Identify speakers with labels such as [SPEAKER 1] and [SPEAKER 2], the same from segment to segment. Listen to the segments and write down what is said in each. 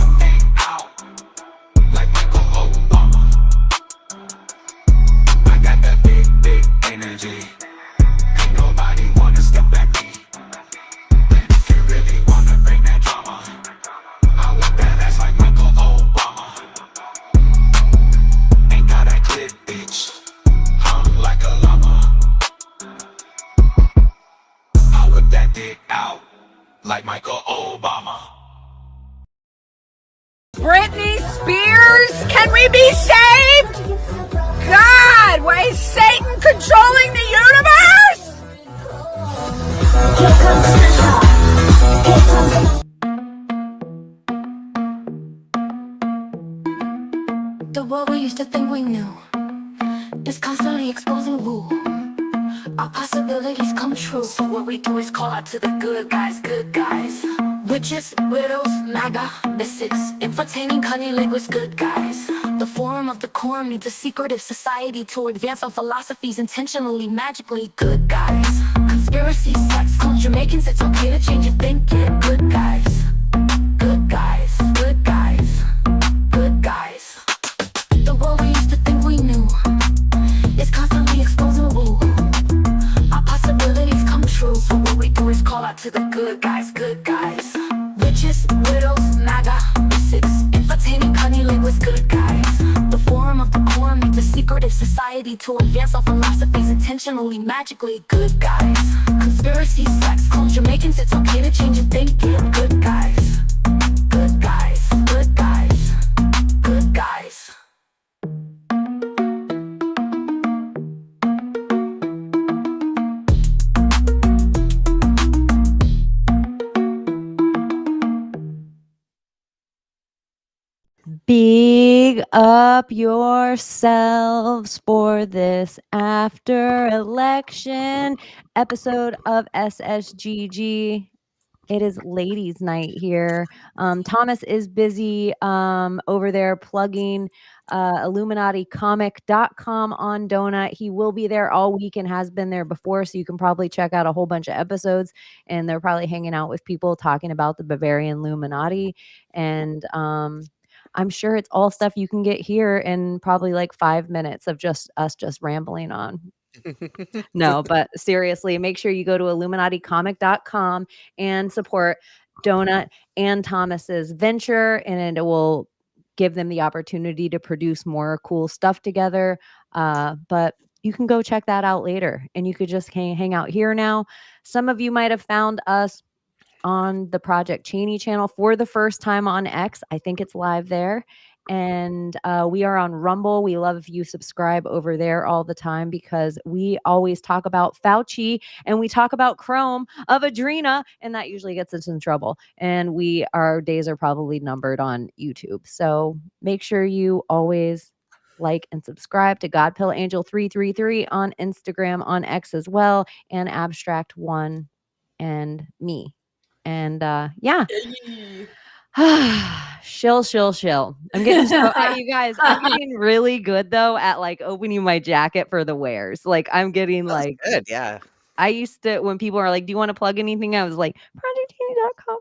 [SPEAKER 1] wanna hang out like Michael Obama. I got that big, big energy. Ain't nobody wanna step at me. If you really wanna bring that drama, I want that ass like Michael Obama. Ain't got that clit, bitch. Hung like a llama. I whip that dick out like Michael Obama.
[SPEAKER 2] Britney Spears, can we be saved? God, why is Satan controlling the universe?
[SPEAKER 3] The world we used to think we knew is constantly exposing woo. Our possibilities come true. So what we do is call out to the good guys, good guys. Witches, widows, MAGA, misfits, entertaining cunning linguists, good guys. The forum of the quorum needs a secretive society to advance our philosophies intentionally, magically, good guys. Conspiracies, sex, culture, making it's okay to change your thinking, good guys. Good guys, good guys, good guys. The world we used to think we knew is constantly exposing woo. Our possibilities come true. So what we do is call out to the good good guys, good guys. Witches, widows, MAGA, six, entertaining cunning with good guys. The forum of the core meets a secretive society to advance our philosophies intentionally, magically good guys. Conspiracies, sex, culture, making it's okay to change your thinking. Good guys, good guys, good guys, good guys.
[SPEAKER 4] Big up yourselves for this after election episode of Ssgg. It is ladies' night here. Thomas is busy over there plugging IlluminatiComic.com on Doenut. He will be there all week and has been there before, so you can probably check out a whole bunch of episodes. And they're probably hanging out with people talking about the Bavarian Illuminati. And I'm sure it's all stuff you can get here in probably like 5 minutes of just us just rambling on. No, but seriously, make sure you go to IlluminatiComic.com and support Doenut and Thomas's venture, and it will give them the opportunity to produce more cool stuff together. But you can go check that out later, and you could just hang out here now. Some of you might have found us on the Project Chaney channel for the first time on X. I think it's live there. And we are on Rumble. We love if you subscribe over there all the time because we always talk about Fauci and we talk about Chrome of Adrena, and that usually gets us in trouble. And our days are probably numbered on YouTube. So make sure you always like and subscribe to Godpill Angel 333 on Instagram, on X as well, and Abstract One and me. And yeah. Shill. I'm getting you guys, I'm getting really good though at like opening my jacket for the wares. Like I'm getting
[SPEAKER 5] That's
[SPEAKER 4] like
[SPEAKER 5] good, yeah.
[SPEAKER 4] I used to, when people are like, do you want to plug anything? I was like, projectini.com.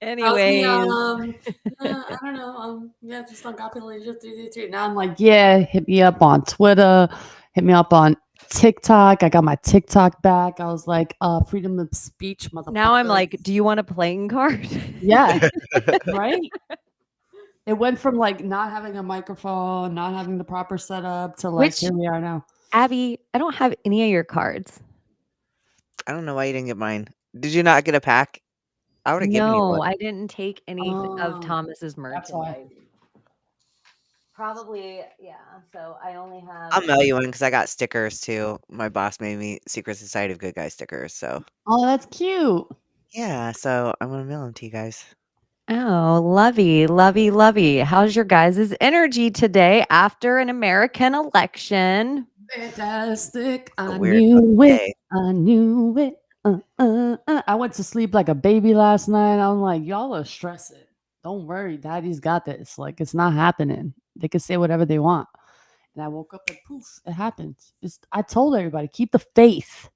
[SPEAKER 4] Anyway,
[SPEAKER 6] I don't know. Yeah, just on Copulation 333. Now I'm like, yeah, hit me up on Twitter, hit me up on TikTok. I got my TikTok back. I was like, freedom of speech, motherfucker.
[SPEAKER 4] Now I'm like, do you want a playing card?
[SPEAKER 6] Yeah, right. It went from like not having a microphone, not having the proper setup to like here we are now.
[SPEAKER 4] Abbie, I don't have any of your cards.
[SPEAKER 5] I don't know why you didn't get mine. Did you not get a pack? I would have given you one.
[SPEAKER 4] No, I didn't take any of Thomas's
[SPEAKER 6] That's why.
[SPEAKER 4] merchandise. Probably, yeah. So I only have.
[SPEAKER 5] I'll mail you one because I got stickers too. My boss made me Secret Society of Good Guys stickers. So
[SPEAKER 6] Oh, that's cute.
[SPEAKER 5] yeah, so I'm gonna mail them to you guys.
[SPEAKER 4] Oh, lovey. How's your guys' energy today after an American election?
[SPEAKER 6] Fantastic. I
[SPEAKER 5] weird
[SPEAKER 6] knew it.
[SPEAKER 5] day.
[SPEAKER 6] I knew it. I went to sleep like a baby last night. I'm like, y'all are stressing. Don't worry, daddy's got this. Like, it's not happening. They can say whatever they want. And I woke up and poof, it happened. I told everybody, keep the faith.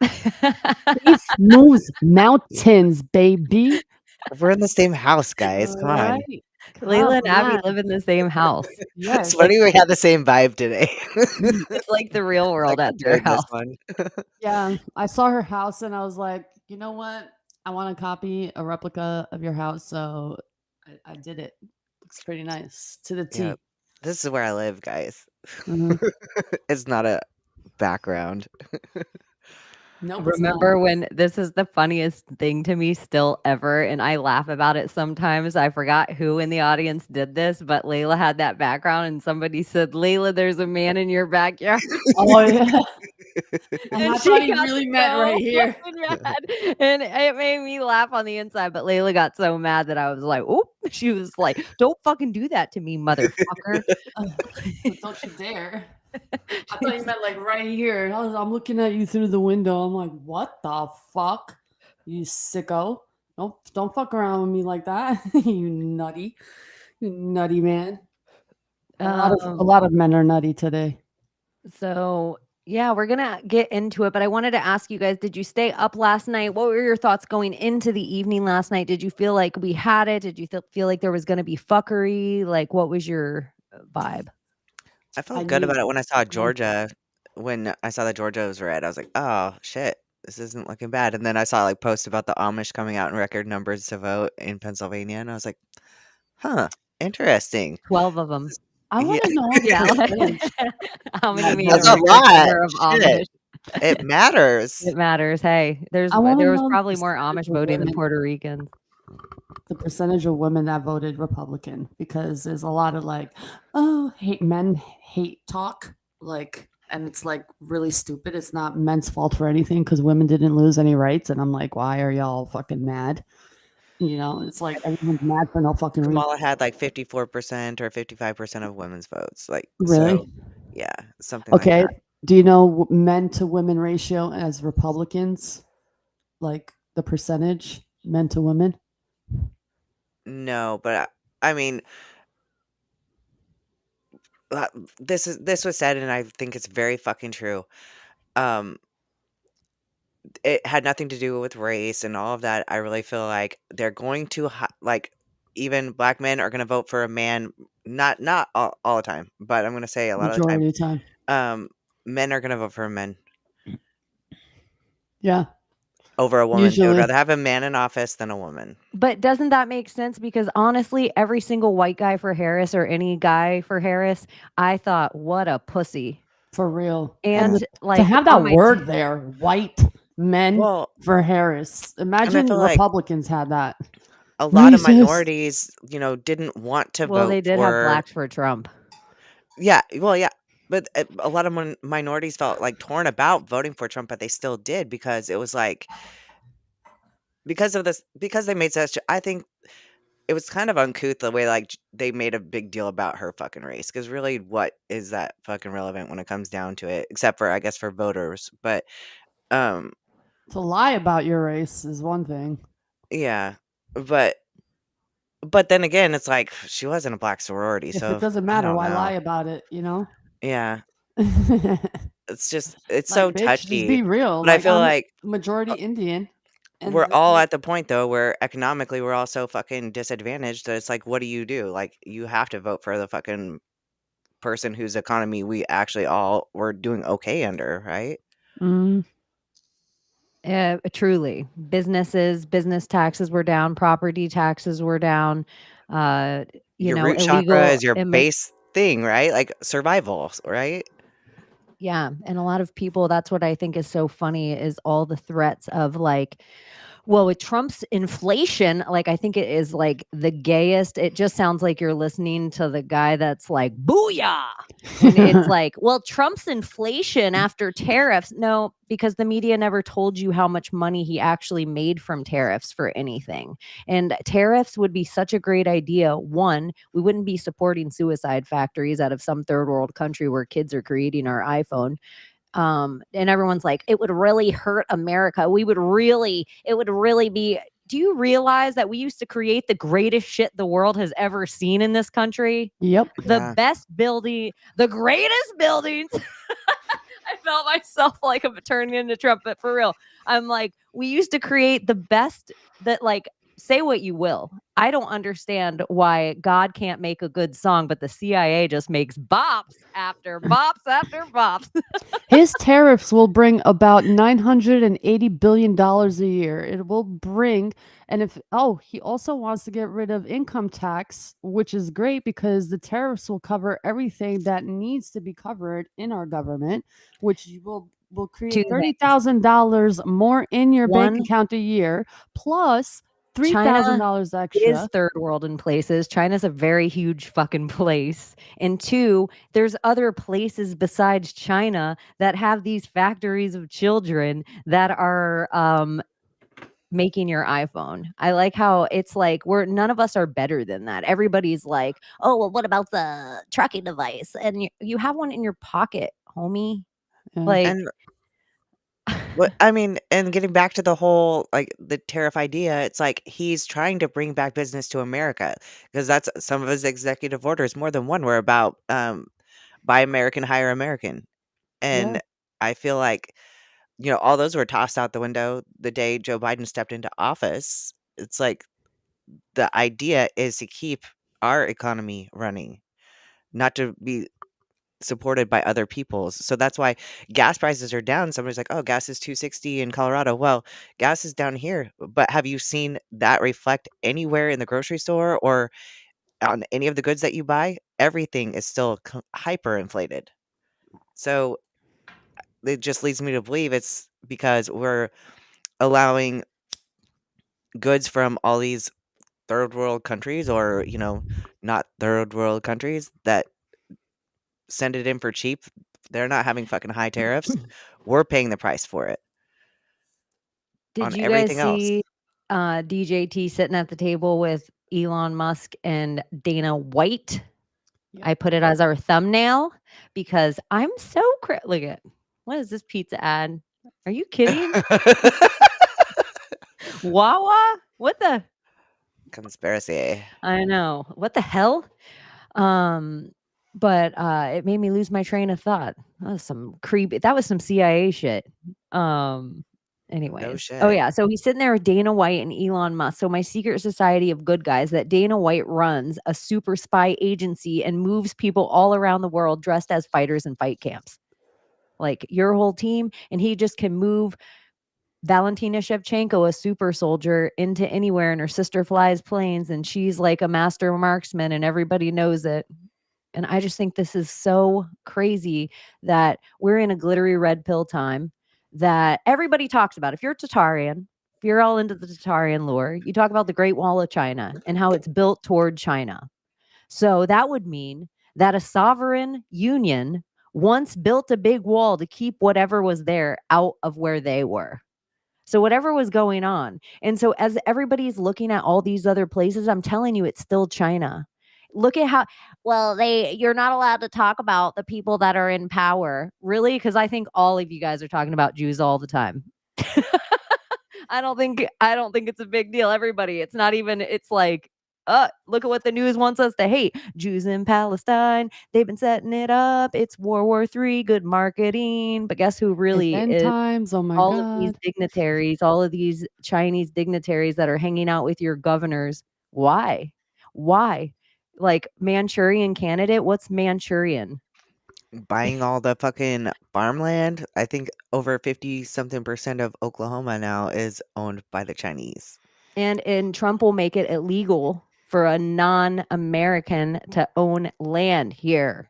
[SPEAKER 6] Faith moves mountains, baby.
[SPEAKER 5] We're in the same house, guys. Come on.
[SPEAKER 6] Right.
[SPEAKER 4] Layla and
[SPEAKER 6] Come
[SPEAKER 4] Abbie
[SPEAKER 6] on.
[SPEAKER 4] live in the same house.
[SPEAKER 6] Yes.
[SPEAKER 5] It's funny we had the same vibe today.
[SPEAKER 4] It's like the real world
[SPEAKER 5] Like,
[SPEAKER 4] at their
[SPEAKER 5] during this
[SPEAKER 4] house.
[SPEAKER 5] one.
[SPEAKER 6] Yeah, I saw her house and I was like, you know what? I want to copy a replica of your house, so I did it. Looks pretty nice to the T.
[SPEAKER 5] Yeah. This is where I live, guys.
[SPEAKER 6] Mhm.
[SPEAKER 5] It's not a background.
[SPEAKER 6] Nope, it's
[SPEAKER 4] Remember when this is the funniest thing to me still ever, and I laugh about it sometimes. I forgot who in the audience did this, but Layla had that background, and somebody said, "Layla, there's a man in your backyard."
[SPEAKER 6] Oh yeah. And I
[SPEAKER 4] And
[SPEAKER 6] thought
[SPEAKER 4] she
[SPEAKER 6] he
[SPEAKER 4] got
[SPEAKER 6] really meant
[SPEAKER 4] so
[SPEAKER 6] right here.
[SPEAKER 4] fucking mad. And it made me laugh on the inside, but Layla got so mad that I was like, "Oh!" She was like, "Don't fucking do that to me, motherfucker."
[SPEAKER 6] Don't you dare. I thought you meant like right here. I'm looking at you through the window. I'm like, what the fuck? You sicko. Don't fuck around with me like that. You nutty man. A lot of men are nutty today.
[SPEAKER 4] So yeah, we're gonna get into it, but I wanted to ask you guys, did you stay up last night? What were your thoughts going into the evening last night? Did you feel like we had it? Did you feel like there was gonna be fuckery? Like, what was your vibe?
[SPEAKER 5] I felt good about it when I saw Georgia when I saw that Georgia was red, I was like, "Oh, shit. This isn't looking bad." And then I saw, like, posts about the Amish coming out in record numbers to vote in Pennsylvania, and I was like, "Huh, interesting."
[SPEAKER 4] 12 of them.
[SPEAKER 6] I
[SPEAKER 5] Yeah,
[SPEAKER 6] want to know the
[SPEAKER 4] Yeah.
[SPEAKER 6] percentage.
[SPEAKER 4] How many made a
[SPEAKER 5] that's a
[SPEAKER 4] record
[SPEAKER 5] lot.
[SPEAKER 4] number of
[SPEAKER 5] Shit.
[SPEAKER 4] Amish?
[SPEAKER 5] It matters.
[SPEAKER 4] It matters. Hey,
[SPEAKER 6] I want to
[SPEAKER 4] there was
[SPEAKER 6] know the
[SPEAKER 4] probably more
[SPEAKER 6] percentage
[SPEAKER 4] Amish
[SPEAKER 6] of
[SPEAKER 4] voting than
[SPEAKER 6] women,
[SPEAKER 4] Puerto Ricans.
[SPEAKER 6] the percentage of women that voted Republican, because there's a lot of like, oh, hate talk, like, and it's like really stupid. It's not men's fault for anything because women didn't lose any rights, and I'm like, why are y'all fucking mad? You know, it's like everyone's mad for no fucking reason.
[SPEAKER 5] Kamala had, like, 54% or 55% of women's votes, like,
[SPEAKER 6] Really?
[SPEAKER 5] so yeah, something like
[SPEAKER 6] Okay.
[SPEAKER 5] that.
[SPEAKER 6] Do you know men to women ratio as Republicans? Like the percentage men to women?
[SPEAKER 5] No, but I mean, uh, this was said, and I think it's very fucking true. Um, it had nothing to do with race and all of that. I really feel like they're going to like even black men are going to vote for a man. Not all the time, but I'm going to say a lot of the time.
[SPEAKER 6] Majority of the time.
[SPEAKER 5] Men are going to vote for a man
[SPEAKER 6] Yeah.
[SPEAKER 5] over a woman. They would
[SPEAKER 6] Usually.
[SPEAKER 5] rather have a man in office than a woman.
[SPEAKER 4] But doesn't that make sense? Because honestly, every single white guy for Harris or any guy for Harris, I thought, what a pussy.
[SPEAKER 6] For real.
[SPEAKER 4] And
[SPEAKER 6] to
[SPEAKER 4] like
[SPEAKER 6] have
[SPEAKER 4] on
[SPEAKER 6] that
[SPEAKER 4] my
[SPEAKER 6] word there, white men
[SPEAKER 5] Well,
[SPEAKER 6] for Harris.
[SPEAKER 5] and I
[SPEAKER 6] Imagine
[SPEAKER 5] feel like
[SPEAKER 6] Republicans had that.
[SPEAKER 5] a lot of
[SPEAKER 6] Racist.
[SPEAKER 5] minorities, didn't want to
[SPEAKER 4] well,
[SPEAKER 5] vote
[SPEAKER 4] they did have
[SPEAKER 5] for.
[SPEAKER 4] blacks for Trump.
[SPEAKER 5] Yeah, well, yeah, but a lot of minorities felt like torn about voting for Trump, but they still did because it was like because of this because they made such. I think it was kind of uncouth the way like they made a big deal about her fucking race because really, what is that fucking relevant when it comes down to it? Except for I guess for voters, but um,
[SPEAKER 6] To lie about your race is one thing.
[SPEAKER 5] yeah, but then again, it's like she was in a black sorority,
[SPEAKER 6] If
[SPEAKER 5] so
[SPEAKER 6] it doesn't
[SPEAKER 5] I
[SPEAKER 6] matter,
[SPEAKER 5] don't
[SPEAKER 6] why lie
[SPEAKER 5] know.
[SPEAKER 6] about it, you know?
[SPEAKER 5] Yeah, it's
[SPEAKER 6] Like,
[SPEAKER 5] so
[SPEAKER 6] bitch, just
[SPEAKER 5] touchy,
[SPEAKER 6] be real.
[SPEAKER 5] but I
[SPEAKER 6] Like,
[SPEAKER 5] feel
[SPEAKER 6] I'm
[SPEAKER 5] like
[SPEAKER 6] majority Indian. And
[SPEAKER 5] we're all at the point though where economically we're all so fucking disadvantaged that it's like, what do you do? Like, you have to vote for the fucking person whose economy we actually all were doing okay under, right?
[SPEAKER 6] Mm,
[SPEAKER 4] Truly, business taxes were down, property taxes were down.
[SPEAKER 5] Your root chakra
[SPEAKER 4] Illegal
[SPEAKER 5] is your base thing, right? Like survival, right?
[SPEAKER 4] Yeah, and a lot of people, that's what I think is so funny is all the threats of like, well, with Trump's inflation, like I think it is like the gayest. It just sounds like you're listening to the guy that's like, booyah. When it's like, well, Trump's inflation after tariffs. No, because the media never told you how much money he actually made from tariffs for anything. And tariffs would be such a great idea. One, we wouldn't be supporting suicide factories out of some third world country where kids are creating our iPhone. And everyone's like, it would really hurt America. It would really be. Do you realize that we used to create the greatest shit the world has ever seen in this country?
[SPEAKER 6] yep.
[SPEAKER 4] The
[SPEAKER 5] Yeah.
[SPEAKER 4] best building, the greatest buildings. I felt myself like I'm turning into Trump, but for real, I'm like, we used to create the best that like, say what you will. I don't understand why God can't make a good song, but the CIA just makes bops after bops after bops.
[SPEAKER 6] His tariffs will bring about $980 billion a year. It will bring, and he also wants to get rid of income tax, which is great because the tariffs will cover everything that needs to be covered in our government, which will create
[SPEAKER 4] Two things.
[SPEAKER 6] $30,000 more in your bank
[SPEAKER 4] One,
[SPEAKER 6] account a year, plus
[SPEAKER 4] China
[SPEAKER 6] $3,000
[SPEAKER 4] is
[SPEAKER 6] extra.
[SPEAKER 4] third world in places. China's a very huge fucking place. And two, there's other places besides China that have these factories of children that are making your iPhone. I like how it's like none of us are better than that. Everybody's like, oh, well, what about the tracking device? And you have one in your pocket, homie.
[SPEAKER 6] Yeah.
[SPEAKER 4] Like,
[SPEAKER 5] And what I mean, and getting back to the whole like the tariff idea, it's like he's trying to bring back business to America because that's some of his executive orders, more than one, were about buy American, hire American.
[SPEAKER 6] Yeah.
[SPEAKER 5] And I feel like, all those were tossed out the window the day Joe Biden stepped into office. It's like the idea is to keep our economy running, not to be supported by other people's. So that's why gas prices are down. Somebody's like, "Oh, gas is 260 in Colorado." Well, gas is down here, but have you seen that reflect anywhere in the grocery store or on any of the goods that you buy? Everything is still hyperinflated. So it just leads me to believe it's because we're allowing goods from all these third world countries or, not third world countries that send it in for cheap. They're not having fucking high tariffs. We're paying the price for it
[SPEAKER 4] Did
[SPEAKER 5] on
[SPEAKER 4] you guys
[SPEAKER 5] everything else.
[SPEAKER 4] see DJT sitting at the table with Elon Musk and Dana White?
[SPEAKER 6] Yep.
[SPEAKER 4] I put it as our thumbnail because I'm so look at what is this pizza ad? Are you kidding? Wawa? What the?
[SPEAKER 5] Conspiracy.
[SPEAKER 4] I know. What the hell? But it made me lose my train of thought. That was some creepy. That was some CIA shit. Anyways. Oh
[SPEAKER 5] shit.
[SPEAKER 4] yeah. So he's sitting there with Dana White and Elon Musk. So my secret society of good guys that Dana White runs a super spy agency and moves people all around the world dressed as fighters in fight camps. Like your whole team, and he just can move Valentina Shevchenko, a super soldier, into anywhere, and her sister flies planes, and she's like a master marksman, and everybody knows it. And I just think this is so crazy that we're in a glittery red pill time that everybody talks about. If you're a Tatarian, if you're all into the Tatarian lore, you talk about the Great Wall of China and how it's built toward China. So that would mean that a sovereign union once built a big wall to keep whatever was there out of where they were. So whatever was going on. And so as everybody's looking at all these other places, I'm telling you, it's still China. Look at how you're not allowed to talk about the people that are in power. Really? Because I think all of you guys are talking about Jews all the time. I don't think it's a big deal. Everybody, it's not even, it's like, look at what the news wants us to hate. Jews in Palestine, they've been setting it up. It's World War III, good marketing. But guess who
[SPEAKER 6] It's
[SPEAKER 4] really
[SPEAKER 6] end
[SPEAKER 4] is?
[SPEAKER 6] times. Oh my
[SPEAKER 4] All of these
[SPEAKER 6] God.
[SPEAKER 4] dignitaries, all of these Chinese dignitaries that are hanging out with your governors. Why? Like Manchurian candidate? What's Manchurian?
[SPEAKER 5] Buying all the fucking farmland. I think over 50 something percent of Oklahoma now is owned by the Chinese.
[SPEAKER 4] And Trump will make it illegal for a non-American to own land here,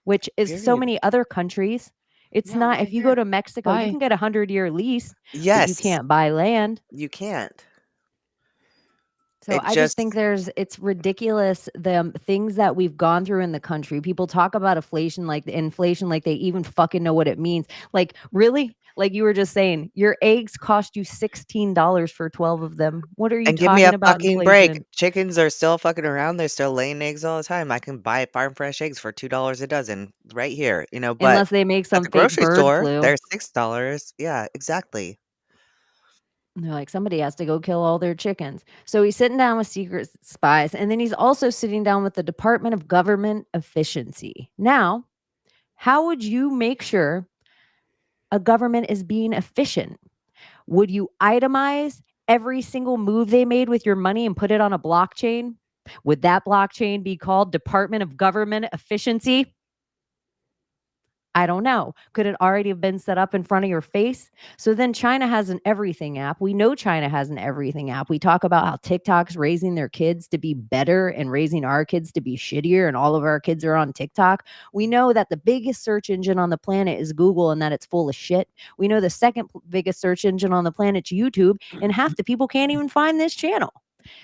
[SPEAKER 4] which is so
[SPEAKER 5] Period.
[SPEAKER 4] many other countries. It's
[SPEAKER 6] Yeah,
[SPEAKER 4] not,
[SPEAKER 6] right
[SPEAKER 4] if you go
[SPEAKER 6] here.
[SPEAKER 4] to Mexico, you
[SPEAKER 6] Bye.
[SPEAKER 4] can get a 100-year lease, but you
[SPEAKER 5] Yes,
[SPEAKER 4] can't buy land.
[SPEAKER 5] you can't.
[SPEAKER 4] So
[SPEAKER 5] It
[SPEAKER 4] I just think
[SPEAKER 5] just
[SPEAKER 4] it's ridiculous the things that we've gone through in the country. People talk about inflation like they even fucking know what it means. Like really? Like you were just saying, your eggs cost you $16 for 12 of them. What are you
[SPEAKER 5] and give me a
[SPEAKER 4] talking about
[SPEAKER 5] fucking break.
[SPEAKER 4] inflation?
[SPEAKER 5] Chickens are still fucking around. They're still laying eggs all the time. I can buy farm fresh eggs for $2 a dozen right here, but
[SPEAKER 4] Unless they make
[SPEAKER 5] at
[SPEAKER 4] some
[SPEAKER 5] the
[SPEAKER 4] fake
[SPEAKER 5] grocery
[SPEAKER 4] bird
[SPEAKER 5] store,
[SPEAKER 4] flu.
[SPEAKER 5] they're $6. Yeah, exactly.
[SPEAKER 4] They're like, somebody has to go kill all their chickens. So he's sitting down with secret spies, and then he's also sitting down with the Department of Government Efficiency. Now, how would you make sure a government is being efficient? Would you itemize every single move they made with your money and put it on a blockchain? Would that blockchain be called Department of Government Efficiency? I don't know. Could it already have been set up in front of your face? So then China has an everything app. We know China has an everything app. We talk about how TikTok's raising their kids to be better and raising our kids to be shittier, and all of our kids are on TikTok. We know that the biggest search engine on the planet is Google and that it's full of shit. We know the second biggest search engine on the planet's YouTube, and half the people can't even find this channel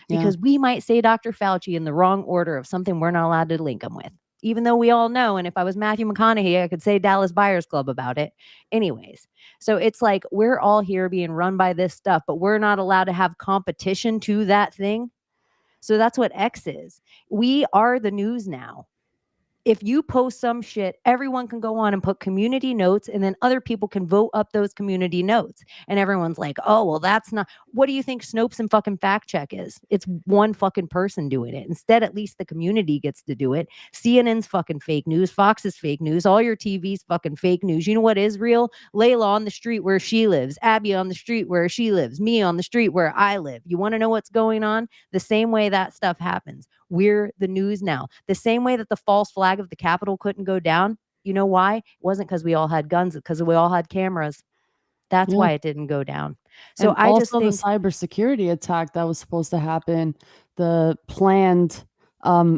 [SPEAKER 4] because we might say Dr. Fauci in the wrong order of something we're not allowed to link him with. Even though we all know, and if I was Matthew McConaughey, I could say Dallas Buyers Club about it. Anyways, so it's like we're all here being run by this stuff, but we're not allowed to have competition to that thing. So that's what X is. We are the news now. If you post some shit, everyone can go on and put community notes, and then other people can vote up those community notes. And everyone's like, oh, well, that's not. What do you think Snopes and fucking fact check is? It's one fucking person doing it. Instead, at least the community gets to do it. CNN's fucking fake news. Fox is fake news. All your TV's fucking fake news. You know what is real? Layla on the street where she lives. Abbie on the street where she lives. Me on the street where I live. You want to know what's going on? The same way that stuff happens. We're the news now. The same way that the false flag of the Capitol couldn't go down. You know why? It wasn't because we all had guns, because we all had cameras. That's
[SPEAKER 6] Yeah.
[SPEAKER 4] why it didn't go down. So
[SPEAKER 6] And
[SPEAKER 4] I just
[SPEAKER 6] also the
[SPEAKER 4] think
[SPEAKER 6] cybersecurity attack that was supposed to happen, the planned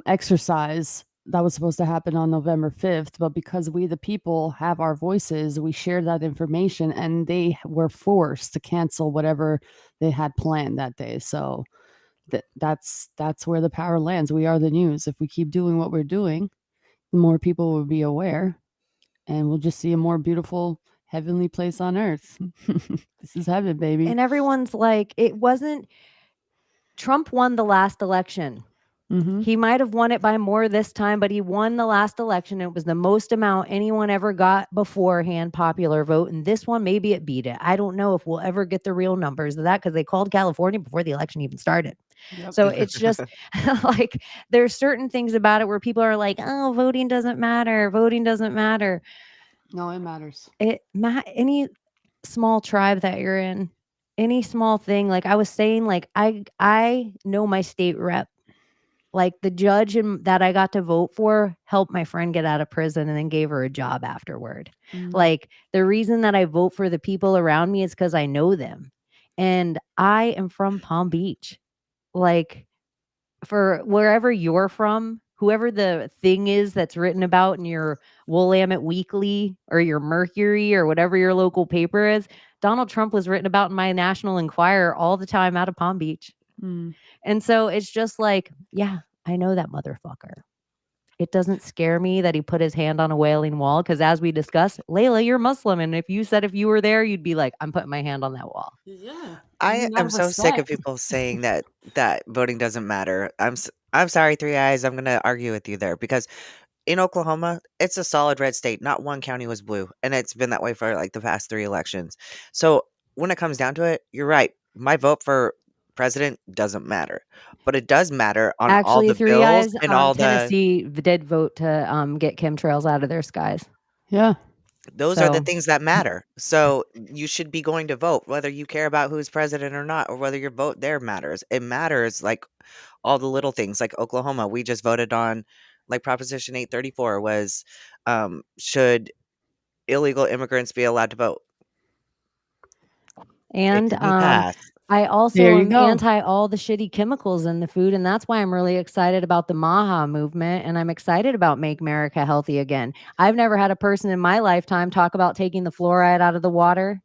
[SPEAKER 6] exercise that was supposed to happen on November 5th, but because we the people have our voices, we shared that information and they were forced to cancel whatever they had planned that day. So that's where the power lands. We are the news. If we keep doing what we're doing, the more people will be aware and we'll just see a more beautiful heavenly place on earth. This is heaven, baby.
[SPEAKER 4] and everyone's like, it wasn't Trump won the last election.
[SPEAKER 6] Mhm.
[SPEAKER 4] He might have won it by more this time, but he won the last election. It was the most amount anyone ever got beforehand popular vote. And this one, maybe it beat it. I don't know if we'll ever get the real numbers of that because they called California before the election even started.
[SPEAKER 6] Yep.
[SPEAKER 4] So it's just like there's certain things about it where people are like, oh, voting doesn't matter. Voting doesn't matter.
[SPEAKER 6] No, it matters.
[SPEAKER 4] Any small tribe that you're in, any small thing. Like I was saying, like I know my state rep. Like the judge that I got to vote for helped my friend get out of prison and then gave her a job afterward.
[SPEAKER 6] Mhm.
[SPEAKER 4] Like the reason that I vote for the people around me is because I know them. And I am from Palm Beach. Like for wherever you're from, whoever the thing is that's written about in your Willamette Weekly or your Mercury or whatever your local paper is, Donald Trump was written about in my National Enquirer all the time out of Palm Beach.
[SPEAKER 6] Mm.
[SPEAKER 4] And so it's just like, yeah, I know that motherfucker. It doesn't scare me that he put his hand on a Wailing Wall because, as we discussed, Layla, you're Muslim. And if you were there, you'd be like, I'm putting my hand on that wall.
[SPEAKER 6] Yeah.
[SPEAKER 5] I am so sick of people saying that voting doesn't matter. I'm sorry, Three Eyes. I'm gonna argue with you there because in Oklahoma, it's a solid red state. Not one county was blue, and it's been that way for like the past 3 elections. So when it comes down to it, you're right. My vote for president doesn't matter, but it does matter on all
[SPEAKER 4] Actually,
[SPEAKER 5] the
[SPEAKER 4] Three
[SPEAKER 5] bills
[SPEAKER 4] Eyes,
[SPEAKER 5] and all the.
[SPEAKER 4] Tennessee did vote to get chemtrails out of their skies.
[SPEAKER 6] Yeah.
[SPEAKER 5] Those are the
[SPEAKER 4] So
[SPEAKER 5] things that matter. So you should be going to vote, whether you care about who's president or not, or whether your vote there matters. It matters like all the little things. Like Oklahoma, we just voted on like Proposition 834 was should illegal immigrants be allowed to vote? It
[SPEAKER 4] and
[SPEAKER 5] didn't pass.
[SPEAKER 4] I also
[SPEAKER 6] There you
[SPEAKER 4] am
[SPEAKER 6] go.
[SPEAKER 4] anti all the shitty chemicals in the food, and that's why I'm really excited about the Maha movement, and I'm excited about Make America Healthy Again. I've never had a person in my lifetime talk about taking the fluoride out of the water.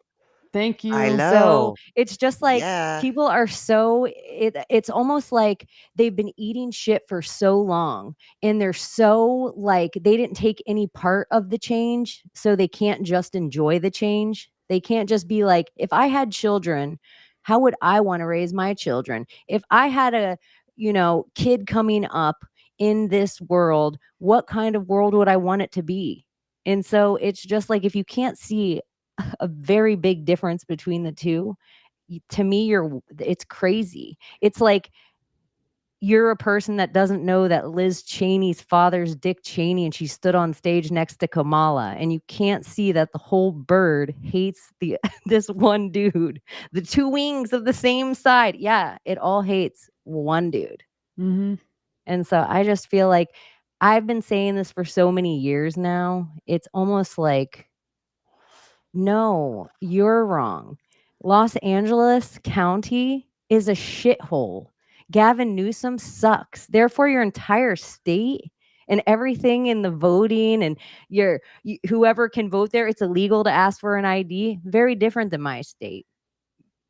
[SPEAKER 6] Thank
[SPEAKER 5] I
[SPEAKER 6] you.
[SPEAKER 4] So
[SPEAKER 5] know.
[SPEAKER 4] it's just like
[SPEAKER 5] Yeah.
[SPEAKER 4] people are it's almost like they've been eating shit for so long and they're so like they didn't take any part of the change, so they can't just enjoy the change. They can't just be like, if I had children, how would I want to raise my children? If I had a, kid coming up in this world, what kind of world would I want it to be? And so it's just like if you can't see a very big difference between the two, to me it's crazy. It's like you're a person that doesn't know that Liz Cheney's father's Dick Cheney and she stood on stage next to Kamala, and you can't see that the whole bird hates the this one dude. The two wings of the same side. Yeah, it all hates one dude.
[SPEAKER 6] Mm-hmm.
[SPEAKER 4] And so I just feel like I've been saying this for so many years now. It's almost like, no, you're wrong. Los Angeles County is a shithole. Gavin Newsom sucks. Therefore, your entire state and everything in the voting and whoever can vote there, it's illegal to ask for an ID. Very different than my state.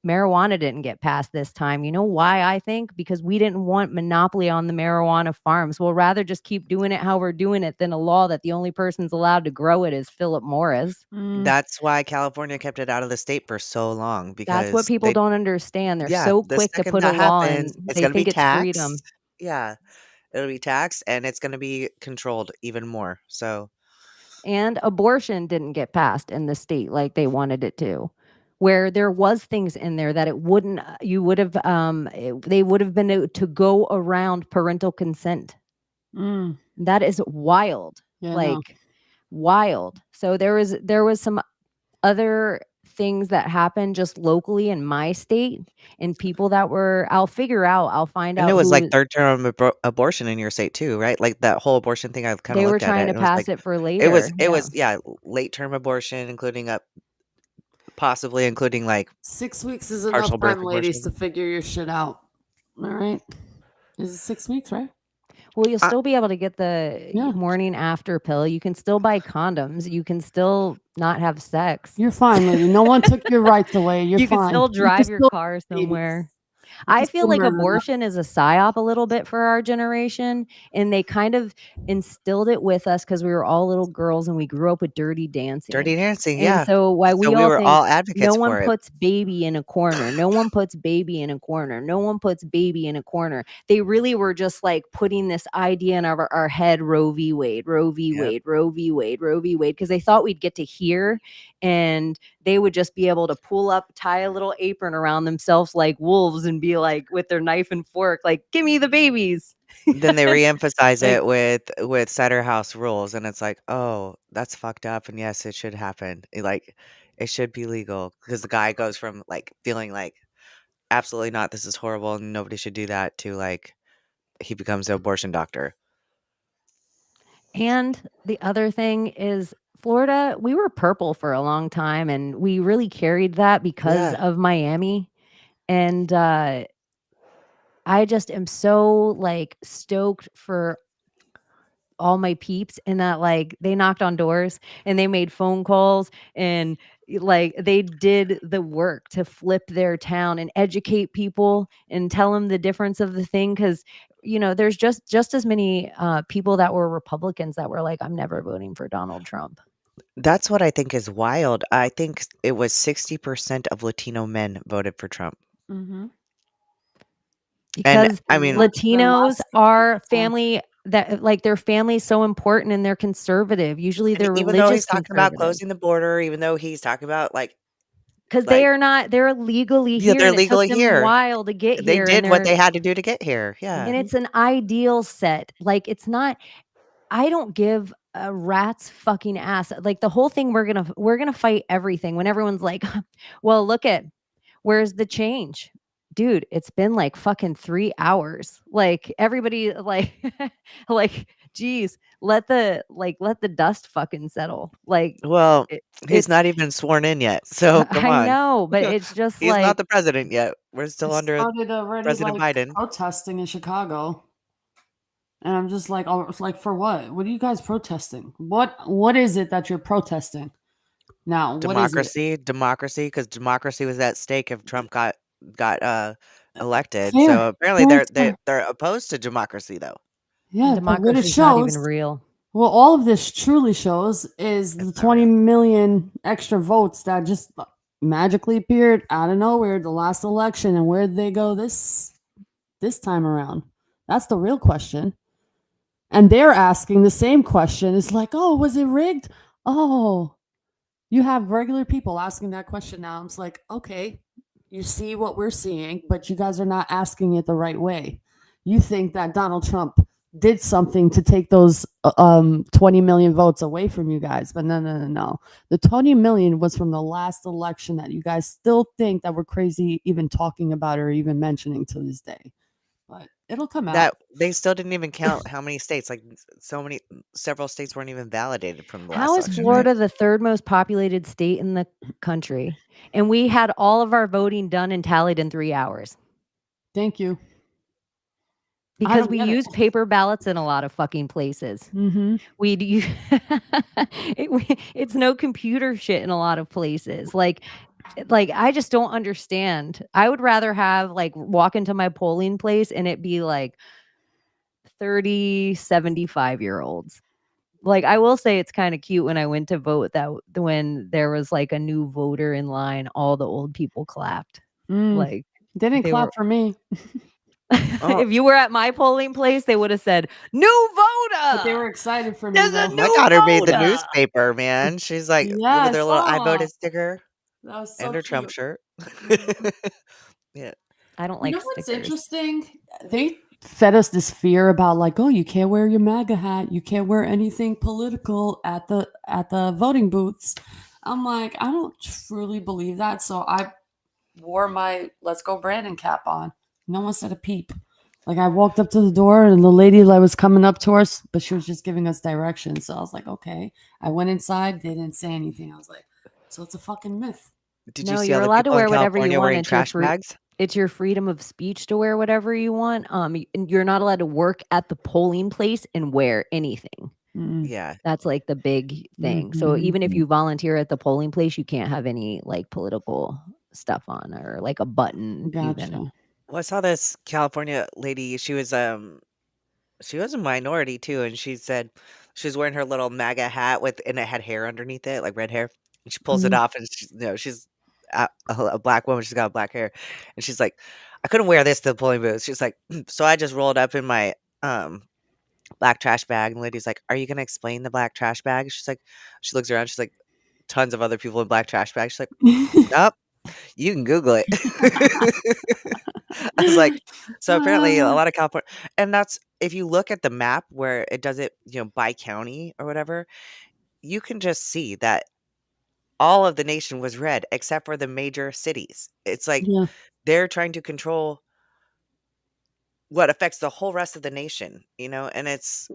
[SPEAKER 4] Marijuana didn't get passed this time. You know why, I think? Because we didn't want monopoly on the marijuana farms. We'll rather just keep doing it how we're doing it than a law that the only person's allowed to grow it is Philip Morris.
[SPEAKER 5] That's why California kept it out of the state for so long
[SPEAKER 4] That's what
[SPEAKER 5] because
[SPEAKER 4] people
[SPEAKER 5] they
[SPEAKER 4] don't understand. They're
[SPEAKER 5] yeah,
[SPEAKER 4] so
[SPEAKER 5] the
[SPEAKER 4] quick to
[SPEAKER 5] second
[SPEAKER 4] put a
[SPEAKER 5] that
[SPEAKER 4] law
[SPEAKER 5] happens,
[SPEAKER 4] in.
[SPEAKER 5] it's
[SPEAKER 4] They
[SPEAKER 5] gonna be
[SPEAKER 4] think it's freedom.
[SPEAKER 5] taxed. Yeah, it'll be taxed and it's gonna be controlled even more. So
[SPEAKER 4] And abortion didn't get passed in the state like they wanted it to. Where there was things in there that it wouldn't you would have they would have been to go around parental consent.
[SPEAKER 6] Mm.
[SPEAKER 4] That is wild.
[SPEAKER 6] Yeah, no.
[SPEAKER 4] Like wild. So there was some other things that happen just locally in my state and people that were, I'll find
[SPEAKER 5] And it
[SPEAKER 4] out
[SPEAKER 5] was like
[SPEAKER 4] who
[SPEAKER 5] third term abortion in your state too, right? Like that whole abortion thing, I kind of
[SPEAKER 4] they were
[SPEAKER 5] looked at
[SPEAKER 4] trying
[SPEAKER 5] it
[SPEAKER 4] to
[SPEAKER 5] and it was
[SPEAKER 4] pass
[SPEAKER 5] like
[SPEAKER 4] it for later.
[SPEAKER 5] it
[SPEAKER 4] Yeah.
[SPEAKER 5] was yeah, late term abortion, including up possibly including like
[SPEAKER 6] 6 weeks is enough
[SPEAKER 5] partial birth
[SPEAKER 6] time, ladies,
[SPEAKER 5] abortion.
[SPEAKER 6] to figure your shit out. All right. Is it 6 weeks, right?
[SPEAKER 4] Well, you'll
[SPEAKER 5] I,
[SPEAKER 4] still be able to get the
[SPEAKER 6] Yeah.
[SPEAKER 4] morning after pill. You can still buy condoms. You can still not have sex.
[SPEAKER 6] You're fine, lady. No one took your rights away. You're
[SPEAKER 4] You can
[SPEAKER 6] fine.
[SPEAKER 4] still
[SPEAKER 6] You can
[SPEAKER 4] drive your
[SPEAKER 6] still
[SPEAKER 4] car
[SPEAKER 6] have babies.
[SPEAKER 4] somewhere.
[SPEAKER 6] You can
[SPEAKER 4] I
[SPEAKER 6] still
[SPEAKER 4] feel like
[SPEAKER 6] murder them.
[SPEAKER 4] abortion is a psyop a little bit for our generation, and they kind of instilled it with us because we were all little girls and we grew up with Dirty Dancing.
[SPEAKER 5] Dirty Dancing,
[SPEAKER 4] And
[SPEAKER 5] yeah.
[SPEAKER 4] so why
[SPEAKER 5] So
[SPEAKER 4] we
[SPEAKER 5] we
[SPEAKER 4] all
[SPEAKER 5] were
[SPEAKER 4] think
[SPEAKER 5] all
[SPEAKER 4] no
[SPEAKER 5] advocates
[SPEAKER 4] one
[SPEAKER 5] for it.
[SPEAKER 4] puts baby in a corner. No one puts baby in a corner. No one puts baby in a corner. They really were just like putting this idea in our head, Roe v. Wade, Roe v.
[SPEAKER 5] Yep.
[SPEAKER 4] Wade, Roe v. Wade, Roe v. Wade, because they thought we'd get to hear and they would just be able to pull up, tie a little apron around themselves like wolves and be like with their knife and fork, like, give me the babies.
[SPEAKER 5] Then they reemphasize
[SPEAKER 4] Like,
[SPEAKER 5] it with Cider House rules, and it's like, oh, that's fucked up, and yes, it should happen. Like, it should be legal because the guy goes from like feeling like absolutely not, this is horrible, and nobody should do that, to like he becomes an abortion doctor.
[SPEAKER 4] and the other thing is Florida, we were purple for a long time and we really carried that because
[SPEAKER 5] Yeah.
[SPEAKER 4] of Miami. And I just am so like stoked for all my peeps in that like they knocked on doors and they made phone calls and like they did the work to flip their town and educate people and tell them the difference of the thing, because there's just as many people that were Republicans that were like, I'm never voting for Donald Trump.
[SPEAKER 5] That's what I think is wild. I think it was 60% of Latino men voted for Trump.
[SPEAKER 6] Mm-hmm.
[SPEAKER 5] And
[SPEAKER 4] Because
[SPEAKER 5] I mean,
[SPEAKER 4] Latinos are family that like their family is so important and they're conservative. Usually
[SPEAKER 5] and
[SPEAKER 4] they're
[SPEAKER 5] even though
[SPEAKER 4] religious
[SPEAKER 5] he's talking about
[SPEAKER 4] conservative.
[SPEAKER 5] closing the border, even though he's talking about
[SPEAKER 4] Because
[SPEAKER 5] like
[SPEAKER 4] they're legally
[SPEAKER 5] yeah,
[SPEAKER 4] here
[SPEAKER 5] they're
[SPEAKER 4] and it took
[SPEAKER 5] legally
[SPEAKER 4] them a
[SPEAKER 5] here.
[SPEAKER 4] while to get
[SPEAKER 5] They
[SPEAKER 4] here and
[SPEAKER 5] did what they had to do to get here. Yeah.
[SPEAKER 4] and it's an ideal set. Like it's not, I don't give a rat's fucking ass. Like the whole thing, we're gonna fight everything when everyone's like, well, look at where's the change? Dude, it's been like fucking 3 hours. Like everybody like like geez, let the dust fucking settle. Like
[SPEAKER 5] Well, he's
[SPEAKER 4] it's
[SPEAKER 5] not even sworn in yet. So come
[SPEAKER 4] I
[SPEAKER 5] on.
[SPEAKER 4] know, but it's just
[SPEAKER 5] He's not
[SPEAKER 4] like
[SPEAKER 5] the president yet. We're
[SPEAKER 6] They
[SPEAKER 5] still under
[SPEAKER 6] started already
[SPEAKER 5] President Biden.
[SPEAKER 6] protesting in Chicago. And I'm just like, oh, it's like, for what? What are you guys protesting? What is it that you're protesting? Now, what is it?
[SPEAKER 5] Democracy, because democracy was at stake if Trump got elected.
[SPEAKER 6] Fair.
[SPEAKER 5] So apparently
[SPEAKER 6] Fair.
[SPEAKER 5] they're opposed to democracy though.
[SPEAKER 6] Yeah, but what it
[SPEAKER 4] democracy's not even
[SPEAKER 6] shows,
[SPEAKER 4] real.
[SPEAKER 6] well, all of this truly shows is the
[SPEAKER 5] It's not
[SPEAKER 6] 20
[SPEAKER 5] real.
[SPEAKER 6] million extra votes that just magically appeared out of nowhere the last election, and where did they go this time around? That's the real question. And they're asking the same question. It's like, oh, was it rigged? Oh, you have regular people asking that question now. I'm just like, okay, you see what we're seeing, but you guys are not asking it the right way. You think that Donald Trump did something to take those 20 million votes away from you guys, but no. The 20 million was from the last election that you guys still think that we're crazy even talking about or even mentioning to this day. But it'll come out.
[SPEAKER 5] That they still didn't even count how many states, like several states weren't even validated from the last
[SPEAKER 4] How is
[SPEAKER 5] election,
[SPEAKER 4] Florida
[SPEAKER 5] right?
[SPEAKER 4] the third most populated state in the country? And we had all of our voting done and tallied in 3 hours.
[SPEAKER 6] Thank you.
[SPEAKER 4] Because
[SPEAKER 6] don't
[SPEAKER 4] we
[SPEAKER 6] get it.
[SPEAKER 4] use paper ballots in a lot of fucking places.
[SPEAKER 6] Mm-hmm.
[SPEAKER 4] It's no computer shit in a lot of places. Like I just don't understand. I would rather have like walk into my polling place and it be like 30, 75-year-olds. Like I will say it's kind of cute when I went to vote that when there was like a new voter in line, all the old people clapped. Like
[SPEAKER 6] They didn't
[SPEAKER 4] they
[SPEAKER 6] clap
[SPEAKER 4] were
[SPEAKER 6] for me.
[SPEAKER 5] Oh,
[SPEAKER 4] if you were at my polling place, they would have said, "New
[SPEAKER 6] But they were
[SPEAKER 4] voter!
[SPEAKER 6] excited for me
[SPEAKER 4] There's a
[SPEAKER 6] though.
[SPEAKER 5] my
[SPEAKER 4] new
[SPEAKER 5] daughter made the
[SPEAKER 4] voter!"
[SPEAKER 5] newspaper, man. She's like
[SPEAKER 6] Yeah,
[SPEAKER 5] with
[SPEAKER 6] I
[SPEAKER 5] her little "I
[SPEAKER 6] saw.
[SPEAKER 5] voted" sticker
[SPEAKER 6] That was so
[SPEAKER 5] and her Trump
[SPEAKER 6] cute.
[SPEAKER 5] shirt.
[SPEAKER 6] Mhm.
[SPEAKER 5] Yeah.
[SPEAKER 4] I don't
[SPEAKER 6] You
[SPEAKER 4] like
[SPEAKER 6] know what's
[SPEAKER 4] stickers.
[SPEAKER 6] interesting? They fed us this fear about like, oh, you can't wear your MAGA hat, you can't wear anything political at the voting booths. I'm like, I don't truly believe that. So I wore my Let's Go Brandon cap on. No one said a peep. Like I walked up to the door and the lady that was coming up to us, but she was just giving us directions. So I was like, okay. I went inside. They didn't say anything. I was like, so it's a fucking myth.
[SPEAKER 5] Did you
[SPEAKER 4] No,
[SPEAKER 5] see all
[SPEAKER 4] you're
[SPEAKER 5] the
[SPEAKER 4] allowed to
[SPEAKER 5] people in
[SPEAKER 4] wear whatever you
[SPEAKER 5] California
[SPEAKER 4] want.
[SPEAKER 5] wearing trash bags?
[SPEAKER 4] It's your freedom of speech to wear whatever you want. And you're not allowed to work at the polling place and wear anything.
[SPEAKER 6] Mm.
[SPEAKER 5] Yeah.
[SPEAKER 4] That's like the big thing. So
[SPEAKER 6] Mhm.
[SPEAKER 4] even if you volunteer at the polling place, you can't have any like political stuff on or like a button even.
[SPEAKER 6] Gotcha.
[SPEAKER 5] Well, I saw this California lady. She was a minority too, and she said she was wearing her little MAGA hat with, and it had hair underneath it, like red hair. And she pulls it
[SPEAKER 6] Mhm.
[SPEAKER 5] off, and she's a black woman. She's got black hair, and she's like, "I couldn't wear this to the polling booth." She's like, "So I just rolled up in my um black trash bag." And the lady's like, "Are you gonna explain the black trash bag?" She's like, she looks around. She's like, tons of other people in black trash bags. She's like, "Nope, you can Google it." I was like, so apparently a
[SPEAKER 6] Ah,
[SPEAKER 5] lot of California, and that's if you look at the map where it does it, by county or whatever, you can just see that all of the nation was red except for the major cities. It's like
[SPEAKER 6] yeah.
[SPEAKER 5] they're trying to control what affects the whole rest of the nation, and it's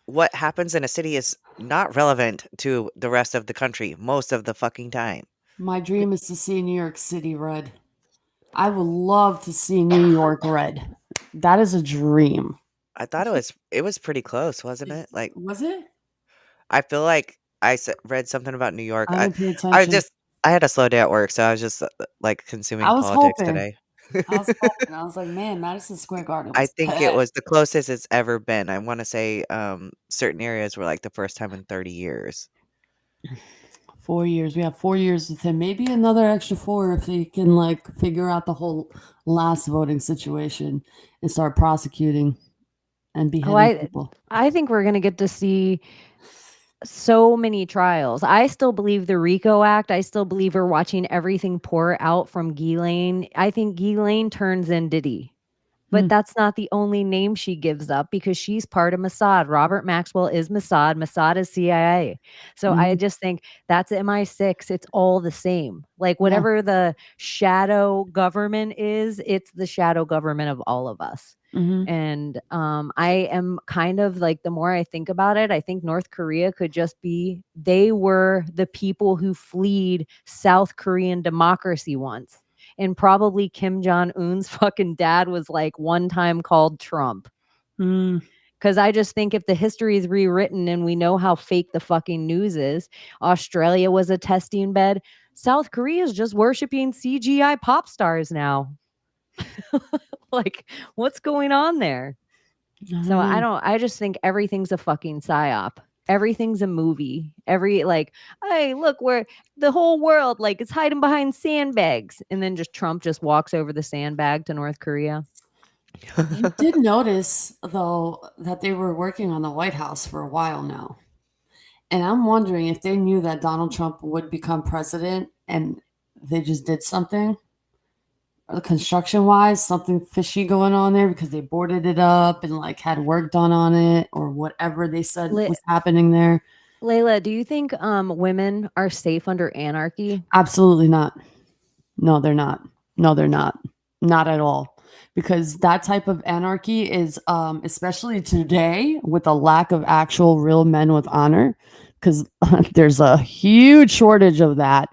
[SPEAKER 5] what happens in a city is not relevant to the rest of the country most of the fucking time.
[SPEAKER 6] My dream is to see New York City red. I would love to see New York red. That is a dream.
[SPEAKER 5] I thought it was pretty close, wasn't it? Like
[SPEAKER 6] Was it?
[SPEAKER 5] I feel like read something about New York.
[SPEAKER 6] I
[SPEAKER 5] I
[SPEAKER 6] didn't pay
[SPEAKER 5] I
[SPEAKER 6] attention.
[SPEAKER 5] just I had a slow day at work, so I was just like consuming
[SPEAKER 6] I was
[SPEAKER 5] politics
[SPEAKER 6] hoping.
[SPEAKER 5] today.
[SPEAKER 6] I was hoping. I was like, man, Madison Square Garden
[SPEAKER 5] I
[SPEAKER 6] was
[SPEAKER 5] think it
[SPEAKER 6] packed.
[SPEAKER 5] was the closest it's ever been. I want to say certain areas were like the first time in 30 years.
[SPEAKER 6] 4 years. We have 4 years with him. Maybe another extra 4 if they can like figure out the whole last voting situation and start prosecuting and
[SPEAKER 4] Oh,
[SPEAKER 6] beheading people.
[SPEAKER 4] I think we're gonna get to see so many trials. I still believe the RICO Act. I still believe we're watching everything pour out from Ghislaine. I think Ghislaine turns in Diddy. But
[SPEAKER 6] Hmm.
[SPEAKER 4] that's not the only name she gives up because she's part of Mossad. Robert Maxwell is Mossad. Mossad is CIA. So I
[SPEAKER 6] Mhm.
[SPEAKER 4] just think that's MI6. It's all the same. Like
[SPEAKER 6] Yeah.
[SPEAKER 4] whatever the shadow government is, it's the shadow government of all of us.
[SPEAKER 6] Mhm.
[SPEAKER 4] And I am kind of like, the more I think about it, I think North Korea could just be, they were the people who fled South Korean democracy once. And probably Kim Jong Un's fucking dad was like one time called Trump.
[SPEAKER 6] Mm.
[SPEAKER 4] Because I just think if the history is rewritten and we know how fake the fucking news is, Australia was a testing bed. South Korea is just worshiping CGI pop stars now. Like, what's going on there?
[SPEAKER 6] I don't
[SPEAKER 4] So
[SPEAKER 6] know.
[SPEAKER 4] I just think everything's a fucking psyop. Everything's a movie. Like, hey, look, where the whole world like it's hiding behind sandbags, and then just Trump just walks over the sandbag to North Korea.
[SPEAKER 6] You did notice though that they were working on the White House for a while now. And I'm wondering if they knew that Donald Trump would become president and they just did something construction wise, something fishy going on there because they boarded it up and like had work done on it or whatever they said
[SPEAKER 4] Le-
[SPEAKER 6] was happening there.
[SPEAKER 4] Layla, do you think women are safe under anarchy?
[SPEAKER 6] Absolutely not. No, they're not. No, they're not. Not at all. Because that type of anarchy is, especially today, with a lack of actual real men with honor, because there's a huge shortage of that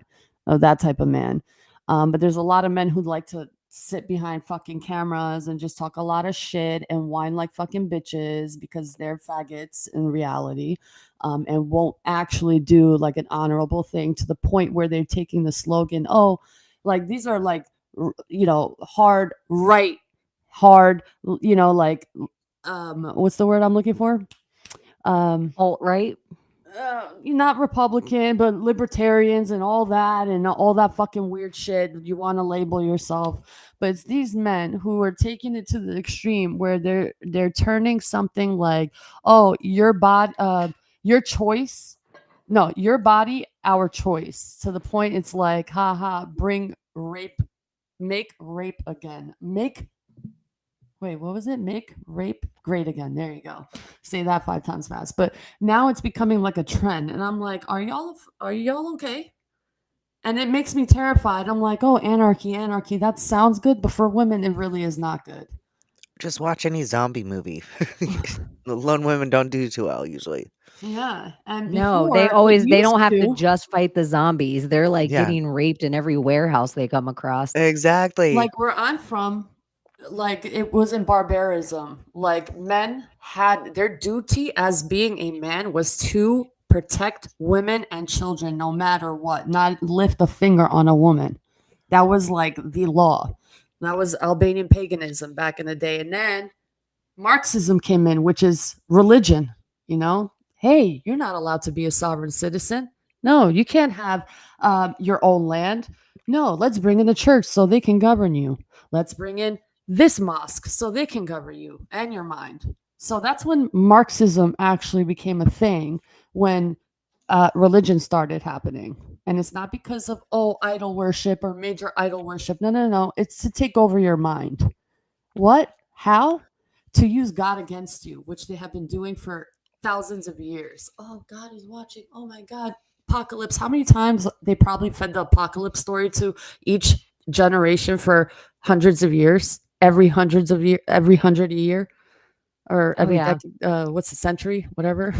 [SPEAKER 6] type of man. But there's a lot of men who like to sit behind fucking cameras and just talk a lot of shit and whine like fucking bitches because they're faggots in reality, and won't actually do like an honorable thing to the point where they're taking the slogan, oh, like these are like hard right, hard, like what's the word I'm looking for?
[SPEAKER 4] Alt right?
[SPEAKER 6] Not Republican, but libertarians and all that fucking weird shit you want to label yourself. But it's these men who are taking it to the extreme where they're turning something like, oh, your body, your choice, no, your body, our choice, to the point it's like, haha, bring rape, make rape again, make wait, what was it? Make rape great again. There you go. Say that 5 times fast. But now it's becoming like a trend, and I'm like, are y'all okay? And it makes me terrified. I'm like, oh, anarchy, anarchy. That sounds good, but for women, it really is not good.
[SPEAKER 5] Just watch any zombie movie. The lone women don't do too well usually.
[SPEAKER 6] Yeah. And
[SPEAKER 4] No,
[SPEAKER 6] before, it
[SPEAKER 4] they
[SPEAKER 6] used
[SPEAKER 4] don't have to
[SPEAKER 6] to,
[SPEAKER 4] just fight the zombies. They're like
[SPEAKER 5] Yeah,
[SPEAKER 4] getting raped in every warehouse they come across.
[SPEAKER 5] exactly.
[SPEAKER 6] like where I'm from, like it was in barbarism. Like men had their duty as being a man was to protect women and children no matter what, not lift a finger on a woman. That was like the law. That was Albanian paganism back in the day. And then Marxism came in, which is religion, you know? Hey, you're not allowed to be a sovereign citizen. No, you can't have your own land. No, let's bring in the church so they can govern you. Let's bring in this mosque so they can govern you and your mind. So that's when Marxism actually became a thing, when religion started happening. And it's not because of, oh, idol worship or major idol worship. No, no, no. It's to take over your mind. What? How? To use God against you, which they have been doing for thousands of years. Oh, God is watching. Oh my God. Apocalypse. How many times they probably fed the apocalypse story to each generation for hundreds of years? Every hundred a year, or
[SPEAKER 4] Oh
[SPEAKER 6] every
[SPEAKER 4] yeah.
[SPEAKER 6] decade. What's the century? Whatever.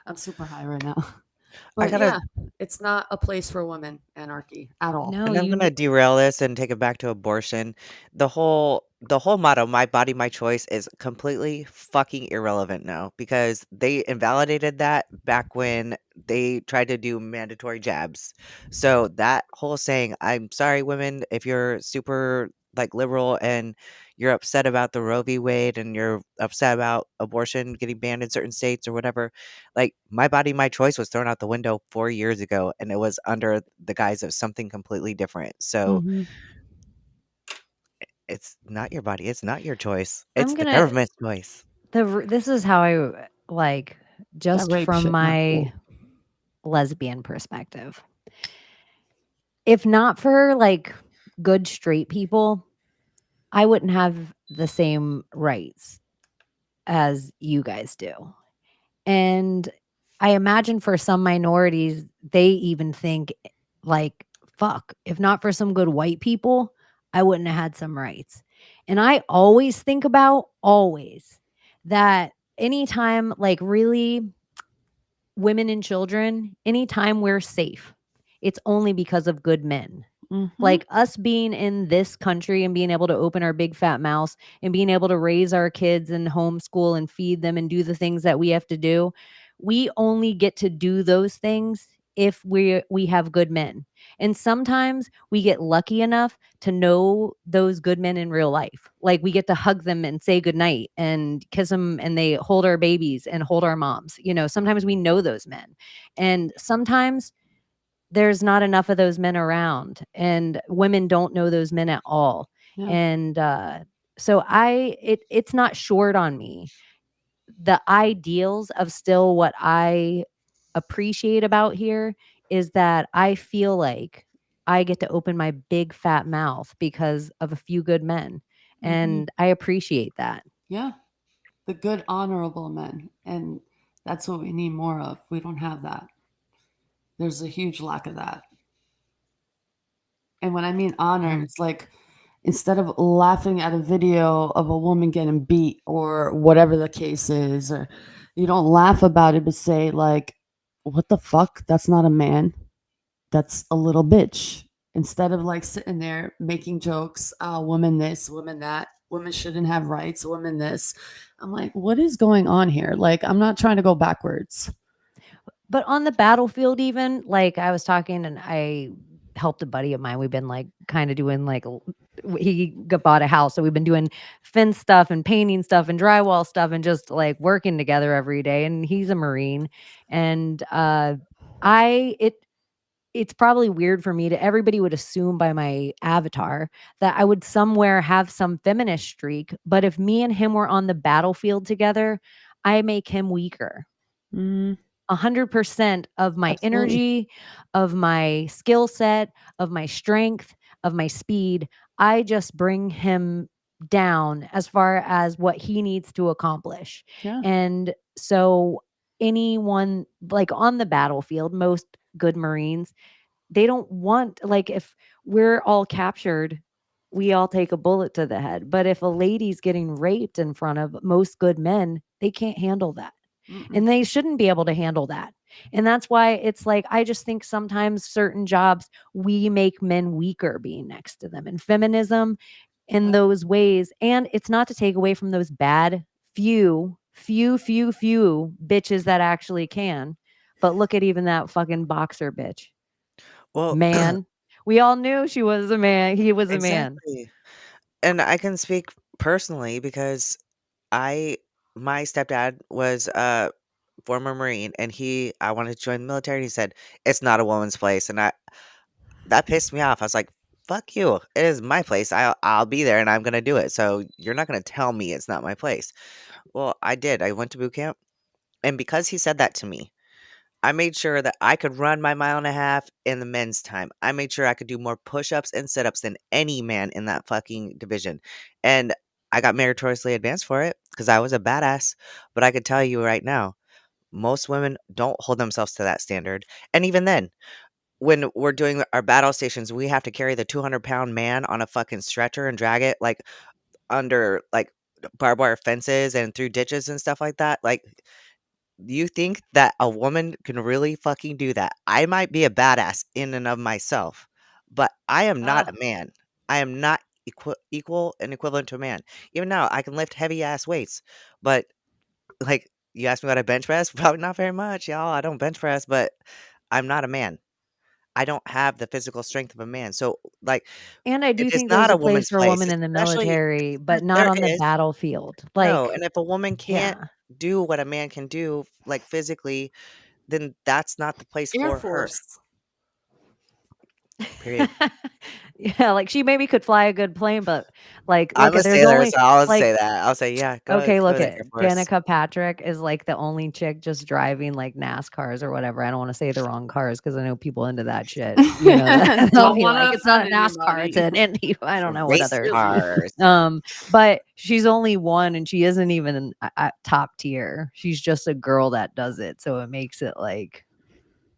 [SPEAKER 6] I'm super high right now.
[SPEAKER 5] I
[SPEAKER 6] But
[SPEAKER 5] gotta
[SPEAKER 6] yeah, it's not a place for women, anarchy at all.
[SPEAKER 4] No,
[SPEAKER 5] And I'm
[SPEAKER 4] you
[SPEAKER 5] gonna derail this and take it back to abortion. The whole motto, "My body, my choice," is completely fucking irrelevant now because they invalidated that back when they tried to do mandatory jabs. So that whole saying, "I'm sorry, women, if you're super like liberal and you're upset about the Roe v. Wade and you're upset about abortion getting banned in certain states or whatever, like my body, my choice was thrown out the window 4 years ago, and it was under the guise of something completely different. So
[SPEAKER 6] Hmm.
[SPEAKER 5] it's not your body, it's not your choice.
[SPEAKER 4] I'm
[SPEAKER 5] It's the
[SPEAKER 4] gonna
[SPEAKER 5] government's choice.
[SPEAKER 4] this is how I like
[SPEAKER 6] That
[SPEAKER 4] just
[SPEAKER 6] rape
[SPEAKER 4] from
[SPEAKER 6] shit, not
[SPEAKER 4] my
[SPEAKER 6] cool.
[SPEAKER 4] lesbian perspective. If not for like good straight people, I wouldn't have the same rights as you guys do. And I imagine for some minorities, they even think like, fuck, if not for some good white people, I wouldn't have had some rights. And I always think about, always, that anytime, like really, women and children, anytime we're safe, it's only because of good men.
[SPEAKER 6] Hmm.
[SPEAKER 4] Like us being in this country and being able to open our big fat mouths and being able to raise our kids and homeschool and feed them and do the things that we have to do, we only get to do those things if we have good men. And sometimes we get lucky enough to know those good men in real life. Like we get to hug them and say goodnight and kiss them, and they hold our babies and hold our moms. Sometimes we know those men. And sometimes there's not enough of those men around, and women don't know those men at all.
[SPEAKER 6] Yeah.
[SPEAKER 4] And so it's not short on me. The ideals of still what I appreciate about here is that I feel like I get to open my big fat mouth because of a few good men,
[SPEAKER 6] Hmm.
[SPEAKER 4] and I appreciate that.
[SPEAKER 6] Yeah. The good, honorable men. And that's what we need more of. We don't have that. There's a huge lack of that. And when I mean honor,
[SPEAKER 4] Um,
[SPEAKER 6] it's like instead of laughing at a video of a woman getting beat or whatever the case is, or you don't laugh about it, but say, like, what the fuck? That's not a man. That's a little bitch. Instead of like sitting there making jokes, woman this, woman that, women shouldn't have rights, women this. I'm like, what is going on here? Like, I'm not trying to go backwards.
[SPEAKER 4] But on the battlefield, even like I was talking, and I helped a buddy of mine. We've been like kind of doing like bought a house, so we've been doing fence stuff and painting stuff and drywall stuff and just like working together every day. And he's a Marine, and I it's probably weird for me to everybody would assume by my avatar that I would somewhere have some feminist streak, but if me and him were on the battlefield together, I make him weaker.
[SPEAKER 6] Mm,
[SPEAKER 4] 100% of my
[SPEAKER 6] absolutely.
[SPEAKER 4] energy, of my skill set, of my strength, of my speed. I just bring him down as far as what he needs to accomplish.
[SPEAKER 6] Yeah.
[SPEAKER 4] And so, anyone like on the battlefield, most good Marines, they don't want, like, if we're all captured, we all take a bullet to the head. But if a lady's getting raped in front of most good men, they can't handle that.
[SPEAKER 6] Mm-mm.
[SPEAKER 4] And they shouldn't be able to handle that. And that's why it's like, I just think sometimes certain jobs, we make men weaker being next to them. And feminism in those ways, and it's not to take away from those bad few bitches that actually can. But look at even that fucking boxer bitch.
[SPEAKER 5] Well,
[SPEAKER 4] Man. We all knew she was a man. He was a man.
[SPEAKER 5] exactly. And I can speak personally because I my stepdad was a former Marine, and I wanted to join the military, and he said, "It's not a woman's place." And that pissed me off. I was like, "Fuck you. It is my place. I'll be there and I'm gonna do it. So you're not gonna tell me it's not my place." Well, I did. I went to boot camp, and because he said that to me, I made sure that I could run my mile and a half in the men's time. I made sure I could do more push-ups and sit-ups than any man in that fucking division. And I got meritoriously advanced for it because I was a badass. But I could tell you right now, most women don't hold themselves to that standard. And even then, when we're doing our battle stations, we have to carry the 200-pound man on a fucking stretcher and drag it like under like barbed wire fences and through ditches and stuff like that. Like, you think that a woman can really fucking do that? I might be a badass in and of myself, but I am not a man. I am not equal and equivalent to a man. Even now, I can lift heavy ass weights, but like you asked me what I bench press, probably not very much, y'all. I don't bench press, but I'm not a man. I don't have the physical strength of a man. So, like,
[SPEAKER 4] And I
[SPEAKER 5] it
[SPEAKER 4] do
[SPEAKER 5] is
[SPEAKER 4] think
[SPEAKER 5] not
[SPEAKER 4] there's
[SPEAKER 5] a
[SPEAKER 4] a place
[SPEAKER 5] woman's
[SPEAKER 4] for a
[SPEAKER 5] place,
[SPEAKER 4] woman in the
[SPEAKER 5] especially
[SPEAKER 4] military, but not
[SPEAKER 5] there
[SPEAKER 4] on the
[SPEAKER 5] is.
[SPEAKER 4] battlefield.
[SPEAKER 5] No,
[SPEAKER 4] Like,
[SPEAKER 5] and if a woman can't
[SPEAKER 4] yeah.
[SPEAKER 5] do what a man can do, like physically, then that's not the place
[SPEAKER 6] Air
[SPEAKER 5] for her.
[SPEAKER 6] Force.
[SPEAKER 5] Period.
[SPEAKER 4] Yeah, like she maybe could fly a good plane, but like,
[SPEAKER 5] I'm
[SPEAKER 4] look
[SPEAKER 5] a
[SPEAKER 4] at there's
[SPEAKER 5] sailor,
[SPEAKER 4] only
[SPEAKER 5] so I'll say
[SPEAKER 4] like
[SPEAKER 5] that. I'll say, "Yeah,
[SPEAKER 4] okay,
[SPEAKER 5] go
[SPEAKER 4] look
[SPEAKER 5] to the
[SPEAKER 4] at
[SPEAKER 5] Air Force."
[SPEAKER 4] Danica Patrick is like the only chick just driving like NASCARs or whatever. I don't want to say the wrong cars because I know people into that shit. You know, they'll
[SPEAKER 6] Don't
[SPEAKER 4] be
[SPEAKER 6] want
[SPEAKER 4] like,
[SPEAKER 6] to
[SPEAKER 4] it's not
[SPEAKER 6] offend
[SPEAKER 4] a NASCAR, it's
[SPEAKER 6] anybody.
[SPEAKER 4] an Indy. I don't know what
[SPEAKER 5] Race
[SPEAKER 4] other.
[SPEAKER 5] cars.
[SPEAKER 4] But she's only one, and she isn't even top tier. She's just a girl that does it, so it makes it like.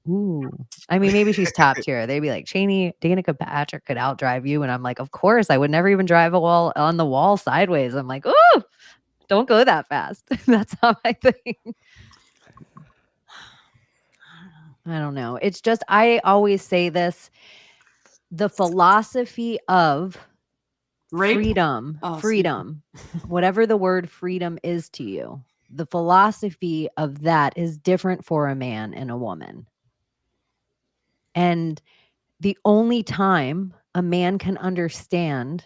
[SPEAKER 4] Ooh. I mean, maybe she's top tier. They'd be like, Chaney, Danica Patrick could outdrive you. And I'm like, of course, I would never even drive a wall on the wall sideways. I'm like, ooh, don't go that fast. That's how I think. I don't know. It's just, I always say this, the philosophy of
[SPEAKER 6] Rape?
[SPEAKER 4] freedom,
[SPEAKER 6] Oh, excuse me.
[SPEAKER 4] whatever the word freedom is to you, the philosophy of that is different for a man and a woman. And the only time a man can understand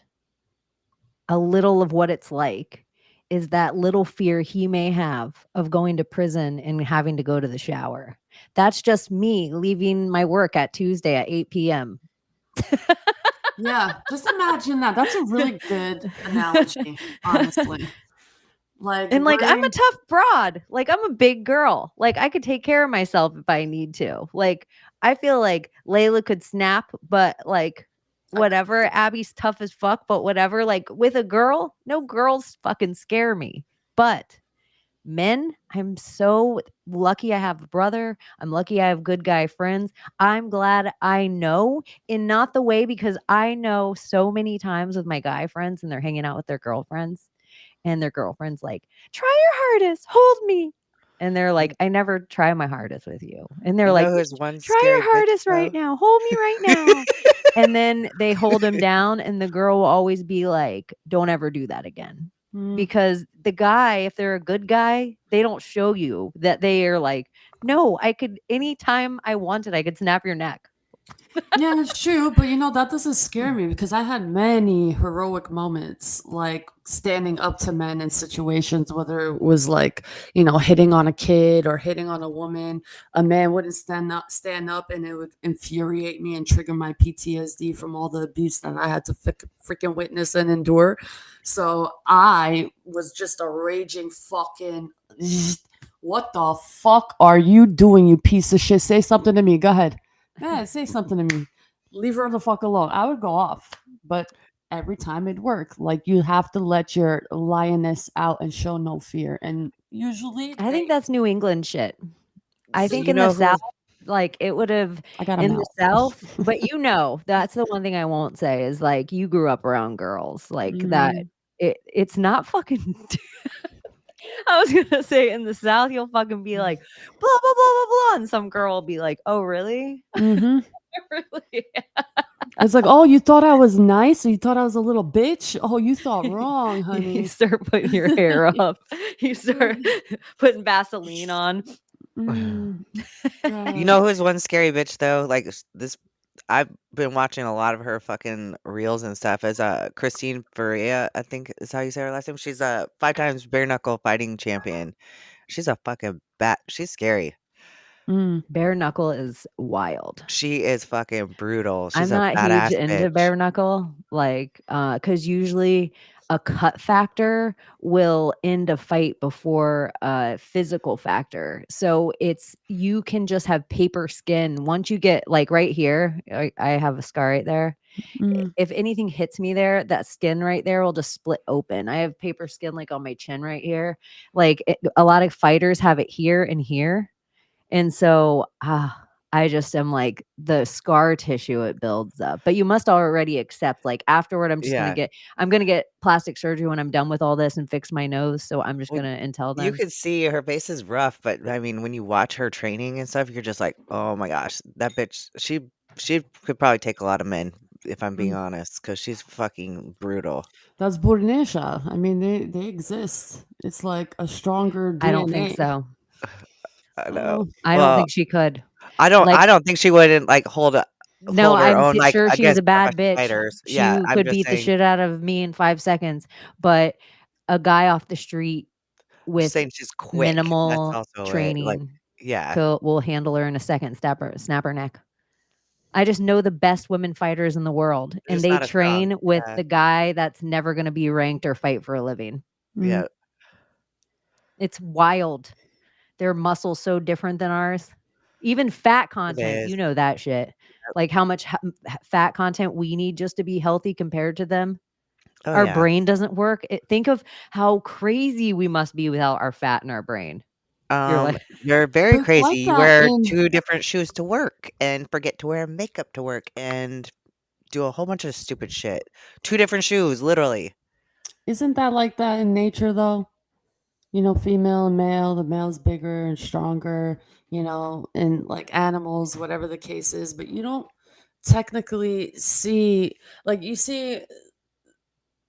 [SPEAKER 4] a little of what it's like is that little fear he may have of going to prison and having to go to the shower. That's just me leaving my work at Tuesday at 8 p.m.
[SPEAKER 6] Yeah, just imagine that. That's a really good analogy, honestly. Like,
[SPEAKER 4] And like, I'm a
[SPEAKER 6] wearing
[SPEAKER 4] tough broad. Like, I'm a big girl. Like, I could take care of myself if I need to. Like, I feel like Layla could snap, but like, whatever. Abbie's tough as fuck, but whatever. Like, with a girl, no girls fucking scare me. But men, I'm so lucky I have a brother. I'm lucky I have good guy friends. I'm glad I know, in not the way, because I know so many times with my guy friends and they're hanging out with their girlfriends. And their girlfriend's like, try your hardest, hold me. And they're like, I never try my hardest with you. And they're
[SPEAKER 5] You
[SPEAKER 4] like,
[SPEAKER 5] know who's one
[SPEAKER 4] try
[SPEAKER 5] scary
[SPEAKER 4] your
[SPEAKER 5] bitch,
[SPEAKER 4] hardest right
[SPEAKER 5] though?
[SPEAKER 4] now. Hold me right now. And then they hold him down, and the girl will always be like, don't ever do that again. Because the guy, if they're a good guy, they don't show you that they are like, no, I could, anytime I wanted, I could snap your neck.
[SPEAKER 6] Yeah, it's true, but that doesn't scare me because I had many heroic moments, like standing up to men in situations, whether it was like, hitting on a kid or hitting on a woman. A man wouldn't stand up, and it would infuriate me and trigger my PTSD from all the abuse that I had to freaking witness and endure. So I was just a raging fucking. What the fuck are you doing, you piece of shit? Say something to me. Go ahead. Yeah, say something to me. Leave her the fuck alone. I would go off, but every time it'd work. Like, you have to let your lioness out and show no fear. And usually
[SPEAKER 4] I think that's New England shit. I
[SPEAKER 5] So
[SPEAKER 4] think
[SPEAKER 5] you
[SPEAKER 4] in the
[SPEAKER 5] know who
[SPEAKER 4] South, Like, it would have
[SPEAKER 6] I got a
[SPEAKER 4] in the
[SPEAKER 6] mouth.
[SPEAKER 4] South, but that's the one thing I won't say is, like, you grew up around girls, like, that
[SPEAKER 6] Mhm.
[SPEAKER 4] it's not fucking I was gonna say in the South, you'll fucking be like, "Blah, blah, blah, blah, blah," and some girl will be like, "Oh, really?"
[SPEAKER 6] Mhm.
[SPEAKER 4] Really?
[SPEAKER 6] It's like, "Oh, you thought I was nice? Or you thought I was a little bitch? Oh, you thought wrong,
[SPEAKER 4] You
[SPEAKER 6] honey."
[SPEAKER 4] start putting your hair up. You start putting Vaseline on.
[SPEAKER 6] Mm,
[SPEAKER 5] You
[SPEAKER 6] God.
[SPEAKER 5] know who's one scary bitch though? Like this, I've been watching a lot of her fucking reels and stuff. As Christine Faria, I think is how you say her last name. She's a 5 times bare knuckle fighting champion. She's a fucking bat. She's scary.
[SPEAKER 6] Mm,
[SPEAKER 4] Bare knuckle is wild.
[SPEAKER 5] She is fucking brutal. She's
[SPEAKER 4] I'm
[SPEAKER 5] a
[SPEAKER 4] not huge
[SPEAKER 5] badass
[SPEAKER 4] into
[SPEAKER 5] bitch.
[SPEAKER 4] bare knuckle, like, because usually a cut factor will end a fight before a physical factor. So it's you can just have paper skin once you get like right here. I have a scar right there.
[SPEAKER 6] mm.
[SPEAKER 4] If anything hits me there, that skin right there will just split open. I have paper skin like on my chin right here. Like a lot of fighters have it here and here. And so, I just am like the scar tissue it builds up. But you must already accept like afterward
[SPEAKER 5] Yeah.
[SPEAKER 4] I'm gonna get plastic surgery when I'm done with all this and fix my nose. So I'm just
[SPEAKER 5] Well,
[SPEAKER 4] gonna until
[SPEAKER 5] you
[SPEAKER 4] then.
[SPEAKER 5] could see her face is rough, but I mean, when you watch her training and stuff, you're just like, oh my gosh, that bitch. She could probably take a lot of men, if I'm being
[SPEAKER 6] Mm.
[SPEAKER 5] honest, because she's fucking brutal.
[SPEAKER 6] That's Burnisha. I mean, they exist. It's like a stronger
[SPEAKER 4] I don't think
[SPEAKER 6] DNA.
[SPEAKER 4] so.
[SPEAKER 5] I know.
[SPEAKER 6] Oh,
[SPEAKER 4] I don't
[SPEAKER 5] Well,
[SPEAKER 4] think she could.
[SPEAKER 5] I don't.
[SPEAKER 4] Like,
[SPEAKER 5] I don't think she wouldn't like
[SPEAKER 4] no,
[SPEAKER 5] hold her
[SPEAKER 4] I'm
[SPEAKER 5] own like
[SPEAKER 4] sure she's a
[SPEAKER 5] against
[SPEAKER 4] bad
[SPEAKER 5] professional
[SPEAKER 4] bitch.
[SPEAKER 5] fighters.
[SPEAKER 4] She
[SPEAKER 5] Yeah, I'm
[SPEAKER 4] could
[SPEAKER 5] just
[SPEAKER 4] beat the
[SPEAKER 5] saying.
[SPEAKER 4] shit out of me in 5 seconds, but a guy off the street
[SPEAKER 5] Just
[SPEAKER 4] with
[SPEAKER 5] saying she's quick. That's
[SPEAKER 4] minimal
[SPEAKER 5] also it. Like,
[SPEAKER 4] training
[SPEAKER 5] yeah,
[SPEAKER 4] will handle her in a second, snap her neck. I just know the best women fighters in the world,
[SPEAKER 5] they're
[SPEAKER 4] and
[SPEAKER 5] just
[SPEAKER 4] they
[SPEAKER 5] not as strong.
[SPEAKER 4] train with
[SPEAKER 5] Yeah,
[SPEAKER 4] the guy that's never gonna be ranked or fight for a living.
[SPEAKER 6] mm.
[SPEAKER 5] yeah,
[SPEAKER 4] It's wild. Their muscles so different than ours. Even fat
[SPEAKER 5] it
[SPEAKER 4] content,
[SPEAKER 5] is.
[SPEAKER 4] you know that shit. Like how much fat content we need just to be healthy compared to them.
[SPEAKER 5] Oh
[SPEAKER 4] Our
[SPEAKER 5] yeah.
[SPEAKER 4] brain doesn't work. Think of how crazy we must be without our fat in our brain. You're like
[SPEAKER 5] You're very
[SPEAKER 6] But it's
[SPEAKER 5] crazy.
[SPEAKER 6] like
[SPEAKER 5] You
[SPEAKER 6] that
[SPEAKER 5] wear
[SPEAKER 6] in
[SPEAKER 5] 2 different shoes to work and forget to wear makeup to work and do a whole bunch of stupid shit. 2 different shoes, literally.
[SPEAKER 6] isn't that like that in nature though? You know, female and male, the male's bigger and stronger, you know, and like animals, whatever the case is, but you don't technically see like you see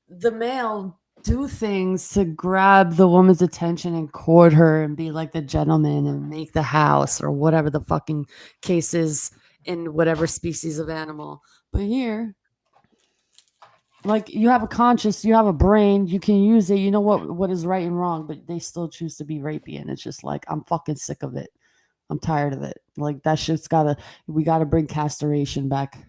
[SPEAKER 6] the male do things to grab the woman's attention and court her and be like the gentleman and make the house or whatever the fucking case is in whatever species of animal. But here, like you have a conscious, you have a brain, you can use it, you know what is right and wrong, but they still choose to be rapey. And it's just like, I'm fucking sick of it. I'm tired of it. Like that shit's we gotta bring castration back.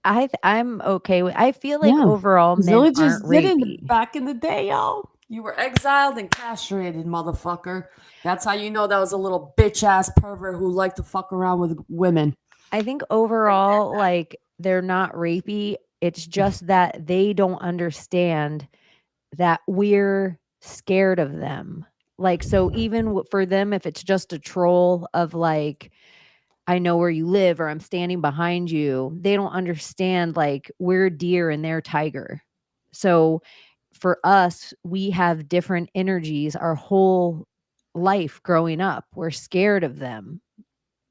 [SPEAKER 4] I'm okay with I feel like
[SPEAKER 6] Yeah.
[SPEAKER 4] overall men aren't
[SPEAKER 6] Villages did it
[SPEAKER 4] rapey.
[SPEAKER 6] back in the day, yo. You were exiled and castrated, motherfucker. That's how you know that was a little bitch ass pervert who liked to fuck around with women.
[SPEAKER 4] I think overall, like, they're not rapey. It's just that they don't understand that we're scared of them. Like, so even for them, if it's just a troll of like, I know where you live or I'm standing behind you, they don't understand like we're deer and they're tiger. So for us, we have different energies our whole life growing up. We're scared of them.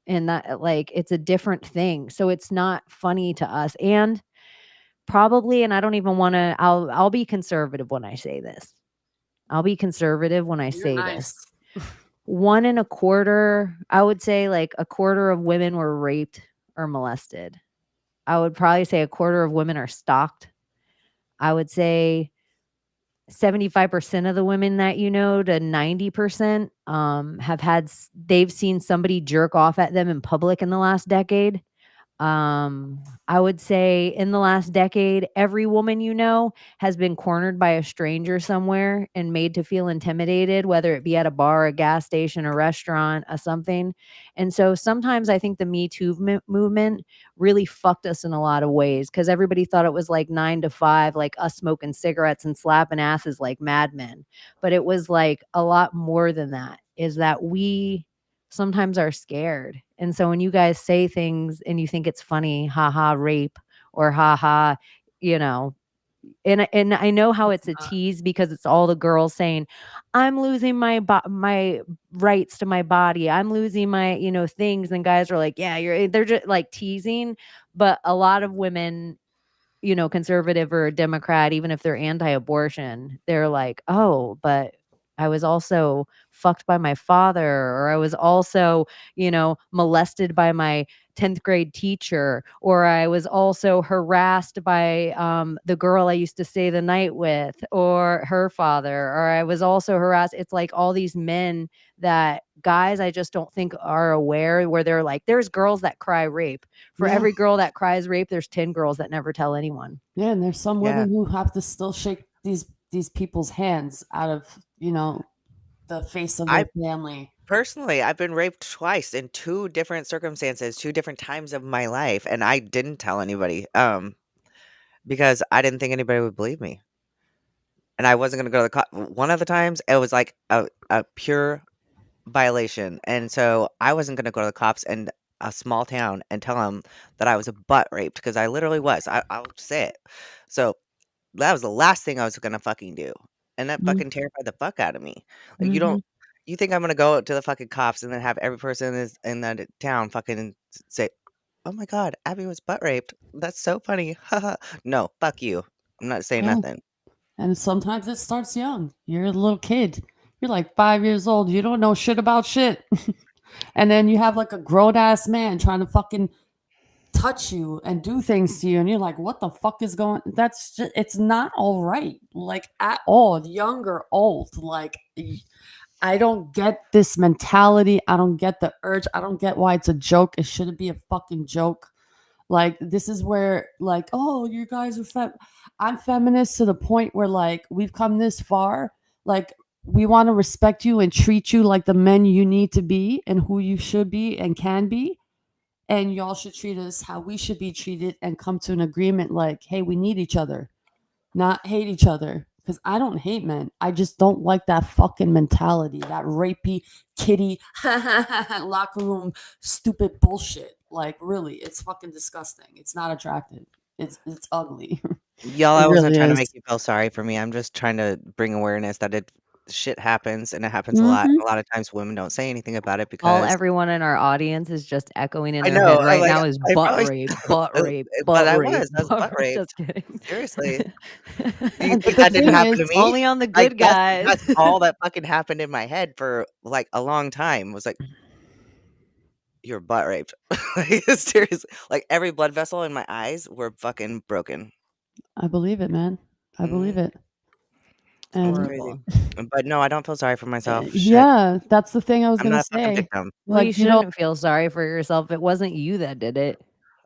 [SPEAKER 4] And that like it's a different thing. So it's not funny to us. And probably, and I don't even want to, I'll be conservative when I say this. I'll be conservative when I
[SPEAKER 6] You're
[SPEAKER 4] say this.
[SPEAKER 6] nice.
[SPEAKER 4] 1.25, I would say like a quarter of women were raped or molested. I would probably say a quarter of women are stalked. I would say 75% of the women that you know to 90% they've seen somebody jerk off at them in public in the last decade. I would say in the last decade, every woman you know has been cornered by a stranger somewhere and made to feel intimidated, whether it be at a bar, a gas station, a restaurant, a something. And so sometimes I think the Me Too movement really fucked us in a lot of ways because everybody thought it was like 9 to 5, like us smoking cigarettes and slapping asses like madmen. But it was like a lot more than that, is that we sometimes are scared. And so when you guys say things and you think it's funny, haha, rape, or haha, you know, and I know how it's a tease because it's all the girls saying, "I'm losing my rights to my body. I'm losing my, things." And guys are like, "Yeah, they're just like teasing." But a lot of women, conservative or a Democrat, even if they're anti-abortion, they're like, "Oh, but I was also fucked by my father, or I was also, molested by my 10th grade teacher, or I was also harassed by the girl I used to stay the night with, or her father, or I was also harassed." It's like all these men that guys I just don't think are aware, where they're like, there's girls that cry rape. For
[SPEAKER 6] Yeah.
[SPEAKER 4] every girl that cries rape, there's 10 girls that never tell anyone.
[SPEAKER 6] Yeah, and there's some
[SPEAKER 5] Yeah.
[SPEAKER 6] women who have to still shake these people's hands out of, the face of
[SPEAKER 5] I
[SPEAKER 6] their family.
[SPEAKER 5] personally, I've been raped twice in 2 different circumstances, 2 different times of my life, and I didn't tell anybody, because I didn't think anybody would believe me. And I wasn't gonna go to the one of the times, it was like a pure violation, and so I wasn't gonna go to the cops in a small town and tell them that I was butt raped, because I literally was. I'll say it. So, that was the last thing I was gonna fucking do, and that
[SPEAKER 6] Mm,
[SPEAKER 5] fucking terrified the fuck out of me. Like,
[SPEAKER 4] Mhm.
[SPEAKER 5] you think I'm gonna go to the fucking cops and then have every person in that town fucking say, "Oh my god, Abby was butt raped. That's so funny. Haha." No, fuck you. I'm not saying
[SPEAKER 6] yeah.
[SPEAKER 5] nothing.
[SPEAKER 6] And sometimes it starts young. You're a little kid. You're like 5 years old. You don't know shit about shit. And then you have like a grown ass man trying to fucking touch you and do things to you. And you're like, what the fuck is going? That's just, it's not all right. Like at all, young or old. Like, I don't get this mentality. I don't get the urge. I don't get why it's a joke. It shouldn't be a fucking joke. Like this is where like, oh, you guys are I'm feminist to the point where like we've come this far. Like we want to respect you and treat you like the men you need to be and who you should be and can be. And y'all should treat us how we should be treated and come to an agreement like, hey, we need each other, not hate each other. Because I don't hate men. I just don't like that fucking mentality, that rapey, kitty, locker room, stupid bullshit. Like, really, it's fucking disgusting. It's not attractive. It's ugly.
[SPEAKER 5] Y'all,
[SPEAKER 6] It
[SPEAKER 5] I wasn't
[SPEAKER 6] really
[SPEAKER 5] trying to
[SPEAKER 6] is.
[SPEAKER 5] make you feel sorry for me. I'm just trying to bring awareness that shit happens, and it happens a lot.
[SPEAKER 6] Mhm.
[SPEAKER 5] A lot of times women don't say anything about it
[SPEAKER 4] All
[SPEAKER 5] because
[SPEAKER 4] everyone in our audience is just echoing in
[SPEAKER 5] I
[SPEAKER 4] their
[SPEAKER 5] know,
[SPEAKER 4] head
[SPEAKER 5] I'm
[SPEAKER 4] right
[SPEAKER 5] like,
[SPEAKER 4] now is
[SPEAKER 5] I
[SPEAKER 4] butt
[SPEAKER 5] probably
[SPEAKER 4] rape, butt rape,
[SPEAKER 5] but
[SPEAKER 4] butt rape,
[SPEAKER 5] I was
[SPEAKER 4] butt
[SPEAKER 5] butt
[SPEAKER 4] rape.
[SPEAKER 5] raped.
[SPEAKER 4] Just kidding.
[SPEAKER 5] Seriously. Do you
[SPEAKER 6] And
[SPEAKER 5] think
[SPEAKER 6] but the
[SPEAKER 5] that didn't
[SPEAKER 6] thing
[SPEAKER 5] happen to
[SPEAKER 6] is,
[SPEAKER 5] me?
[SPEAKER 4] Only on the
[SPEAKER 5] Like,
[SPEAKER 4] good guys.
[SPEAKER 5] that's all that fucking happened in my head for, like, a long time, was like, "You're butt raped." Like, seriously. Like, every blood vessel in my eyes were fucking broken.
[SPEAKER 6] I believe it, man. I believe
[SPEAKER 5] Mhm.
[SPEAKER 6] it.
[SPEAKER 5] It's
[SPEAKER 6] And
[SPEAKER 5] crazy.
[SPEAKER 4] Horrible.
[SPEAKER 5] But no, I don't feel sorry for myself. Shit.
[SPEAKER 6] yeah, that's the thing I was
[SPEAKER 5] I'm
[SPEAKER 6] gonna
[SPEAKER 5] not a fucking
[SPEAKER 6] say.
[SPEAKER 5] victim.
[SPEAKER 4] Well, you
[SPEAKER 6] Like,
[SPEAKER 4] shouldn't feel sorry for yourself. It wasn't you that did it.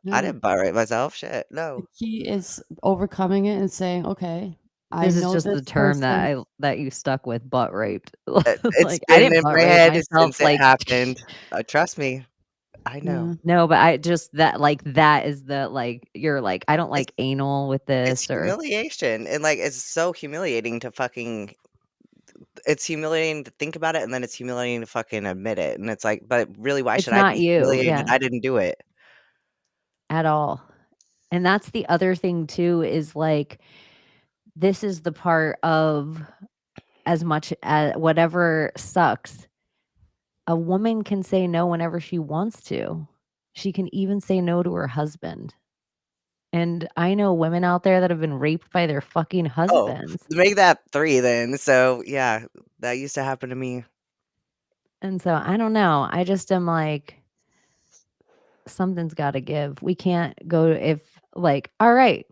[SPEAKER 5] I
[SPEAKER 6] no,
[SPEAKER 5] didn't butt rape myself. Shit,
[SPEAKER 6] the
[SPEAKER 5] no.
[SPEAKER 6] key is overcoming it and saying, okay, I
[SPEAKER 4] This is
[SPEAKER 6] know
[SPEAKER 4] just
[SPEAKER 6] this
[SPEAKER 4] the term
[SPEAKER 6] person.
[SPEAKER 4] that you stuck with, butt raped.
[SPEAKER 5] It's
[SPEAKER 4] Like I
[SPEAKER 5] been
[SPEAKER 4] didn't
[SPEAKER 5] in
[SPEAKER 4] butt
[SPEAKER 5] my
[SPEAKER 4] rape
[SPEAKER 5] head
[SPEAKER 4] myself.
[SPEAKER 5] since it
[SPEAKER 4] Like
[SPEAKER 5] happened. Trust me, I know.
[SPEAKER 6] Yeah.
[SPEAKER 4] no, but I just that is the like you're like I don't
[SPEAKER 5] It's
[SPEAKER 4] like anal with
[SPEAKER 5] it's
[SPEAKER 4] this or
[SPEAKER 5] humiliation, and, like, it's so humiliating to fucking it's humiliating to think about it, and then it's humiliating to fucking admit it, and it's like, but really, why
[SPEAKER 4] it's
[SPEAKER 5] should I
[SPEAKER 4] not
[SPEAKER 5] be
[SPEAKER 4] you.
[SPEAKER 5] humiliated?
[SPEAKER 4] Yeah,
[SPEAKER 5] I didn't do it.
[SPEAKER 4] at all. And that's the other thing too is like this is the part of as much as whatever sucks, a woman can say no whenever she wants to. She can even say no to her husband. And I know women out there that have been raped by their fucking
[SPEAKER 5] Oh,
[SPEAKER 4] husbands.
[SPEAKER 5] make that 3 then, so, yeah, that used to happen to me.
[SPEAKER 4] And so I don't know. I just am like, something's got to give. We can't go if like, all right,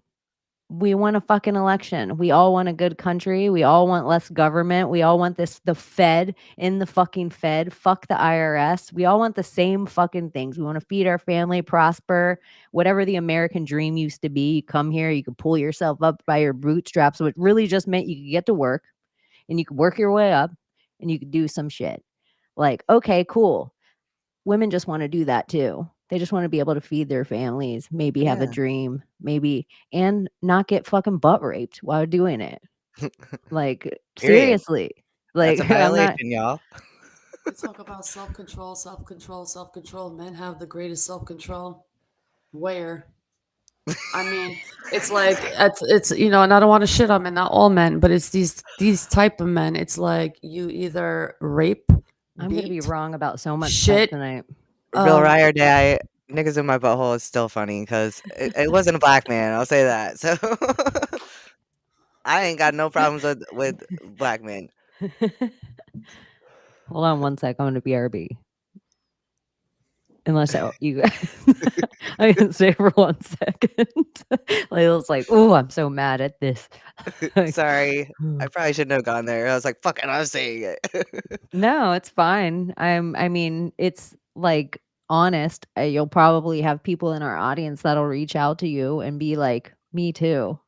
[SPEAKER 4] we want a fucking election. We all want a good country. We all want less government. We all want the Fed in the fucking Fed. Fuck the IRS. We all want the same fucking things. We want to feed our family, prosper, whatever the American dream used to be. You come here, you can pull yourself up by your bootstraps. So it really just meant you could get to work and you could work your way up and you could do some shit. Like, okay, cool. Women just want to do that too. They just want to be able to feed their families, maybe have a
[SPEAKER 5] Yeah.
[SPEAKER 4] dream, maybe and not get fucking butt raped while doing it. Like
[SPEAKER 5] Period.
[SPEAKER 4] seriously.
[SPEAKER 5] That's
[SPEAKER 4] Like
[SPEAKER 5] a
[SPEAKER 4] I'm not
[SPEAKER 5] violation, y'all.
[SPEAKER 6] They talk about self-control, self-control, self-control. Men have the greatest self-control. Where? I mean, it's like it's and I don't want to shit on men, not all men, but it's these type of men. It's like you either rape,
[SPEAKER 4] I'm gonna be
[SPEAKER 6] beat,
[SPEAKER 4] wrong about so much stuff
[SPEAKER 6] shit.
[SPEAKER 4] tonight.
[SPEAKER 5] Real ride or die, niggas in my butthole is still funny because it wasn't a black man. I'll say that. So I ain't got no problems with black men.
[SPEAKER 4] Hold on one sec. I'm gonna BRB. Unless you I can stay for 1 second. Layla's like, "Oh, I'm so mad at this." Like,
[SPEAKER 5] Sorry, I probably shouldn't have gone there. I was like, "Fuck it, I'm saying it."
[SPEAKER 4] no, it's fine. I mean, it's like honest. You'll probably have people in our audience that'll reach out to you and be like, "Me too,"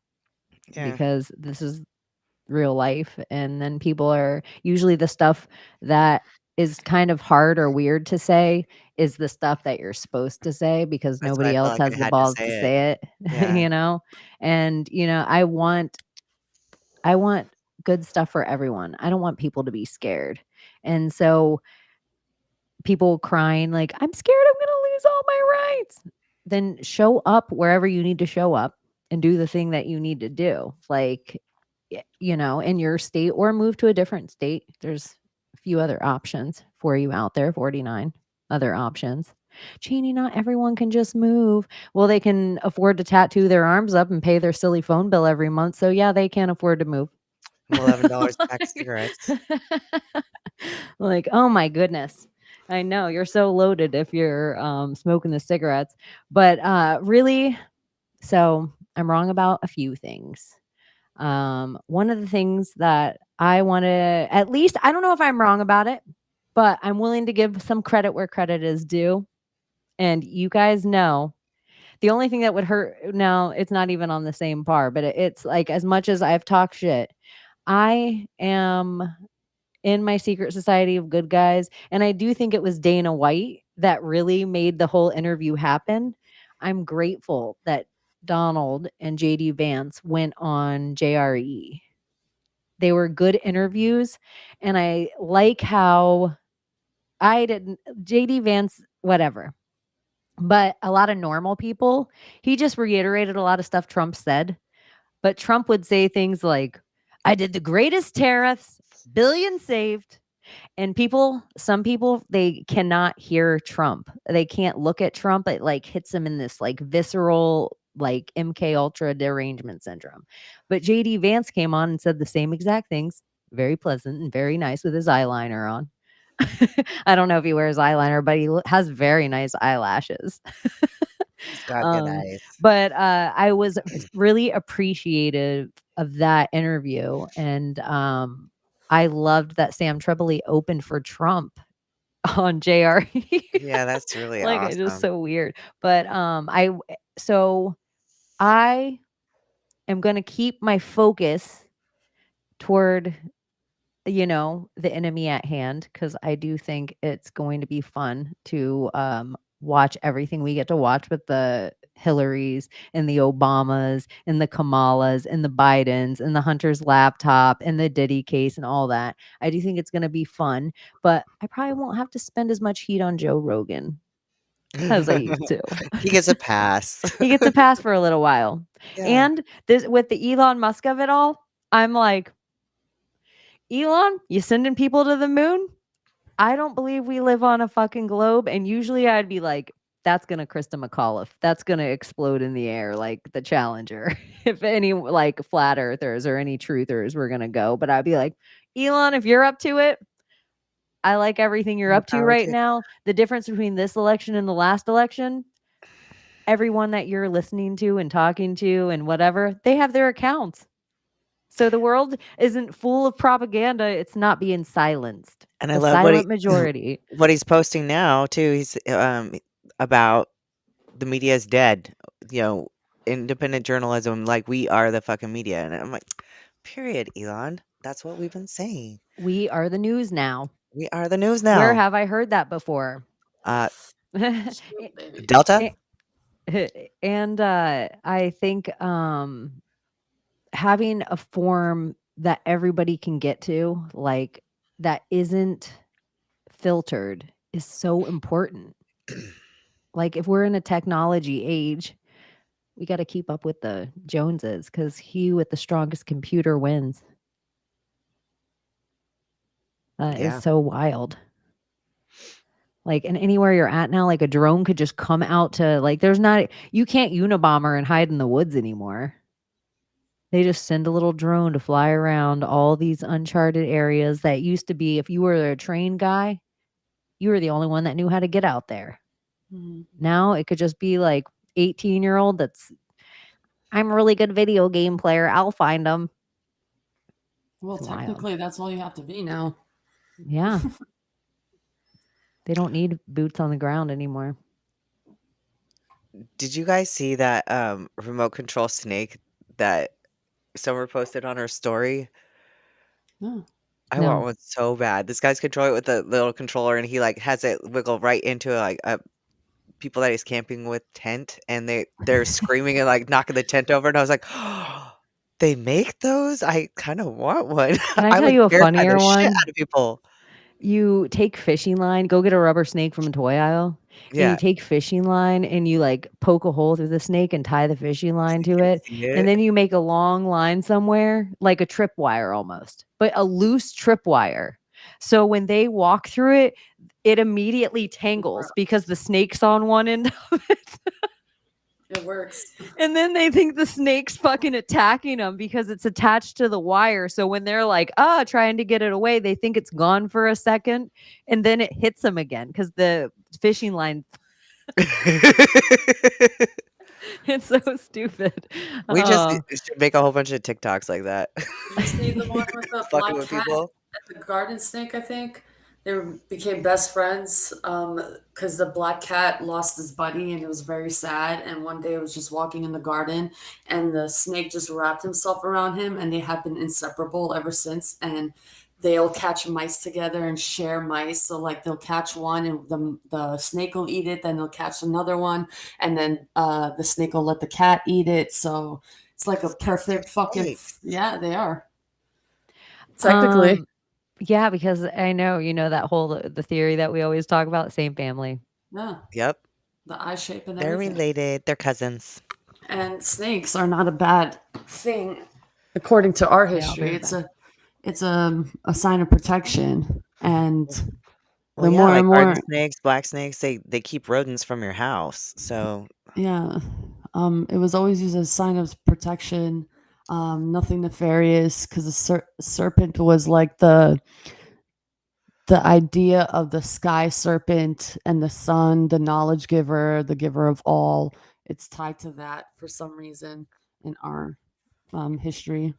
[SPEAKER 5] Yeah,
[SPEAKER 4] because this is real life. And then people are usually the stuff that is kind of hard or weird to say is the stuff that you're supposed to say because
[SPEAKER 5] that's why I
[SPEAKER 4] nobody
[SPEAKER 5] felt
[SPEAKER 4] else
[SPEAKER 5] like I
[SPEAKER 4] has the
[SPEAKER 5] had to
[SPEAKER 4] balls to
[SPEAKER 5] say it.
[SPEAKER 4] say it,
[SPEAKER 5] Yeah,
[SPEAKER 4] And I want good stuff for everyone. I don't want people to be scared. And so people crying like, "I'm scared I'm going to lose all my rights." Then show up wherever you need to show up and do the thing that you need to do. Like, in your state or move to a different state. There's a few other options for you out there, 49 other options. Chaney, not everyone can just move. Well, they can afford to tattoo their arms up and pay their silly phone bill every month. So yeah, they can afford to move.
[SPEAKER 5] $11 a pack of cigarettes.
[SPEAKER 4] Like, oh my goodness. I know you're so loaded if you're smoking the cigarettes. But really, so I'm wrong about a few things. One of the things that I want to, at least, I don't know if I'm wrong about it, but I'm willing to give some credit where credit is due. And you guys know the only thing that would hurt, no, it's not even on the same par, but it's like as much as I've talked shit, I am in my secret society of good guys. And I do think it was Dana White that really made the whole interview happen. I'm grateful that Donald and JD Vance went on JRE. They were good interviews. And I like how I didn't, JD Vance, whatever. But a lot of normal people, he just reiterated a lot of stuff Trump said. But Trump would say things like, "I did the greatest tariffs, billions saved." And some people, they cannot hear Trump. They can't look at Trump. It like hits them in this like visceral, like MK Ultra derangement syndrome. But JD Vance came on and said the same exact things, very pleasant and very nice with his eyeliner on. I don't know if he wears eyeliner, but he has very nice eyelashes.
[SPEAKER 5] He's got good
[SPEAKER 4] um,
[SPEAKER 5] eyes.
[SPEAKER 4] but I was really appreciative of that interview, and I loved that Sam Tripoli opened for Trump on JRE.
[SPEAKER 5] Yeah, that's really
[SPEAKER 4] Like it's just
[SPEAKER 5] awesome.
[SPEAKER 4] so weird. But so I am gonna keep my focus toward the enemy at hand, because I do think it's going to be fun to watch everything we get to watch with the Hillarys and the Obamas and the Kamalas and the Bidens and the Hunter's laptop and the Diddy case and all that. I do think it's going to be fun, but I probably won't have to spend as much heat on Joe Rogan as I used to.
[SPEAKER 5] He gets a pass.
[SPEAKER 4] He gets a pass for a little while.
[SPEAKER 5] Yeah.
[SPEAKER 4] And this with the Elon Musk of it all, I'm like, Elon, you sending people to the moon? I don't believe we live on a fucking globe. And usually I'd be like, that's going to Krista McAuliffe. That's going to explode in the air like the Challenger. If any like flat earthers or any truthers were going to go. But I'd be like, Elon, if you're up to it, I like everything you're
[SPEAKER 5] More
[SPEAKER 4] up to
[SPEAKER 5] power
[SPEAKER 4] right
[SPEAKER 5] to
[SPEAKER 4] now. The difference between this election and the last election, everyone that you're listening to and talking to and whatever, they have their accounts. So the world isn't full of propaganda. It's not being silenced.
[SPEAKER 5] and I
[SPEAKER 4] The
[SPEAKER 5] love what
[SPEAKER 4] silent majority.
[SPEAKER 5] what he's posting now too. He's about the media is dead. You know, independent journalism, like we are the fucking media. And I'm like, period, Elon. That's what we've been saying.
[SPEAKER 4] We are the news now.
[SPEAKER 5] We are the news
[SPEAKER 4] Where
[SPEAKER 5] now.
[SPEAKER 4] have I heard that before?
[SPEAKER 5] Uh,
[SPEAKER 6] Shoot, baby.
[SPEAKER 5] Delta.
[SPEAKER 4] And I think having a form that everybody can get to, like that isn't filtered is so important. Like if we're in a technology age, we got to keep up with the Joneses because he with the strongest computer wins. That is
[SPEAKER 5] Yeah.
[SPEAKER 4] so wild. Like, and anywhere you're at now, like a drone could just come out to like, you can't Unabomber and hide in the woods anymore. They just send a little drone to fly around all these uncharted areas that used to be, if you were a trained guy, you were the only one that knew how to get out there.
[SPEAKER 6] Mhm.
[SPEAKER 4] Now it could just be like 18-year-old I'm a really good video game player. I'll find them.
[SPEAKER 6] Well,
[SPEAKER 4] It's wild.
[SPEAKER 6] technically, that's all you have to be now.
[SPEAKER 4] Yeah. They don't need boots on the ground anymore.
[SPEAKER 5] Did you guys see that remote control snake that Summer posted on her story?
[SPEAKER 6] No.
[SPEAKER 5] I want
[SPEAKER 4] No.
[SPEAKER 5] one so bad. This guy's controlling it with a little controller, and he like has it wiggle right into like a people that he's camping with tent, and they're screaming and like knocking the tent over. And I was like, they make those? I kind of want one.
[SPEAKER 4] Can I
[SPEAKER 5] I
[SPEAKER 4] tell
[SPEAKER 5] would
[SPEAKER 4] you a
[SPEAKER 5] terrify the
[SPEAKER 4] funnier
[SPEAKER 5] shit
[SPEAKER 4] one?
[SPEAKER 5] out of people.
[SPEAKER 4] You take fishing line, go get a rubber snake from a toy aisle, and you
[SPEAKER 5] Yeah,
[SPEAKER 4] take fishing line and you like poke a hole through the snake and tie the fishing line
[SPEAKER 5] so you
[SPEAKER 4] to
[SPEAKER 5] can
[SPEAKER 4] it.
[SPEAKER 5] see
[SPEAKER 4] And
[SPEAKER 5] it.
[SPEAKER 4] then you make a long line somewhere, like a tripwire almost, but a loose tripwire. So when they walk through it, it immediately tangles because the snake's on one end of it.
[SPEAKER 6] It works.
[SPEAKER 4] And then they think the snake's fucking attacking them because it's attached to the wire. So when they're like, trying to get it away, they think it's gone for a second and then it hits them again because the fishing line, it's so stupid.
[SPEAKER 5] We just
[SPEAKER 4] Oh,
[SPEAKER 5] should make a whole bunch of TikToks like that.
[SPEAKER 6] Did you see the one with the
[SPEAKER 5] Fucking
[SPEAKER 6] black
[SPEAKER 5] with
[SPEAKER 6] cat
[SPEAKER 5] people.
[SPEAKER 6] and the garden snake? I think they became best friends because the black cat lost his buddy and it was very sad. And one day it was just walking in the garden and the snake just wrapped himself around him and they have been inseparable ever since. And they'll catch mice together and share mice. So like they'll catch one and the snake will eat it, then they'll catch another one, and then the snake will let the cat eat it. So it's like a perfect fucking
[SPEAKER 5] Snakes.
[SPEAKER 6] yeah, they are. Technically.
[SPEAKER 4] yeah, because I know, that whole, the theory that we always talk about, same family.
[SPEAKER 6] Yeah.
[SPEAKER 5] Yep,
[SPEAKER 6] The eye shape and
[SPEAKER 5] they're
[SPEAKER 6] everything.
[SPEAKER 5] related. They're cousins.
[SPEAKER 6] And snakes are not a bad thing according to our
[SPEAKER 4] They are
[SPEAKER 6] history.
[SPEAKER 4] very
[SPEAKER 6] It's a sign of protection. And
[SPEAKER 5] Well,
[SPEAKER 6] the
[SPEAKER 5] yeah,
[SPEAKER 6] more
[SPEAKER 5] like
[SPEAKER 6] and
[SPEAKER 5] garden
[SPEAKER 6] more
[SPEAKER 5] snakes, black snakes, they keep rodents from your house. So
[SPEAKER 6] yeah. It was always used as a sign of protection. Nothing nefarious because the serpent was like the idea of the sky serpent and the sun, the knowledge giver, the giver of all. It's tied to that for some reason in our history,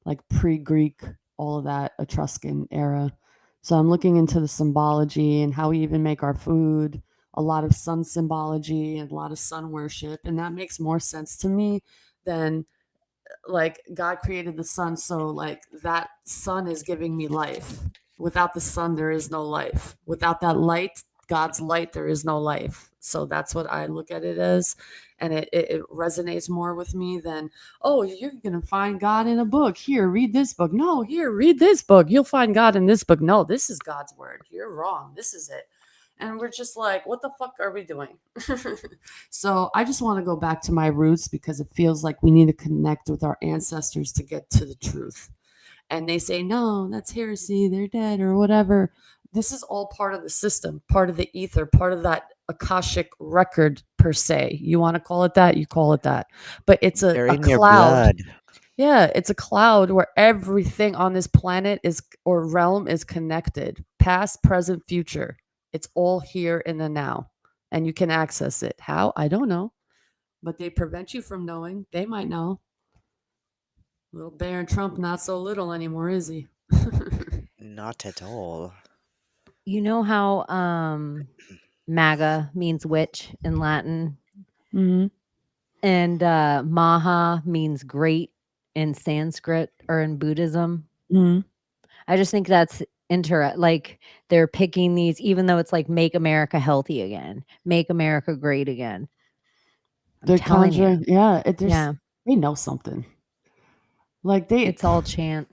[SPEAKER 6] like pre-Greek, all of that Etruscan era. So I'm looking into the symbology and how we even make our food, a lot of sun symbology and a lot of sun worship. And that makes more sense to me than like God created the sun. So like that sun is giving me life. Without the sun, there is no life. Without that light, God's light, there is no life. So that's what I look at it as. And it resonates more with me than, oh, you're going to find God in a book. Here, read this book. No, here, read this book. You'll find God in this book. No, this is God's word. You're wrong. This is it. And we're just like, what the fuck are we doing? So I just want to go back to my roots because it feels like we need to connect with our ancestors to get to the truth. And they say, no, that's heresy. They're dead or whatever. This is all part of the system, part of the ether, part of that Akashic record per se. You want to call it that, you call it that. But it's
[SPEAKER 5] they're
[SPEAKER 6] a
[SPEAKER 5] in your
[SPEAKER 6] cloud.
[SPEAKER 5] blood.
[SPEAKER 6] Yeah, it's a cloud where everything on this planet is or realm is connected. Past, present, future. It's all here in the now. And you can access it. How? I don't know. But they prevent you from knowing. They might know. Little Baron Trump, not so little anymore, is he?
[SPEAKER 5] Not at all.
[SPEAKER 4] You know how MAGA means witch in Latin,
[SPEAKER 6] Mhm.
[SPEAKER 4] and Maha means great in Sanskrit or in Buddhism?
[SPEAKER 6] Mhm.
[SPEAKER 4] I just think that's like they're picking these, even though it's like make America healthy again, make America great again. I'm
[SPEAKER 6] They're
[SPEAKER 4] telling you.
[SPEAKER 6] conjuring. Yeah,
[SPEAKER 4] Yeah,
[SPEAKER 6] they know something.
[SPEAKER 4] it's all chant.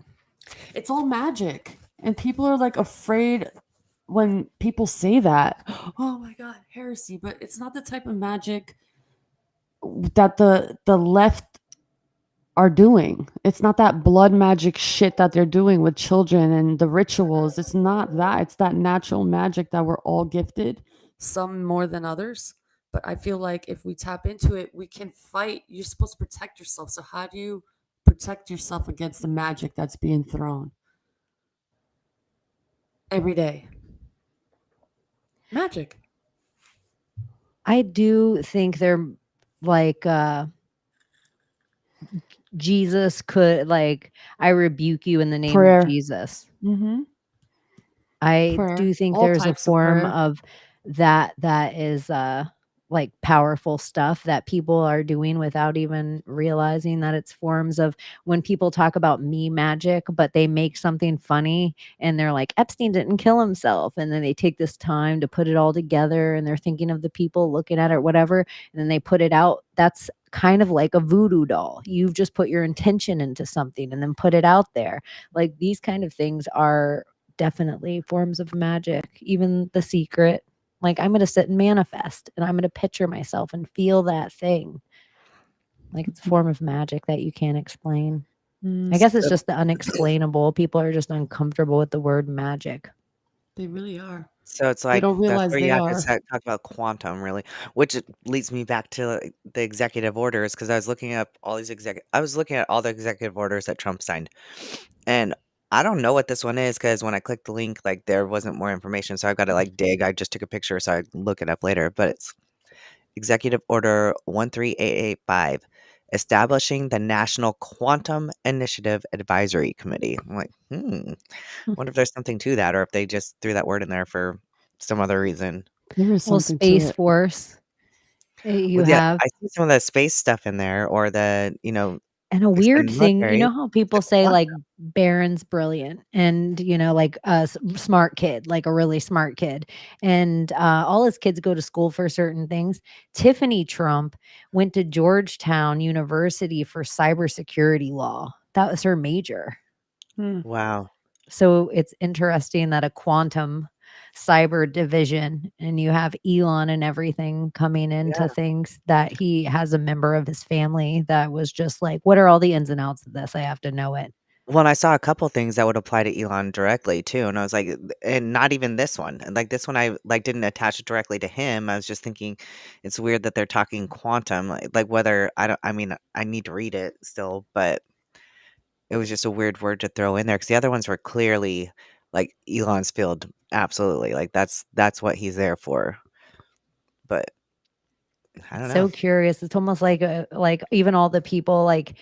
[SPEAKER 6] it's all magic. And people are like afraid when people say that, oh my god, heresy, but it's not the type of magic that the left are doing. It's not that blood magic shit that they're doing with children and the rituals. It's not that. It's that natural magic that we're all gifted, some more than others. But I feel like if we tap into it, we can fight. You're supposed to protect yourself. So how do you protect yourself against the magic that's being thrown every day? Magic.
[SPEAKER 4] I do think they're like Jesus could, like, I rebuke you in the name
[SPEAKER 6] Prayer.
[SPEAKER 4] of Jesus.
[SPEAKER 6] Mm-hmm.
[SPEAKER 4] I
[SPEAKER 6] Prayer.
[SPEAKER 4] do think
[SPEAKER 6] All
[SPEAKER 4] there's a
[SPEAKER 6] types of
[SPEAKER 4] form
[SPEAKER 6] prayer.
[SPEAKER 4] of that is like powerful stuff that people are doing without even realizing that it's forms of, when people talk about me magic, but they make something funny and they're like, Epstein didn't kill himself. And then they take this time to put it all together and they're thinking of the people looking at it or whatever. And then they put it out. That's kind of like a voodoo doll. You've just put your intention into something and then put it out there. Like, these kind of things are definitely forms of magic. Even The Secret, like, I'm going to sit and manifest and I'm going to picture myself and feel that thing. Like, it's a form of magic that you can't explain. I guess it's just the unexplainable. People are just uncomfortable with the word magic.
[SPEAKER 6] They really are.
[SPEAKER 5] So it's
[SPEAKER 6] They
[SPEAKER 5] like
[SPEAKER 6] don't
[SPEAKER 5] that's
[SPEAKER 6] realize
[SPEAKER 5] where
[SPEAKER 6] they
[SPEAKER 5] you have to
[SPEAKER 6] are.
[SPEAKER 5] talk about quantum, really, which it leads me back to like, the executive orders because I was looking up all these I was looking at all the executive orders that Trump signed, and I don't know what this one is because when I clicked the link, like there wasn't more information, so I've got to like dig. I just took a picture, so I can look it up later. But it's Executive Order 13885, establishing the National Quantum Initiative Advisory Committee. I'm like, wonder if there's something to that, or if they just threw that word in there for some other reason.
[SPEAKER 6] There is
[SPEAKER 4] Well,
[SPEAKER 6] something to
[SPEAKER 4] Space
[SPEAKER 6] it.
[SPEAKER 4] Force, you
[SPEAKER 5] Well, yeah,
[SPEAKER 4] have.
[SPEAKER 5] I see some of the space stuff in there, or the
[SPEAKER 4] And a
[SPEAKER 5] it's
[SPEAKER 4] weird
[SPEAKER 5] been
[SPEAKER 4] thing, you
[SPEAKER 5] military.
[SPEAKER 4] know how people
[SPEAKER 5] The
[SPEAKER 4] say,
[SPEAKER 5] quantum.
[SPEAKER 4] like, Barron's brilliant and, like, a smart kid, like a really smart kid. And all his kids go to school for certain things. Tiffany Trump went to Georgetown University for cybersecurity law. That was her major.
[SPEAKER 5] Wow.
[SPEAKER 4] So it's interesting that a quantum cyber division, and you have Elon and everything coming into
[SPEAKER 5] Yeah.
[SPEAKER 4] things, that he has a member of his family that was just like, what are all the ins and outs of this? I have to know it.
[SPEAKER 5] Well, and I saw a couple things that would apply to Elon directly too, and I was like, and not even this one. And like this one, I like didn't attach it directly to him. I was just thinking, it's weird that they're talking quantum, like whether I don't. I mean, I need to read it still, but it was just a weird word to throw in there because the other ones were clearly like Elon's field. Absolutely, like that's what he's there for. But I don't
[SPEAKER 4] So
[SPEAKER 5] know.
[SPEAKER 4] curious. It's almost like even all the people like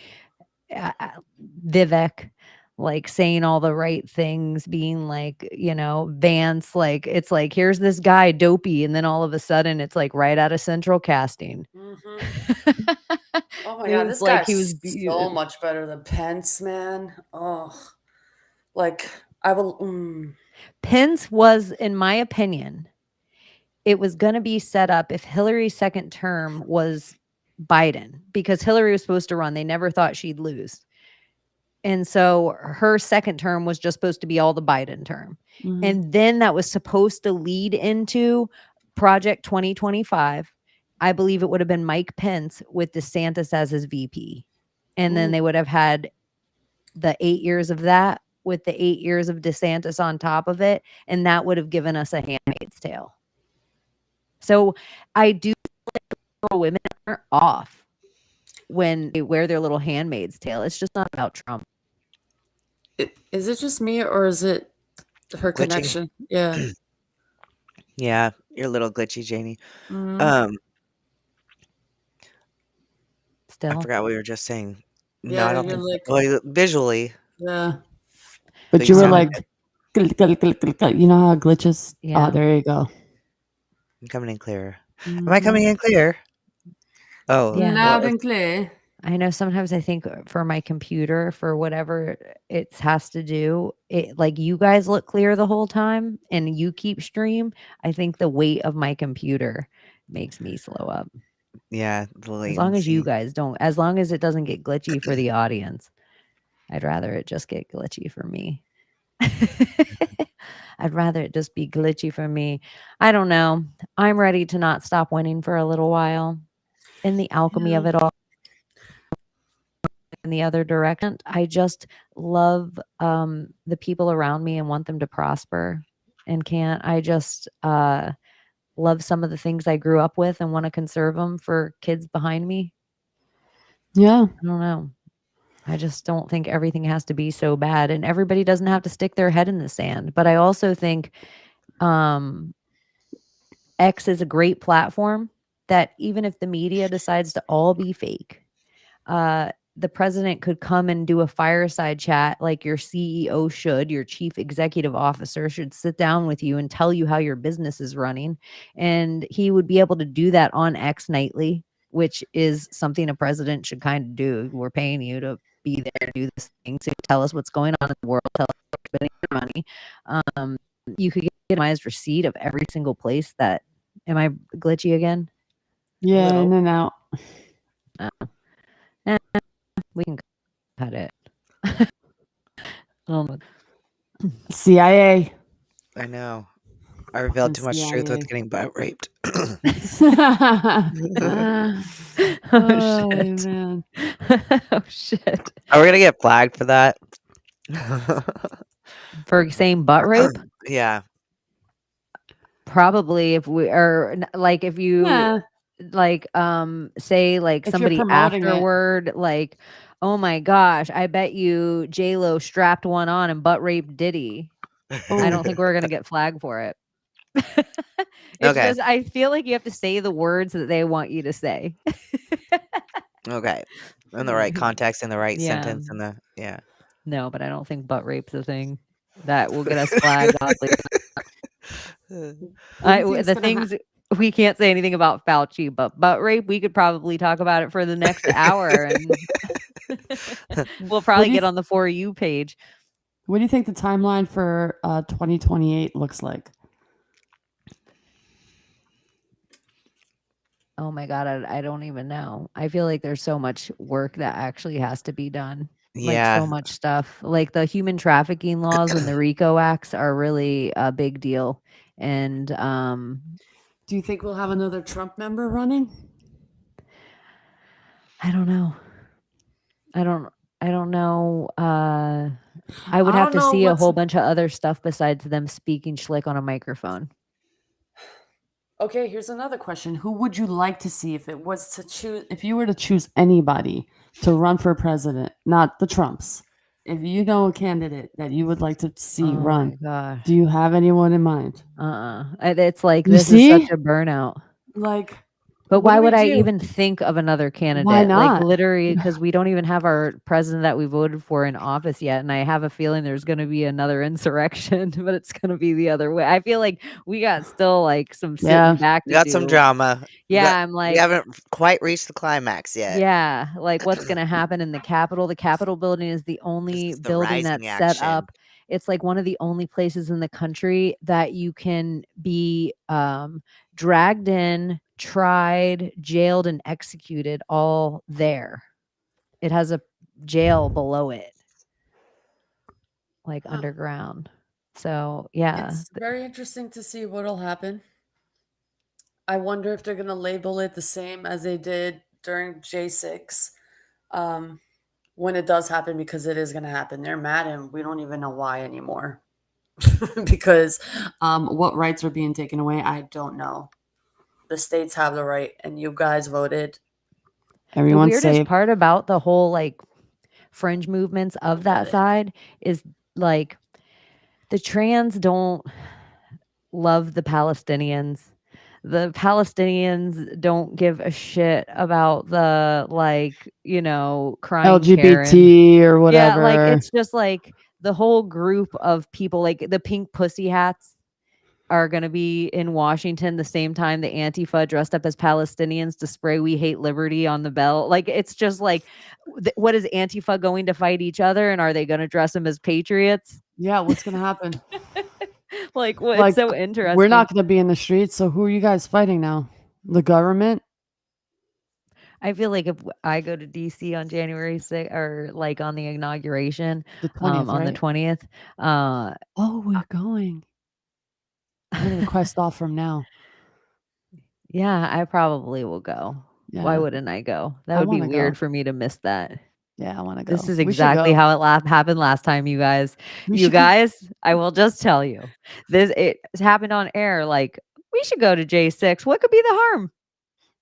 [SPEAKER 4] Vivek, like saying all the right things, being like, Vance, like, it's like, here's this guy dopey, and then all of a sudden it's like right out of Central Casting.
[SPEAKER 6] Oh my
[SPEAKER 4] It
[SPEAKER 6] god,
[SPEAKER 4] was
[SPEAKER 6] this
[SPEAKER 4] like he
[SPEAKER 6] guy's
[SPEAKER 4] was
[SPEAKER 6] so much better than Pence, man. Oh, like I will.
[SPEAKER 4] Pence was, in my opinion, it was going to be set up if Hillary's second term was Biden, because Hillary was supposed to run. They never thought she'd lose. And so her second term was just supposed to be all the Biden term. And then that was supposed to lead into Project 2025. I believe it would have been Mike Pence with DeSantis as his VP. And then they would have had the 8 years of that with the 8 years of DeSantis on top of it. And that would have given us a Handmaid's Tale. So I do feel like women are off when they wear their little Handmaid's Tale. It's just not about Trump.
[SPEAKER 6] Is it just me or is it her
[SPEAKER 5] Glitching.
[SPEAKER 6] connection? Yeah.
[SPEAKER 5] Yeah, you're a little glitchy, Janie.
[SPEAKER 6] Mhm.
[SPEAKER 5] I
[SPEAKER 4] Still.
[SPEAKER 5] forgot what we were just saying. No, I
[SPEAKER 6] Yeah,
[SPEAKER 5] don't
[SPEAKER 6] you're
[SPEAKER 5] think so.
[SPEAKER 6] like
[SPEAKER 5] Well, visually,
[SPEAKER 6] yeah.
[SPEAKER 5] but
[SPEAKER 6] But
[SPEAKER 5] you
[SPEAKER 6] you were
[SPEAKER 5] sounded
[SPEAKER 6] like,
[SPEAKER 5] good.
[SPEAKER 6] you know how it glitches?
[SPEAKER 4] Yeah.
[SPEAKER 6] Oh, there you go.
[SPEAKER 5] I'm coming in clearer. Am I coming in clear? Oh,
[SPEAKER 4] Yeah.
[SPEAKER 5] well,
[SPEAKER 6] Loud and clear.
[SPEAKER 4] I know sometimes I think for my computer, for whatever it has to do, it, like, you guys look clear the whole time and you keep stream. I think the weight of my computer makes me slow up.
[SPEAKER 5] yeah, the
[SPEAKER 4] As long as you
[SPEAKER 5] latency.
[SPEAKER 4] guys don't, as long as it doesn't get glitchy for the audience, I'd rather it just get glitchy for me. I'd rather it just be glitchy for me. I don't know. I'm ready to not stop winning for a little while. In the alchemy of
[SPEAKER 6] Yeah.
[SPEAKER 4] it all, in the other direction, I just love the people around me and want them to prosper and can't. I just love some of the things I grew up with and want to conserve them for kids behind me.
[SPEAKER 6] Yeah.
[SPEAKER 4] I don't know. I just don't think everything has to be so bad, and everybody doesn't have to stick their head in the sand. But I also think X is a great platform that even if the media decides to all be fake, the president could come and do a fireside chat like your CEO should, your chief executive officer should sit down with you and tell you how your business is running. And he would be able to do that on X nightly, which is something a president should kind of do. We're paying you to be there to do this thing, to tell us what's going on in the world, tell us what's spending your money. You could get an itemized receipt of every single place that. Am I glitchy again?
[SPEAKER 6] Yeah,
[SPEAKER 5] Little.
[SPEAKER 6] in and out.
[SPEAKER 4] Eh, we can cut it. Um,
[SPEAKER 6] CIA.
[SPEAKER 5] I know. I revealed
[SPEAKER 6] The
[SPEAKER 5] too much truth with
[SPEAKER 6] CIA.
[SPEAKER 5] getting butt raped.
[SPEAKER 4] oh
[SPEAKER 6] Oh,
[SPEAKER 4] shit.
[SPEAKER 6] man.
[SPEAKER 4] Oh shit.
[SPEAKER 5] Are we gonna get flagged for that?
[SPEAKER 4] For saying butt rape?
[SPEAKER 5] Yeah.
[SPEAKER 4] Probably if we are like if you
[SPEAKER 6] Yeah.
[SPEAKER 4] like say like
[SPEAKER 6] If you're
[SPEAKER 4] somebody
[SPEAKER 6] promoting it.
[SPEAKER 4] afterward, like, oh my gosh, I bet you J-Lo strapped one on and butt raped Diddy. I don't think we're gonna get flagged for it. It's
[SPEAKER 5] Okay.
[SPEAKER 4] just I feel like you have to say the words that they want you to say.
[SPEAKER 5] Okay. In the right context, in the right
[SPEAKER 4] Yeah.
[SPEAKER 5] sentence, in the yeah.
[SPEAKER 4] No, but I don't think butt rape's a thing that will get us flagged. Oddly. The things we can't say anything about Fauci, but butt rape, we could probably talk about it for the next hour, and we'll probably get on the For You page.
[SPEAKER 6] What do you think the timeline for 2028 looks like?
[SPEAKER 4] Oh my God, I don't even know. I feel like there's so much work that actually has to be done. Like
[SPEAKER 5] Yeah.
[SPEAKER 4] so much stuff. Like the human trafficking laws and the RICO acts are really a big deal. And
[SPEAKER 6] do you think we'll have another Trump member running?
[SPEAKER 4] I don't know. I don't know. I would have to see a whole bunch of other stuff besides them speaking schlick on a microphone.
[SPEAKER 6] Okay, here's another question. Who would you like to see if it was to choose, if you were to choose anybody to run for president, not the Trumps? If you know a candidate that you would like to see run,
[SPEAKER 4] God.
[SPEAKER 6] do you have anyone in mind?
[SPEAKER 4] It's like
[SPEAKER 6] You
[SPEAKER 4] this
[SPEAKER 6] see?
[SPEAKER 4] is such a burnout.
[SPEAKER 6] Like,
[SPEAKER 4] But
[SPEAKER 6] what
[SPEAKER 4] why
[SPEAKER 6] do we
[SPEAKER 4] would I
[SPEAKER 6] do?
[SPEAKER 4] even think of another candidate?
[SPEAKER 6] Why
[SPEAKER 4] Like
[SPEAKER 6] not?
[SPEAKER 4] literally, because we don't even have our president that we voted for in office yet, and I have a feeling there's going to be another insurrection, but it's going to be the other way. I feel like we got still like some sitting back
[SPEAKER 5] We
[SPEAKER 4] to
[SPEAKER 5] got
[SPEAKER 4] do.
[SPEAKER 5] some drama.
[SPEAKER 4] Yeah, I'm like,
[SPEAKER 5] we haven't quite reached the climax yet.
[SPEAKER 4] yeah, like what's going to happen in the Capitol? The Capitol building is the only
[SPEAKER 5] the
[SPEAKER 4] building
[SPEAKER 5] rising
[SPEAKER 4] that's set
[SPEAKER 5] action.
[SPEAKER 4] up. It's like one of the only places in the country that you can be dragged in, tried, jailed, and executed all there. It has a jail below it, like underground. So yeah,
[SPEAKER 6] It's very interesting to see what'll happen. I wonder if they're going to label it the same as they did during J6 when it does happen, because it is going to happen. They're mad and we don't even know why anymore. Because what rights are being taken away, I don't know. The states have the right, and you guys voted.
[SPEAKER 4] Everyone's the weirdest part about the whole like fringe movements of that side is like the trans don't love the Palestinians. The Palestinians don't give a shit about the like, crying
[SPEAKER 6] LGBT
[SPEAKER 4] Karen.
[SPEAKER 6] or whatever.
[SPEAKER 4] Yeah, like it's just like the whole group of people, like the pink pussy hats are going to be in Washington the same time the Antifa dressed up as Palestinians to spray "We Hate Liberty" on the bell. Like, it's just like, what is Antifa going to fight each other? And are they going to dress them as patriots?
[SPEAKER 6] Yeah, what's going to happen?
[SPEAKER 4] Like, well, it's so interesting.
[SPEAKER 6] We're not going to be in the streets, so who are you guys fighting now? The government?
[SPEAKER 4] I feel like if I go to DC on January 6th or like on the inauguration,
[SPEAKER 6] The 20th,
[SPEAKER 4] on the
[SPEAKER 6] right?
[SPEAKER 4] 20th,
[SPEAKER 6] Oh, we're going. I'm gonna request off from now.
[SPEAKER 4] yeah, I probably will go. Why
[SPEAKER 6] Yeah,
[SPEAKER 4] wouldn't I go? That
[SPEAKER 6] I
[SPEAKER 4] would be
[SPEAKER 6] want to
[SPEAKER 4] weird
[SPEAKER 6] go.
[SPEAKER 4] for me to miss that.
[SPEAKER 6] Yeah, I want to
[SPEAKER 4] This
[SPEAKER 6] go.
[SPEAKER 4] is
[SPEAKER 6] We should
[SPEAKER 4] exactly
[SPEAKER 6] go.
[SPEAKER 4] how it happened last time, you guys.
[SPEAKER 6] We
[SPEAKER 4] You
[SPEAKER 6] should go.
[SPEAKER 4] guys, I will just tell you. It happened on air like, "We should go to J6. What could be the harm?"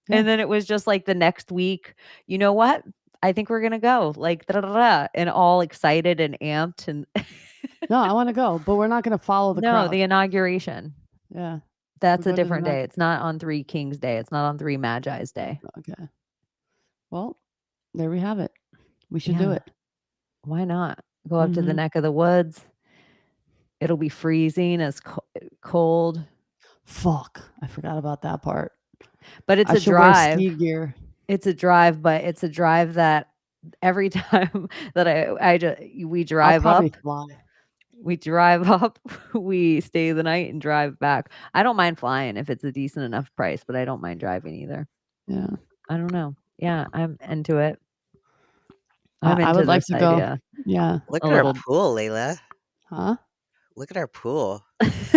[SPEAKER 6] Yeah.
[SPEAKER 4] And then it was just like the next week, "You know what? I think we're gonna go." Like, da, da, da, da, and all excited and amped and
[SPEAKER 6] No, I want to go, but we're not gonna follow the
[SPEAKER 4] No, the
[SPEAKER 6] crowd.
[SPEAKER 4] inauguration.
[SPEAKER 6] Yeah, we
[SPEAKER 4] That's a
[SPEAKER 6] go to the
[SPEAKER 4] different
[SPEAKER 6] night.
[SPEAKER 4] day. It's not on Three Kings Day. It's not on Three Magi's Day.
[SPEAKER 6] Okay. Well, there we have it. We should do
[SPEAKER 4] Yeah.
[SPEAKER 6] it.
[SPEAKER 4] Why not? Go up to the
[SPEAKER 6] Mhm.
[SPEAKER 4] neck of the woods. It'll be freezing as cold,
[SPEAKER 6] Fuck, I forgot about that part.
[SPEAKER 4] but it's
[SPEAKER 6] I
[SPEAKER 4] a
[SPEAKER 6] should wear
[SPEAKER 4] drive.
[SPEAKER 6] ski gear.
[SPEAKER 4] It's a drive, but it's a drive that every time that we
[SPEAKER 6] I'll
[SPEAKER 4] drive
[SPEAKER 6] probably
[SPEAKER 4] up,
[SPEAKER 6] fly.
[SPEAKER 4] we stay the night and drive back. I don't mind flying if it's a decent enough price, but I don't mind driving either.
[SPEAKER 6] Yeah,
[SPEAKER 4] I don't know. Yeah, I'm into it. I'm
[SPEAKER 6] I
[SPEAKER 4] into
[SPEAKER 6] would like
[SPEAKER 4] this
[SPEAKER 6] to go.
[SPEAKER 4] idea
[SPEAKER 6] Yeah.
[SPEAKER 5] Look
[SPEAKER 4] a
[SPEAKER 5] at our
[SPEAKER 4] little.
[SPEAKER 5] pool, Layla.
[SPEAKER 6] Huh?
[SPEAKER 5] Look at our pool.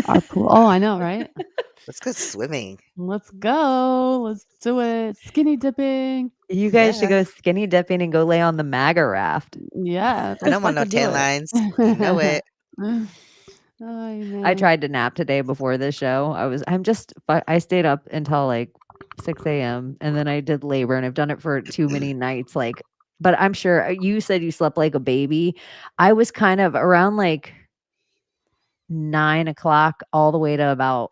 [SPEAKER 6] Our pool. Oh, I know, right?
[SPEAKER 5] Let's go swimming.
[SPEAKER 6] Let's go. Let's do it. Skinny dipping.
[SPEAKER 4] You guys should
[SPEAKER 5] Yeah.
[SPEAKER 4] go skinny dipping and go lay on the MAGA raft.
[SPEAKER 6] Yeah,
[SPEAKER 5] I
[SPEAKER 6] let's
[SPEAKER 5] don't want no
[SPEAKER 6] fucking do
[SPEAKER 5] tan
[SPEAKER 6] it.
[SPEAKER 5] lines. You know it.
[SPEAKER 6] Ay,
[SPEAKER 4] I
[SPEAKER 6] man.
[SPEAKER 4] tried to nap today before this show. I stayed up until like 6 a.m. and then I did labor and I've done it for too many nights. Like, but I'm sure you said you slept like a baby. I was kind of around like 9 o'clock all the way to about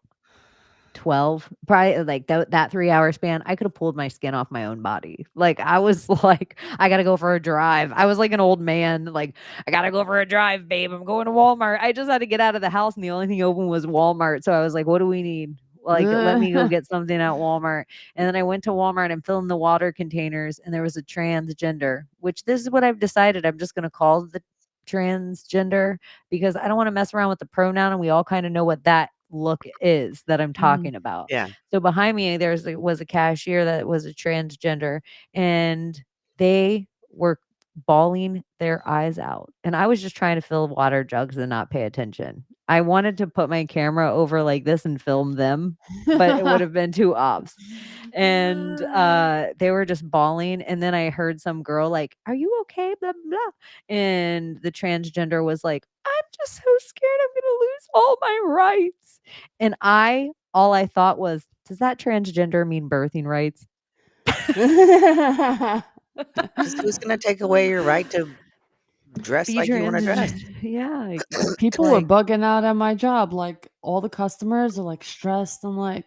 [SPEAKER 4] 12, probably like that 3 hour span. I could have pulled my skin off my own body. Like I was like, I gotta go for a drive. I was like an old man, like, I gotta go for a drive, babe. I'm going to Walmart. I just had to get out of the house and the only thing open was Walmart. So I was like, what do we need? Like, let me go get something at Walmart. And then I went to Walmart and filled in the water containers, and there was a transgender, which this is what I've decided I'm just gonna call the transgender, because I don't want to mess around with the pronoun, and we all kind of know what that look is that I'm talking about.
[SPEAKER 5] Yeah.
[SPEAKER 4] So behind me was a cashier that was a transgender, and they were bawling their eyes out. And I was just trying to fill water jugs and not pay attention. I wanted to put my camera over like this and film them, but it would have been too obs. And they were just bawling. And then I heard some girl like, "Are you okay?" Blah blah. And the transgender was like, "I'm just so scared I'm gonna lose all my rights." And all I thought was, does that transgender mean birthing rights?
[SPEAKER 5] Because who's gonna take away your right to dress
[SPEAKER 4] Be
[SPEAKER 5] like you want to dress?
[SPEAKER 4] Yeah.
[SPEAKER 6] People were
[SPEAKER 4] Like,
[SPEAKER 6] bugging out at my job. Like all the customers are like stressed. I'm like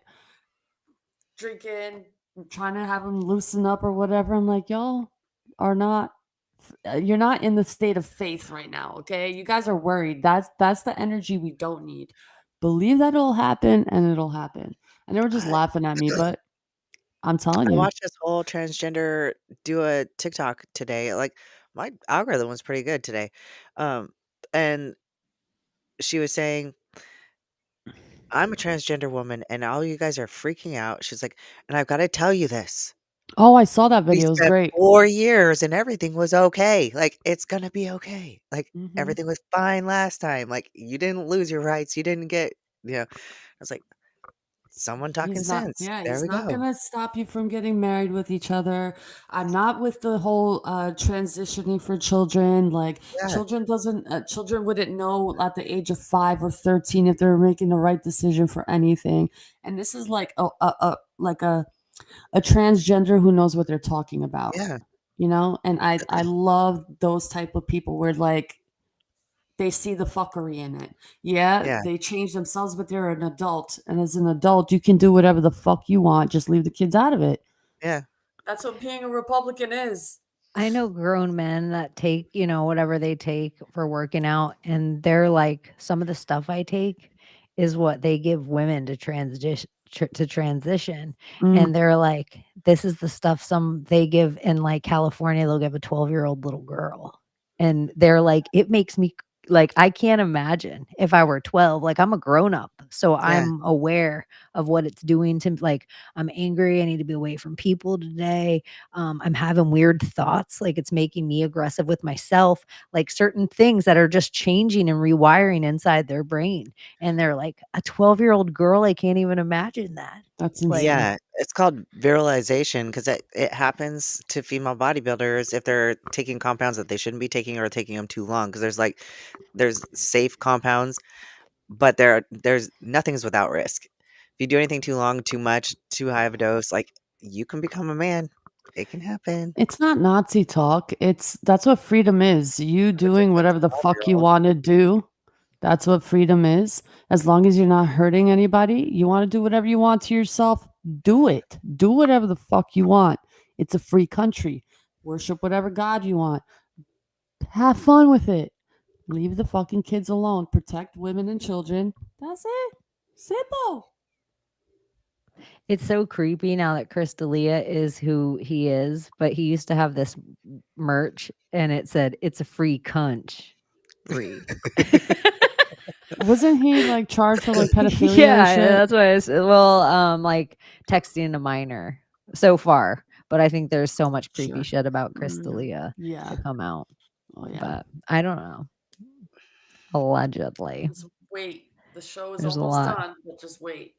[SPEAKER 6] drinking, I'm trying to have them loosen up or whatever. I'm like, y'all are not. You're not in the state of faith right now. Okay, you guys are worried. That's the energy we don't need. Believe that it'll happen, and it'll happen. And they were just
[SPEAKER 5] I,
[SPEAKER 6] laughing at me, but I'm telling
[SPEAKER 5] I
[SPEAKER 6] you.
[SPEAKER 5] watched this whole transgender do a TikTok today. Like my algorithm was pretty good today, and she was saying, "I'm a transgender woman, and all you guys are freaking out." She's like, "And I've got to tell you this.
[SPEAKER 6] Oh, I saw that
[SPEAKER 5] We
[SPEAKER 6] video. It was
[SPEAKER 5] spent
[SPEAKER 6] great.
[SPEAKER 5] 4 years and everything was okay. Like, it's gonna be okay. Like,
[SPEAKER 6] Hmm.
[SPEAKER 5] everything was fine last time. Like, you didn't lose your rights. You didn't get" I was like, "Someone talking
[SPEAKER 6] He's not,
[SPEAKER 5] sense.
[SPEAKER 6] yeah,
[SPEAKER 5] There
[SPEAKER 6] he's
[SPEAKER 5] we
[SPEAKER 6] not
[SPEAKER 5] go."
[SPEAKER 6] gonna stop you from getting married with each other. I'm not with the whole transitioning for children. Like
[SPEAKER 5] Yeah,
[SPEAKER 6] children wouldn't know at the age of 5 or 13 if they were making the right decision for anything. And this is like a transgender who knows what they're talking about,
[SPEAKER 5] yeah,
[SPEAKER 6] and I love those type of people where like they see the fuckery in it. Yeah,
[SPEAKER 5] yeah,
[SPEAKER 6] they change themselves, but they're an adult. And as an adult, you can do whatever the fuck you want. Just leave the kids out of it.
[SPEAKER 5] yeah,
[SPEAKER 6] That's what being a Republican is.
[SPEAKER 4] I know grown men that take, whatever they take for working out, and they're like, some of the stuff I take is what they give women to transition.
[SPEAKER 6] Mm.
[SPEAKER 4] And they're like, this is the stuff some they give in like California, they'll give a 12-year-old little girl. And they're like, it makes me like, I can't imagine if I were 12. Like, I'm a grown up, so
[SPEAKER 5] Yeah.
[SPEAKER 4] I'm aware of what it's doing to, like, I'm angry. I need to be away from people today. I'm having weird thoughts. Like, it's making me aggressive with myself. Like, certain things that are just changing and rewiring inside their brain. And they're like, a 12-year-old girl, I can't even imagine that.
[SPEAKER 6] That's
[SPEAKER 4] Like,
[SPEAKER 6] insane.
[SPEAKER 5] Yeah, it's called virilization because it happens to female bodybuilders if they're taking compounds that they shouldn't be taking or taking them too long. Because there's safe compounds, but there's nothing's without risk. If you do anything too long, too much, too high of a dose, like, you can become a man. It can happen.
[SPEAKER 6] It's not Nazi talk. That's what freedom is. You
[SPEAKER 5] But just
[SPEAKER 6] doing
[SPEAKER 5] like
[SPEAKER 6] whatever the
[SPEAKER 5] a
[SPEAKER 6] fuck you
[SPEAKER 5] 12-year-old.
[SPEAKER 6] want to do. That's what freedom is. As long as you're not hurting anybody, you want to do whatever you want to yourself, do it. Do whatever the fuck you want. It's a free country. Worship whatever God you want. Have fun with it. Leave the fucking kids alone. Protect women and children. That's it. Simple.
[SPEAKER 4] it's so creepy now that Chris D'Elia is who he is, but he used to have this merch and it said, "It's a free country."
[SPEAKER 6] Wasn't he like charged for like pedophilia and
[SPEAKER 4] Yeah,
[SPEAKER 6] shit?
[SPEAKER 4] that's why I said, well, like texting a minor so far, but I think there's so much creepy
[SPEAKER 6] Sure.
[SPEAKER 4] shit about Chris D'Elia
[SPEAKER 6] Yeah.
[SPEAKER 4] to come out,
[SPEAKER 6] Oh yeah.
[SPEAKER 4] but I don't know. Allegedly,
[SPEAKER 6] Just wait. The show is
[SPEAKER 4] there's a
[SPEAKER 6] almost
[SPEAKER 4] lot.
[SPEAKER 6] done, but just wait.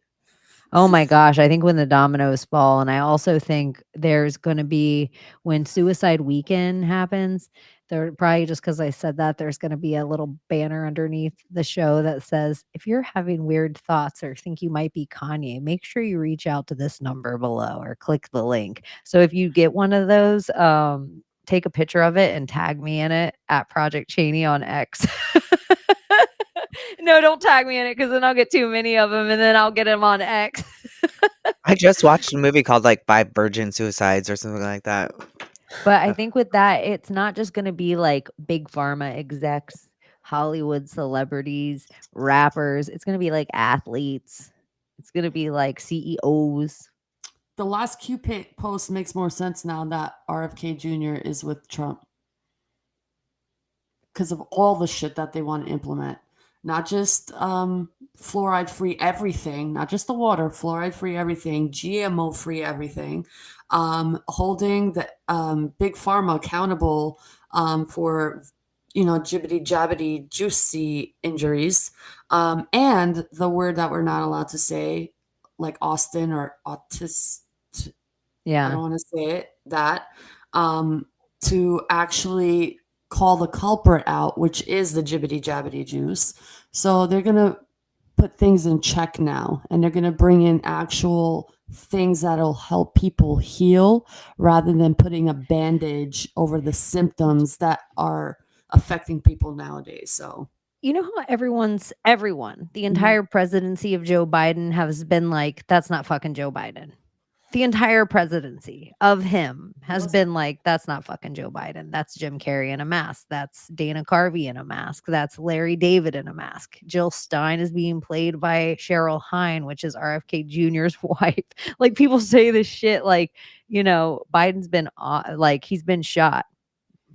[SPEAKER 4] Oh my gosh, I think when the dominoes fall, and I also think there's going to be when Suicide Weekend happens, there probably just because I said that, there's going to be a little banner underneath the show that says, if you're having weird thoughts or think you might be Kanye, make sure you reach out to this number below or click the link. So if you get one of those, take a picture of it and tag me in it at Project Chaney on X. No, don't tag me in it because then I'll get too many of them and then I'll get them on X.
[SPEAKER 5] I just watched a movie called like Five Virgin Suicides or something like that.
[SPEAKER 4] But I think with that, it's not just going to be like big pharma execs, Hollywood celebrities, rappers. It's going to be like athletes. It's going to be like CEOs.
[SPEAKER 6] The last Cupid post makes more sense now that RFK Jr. is with Trump because of all the shit that they want to implement. Not just fluoride free everything, not just the water, fluoride free everything, GMO free everything, holding the big pharma accountable for jibbity jabbity juicy injuries, and the word that we're not allowed to say, like Austin or autist. I
[SPEAKER 4] Yeah.
[SPEAKER 6] don't want to say it, that, to actually call the culprit out, which is the jibbity jabbity juice. So they're going to put things in check now, and they're going to bring in actual things that'll help people heal rather than putting a bandage over the symptoms that are affecting people nowadays. So
[SPEAKER 4] You know how everyone, the entire presidency of Joe Biden has been like, that's not fucking Joe Biden. The entire presidency of him has been like, that's not fucking Joe Biden. That's Jim Carrey in a mask. That's Dana Carvey in a mask. That's Larry David in a mask. Jill Stein is being played by Cheryl Hine, which is RFK Jr.'s wife. Like, people say this shit like, Biden's been like, he's been shot.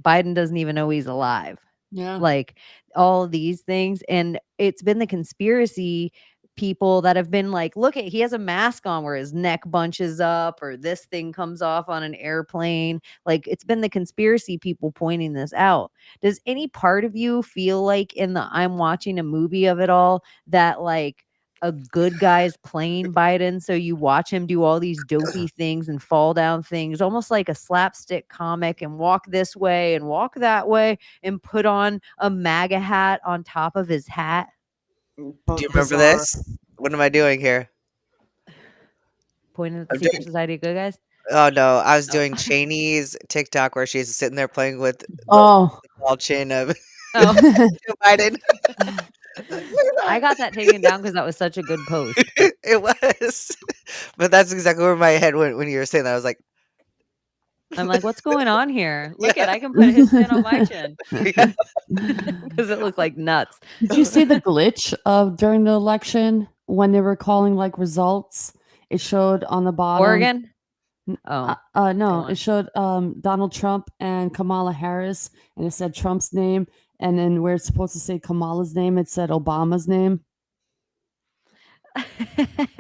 [SPEAKER 4] Biden doesn't even know he's alive.
[SPEAKER 6] yeah.
[SPEAKER 4] Like, all of these things. And it's been the conspiracy people that have been like, look, he has a mask on where his neck bunches up or this thing comes off on an airplane. Like, it's been the conspiracy people pointing this out. Does any part of you feel like in the I'm watching a movie of it all that like a good guy's playing Biden, so you watch him do all these dopey things and fall down things, almost like a slapstick comic, and walk this way and walk that way and put on a MAGA hat on top of his hat?
[SPEAKER 5] Do you remember this? What am I doing here?
[SPEAKER 4] Pointing at the
[SPEAKER 5] I'm
[SPEAKER 4] Secret
[SPEAKER 5] doing
[SPEAKER 4] Society of Good Guys?
[SPEAKER 5] Oh, no, I was doing Chaney's TikTok where she's sitting there playing with the
[SPEAKER 6] Oh.
[SPEAKER 5] ball chin of
[SPEAKER 4] Oh,
[SPEAKER 5] Joe Biden.
[SPEAKER 4] I got that taken down because that was such a good post.
[SPEAKER 5] It was. But that's exactly where my head went when you were saying that. I was like,
[SPEAKER 4] I'm like, what's going on here? Look
[SPEAKER 5] Yeah.
[SPEAKER 4] at, I can put his chin on my chin
[SPEAKER 5] yeah.
[SPEAKER 4] because it looked like nuts.
[SPEAKER 6] Did you see the glitch of during the election when they were calling like results? It showed on the bottom.
[SPEAKER 4] Oregon? Oh,
[SPEAKER 6] No,
[SPEAKER 4] on.
[SPEAKER 6] it showed Donald Trump and Kamala Harris, and it said Trump's name, and then where it's supposed to say Kamala's name, it said Obama's name.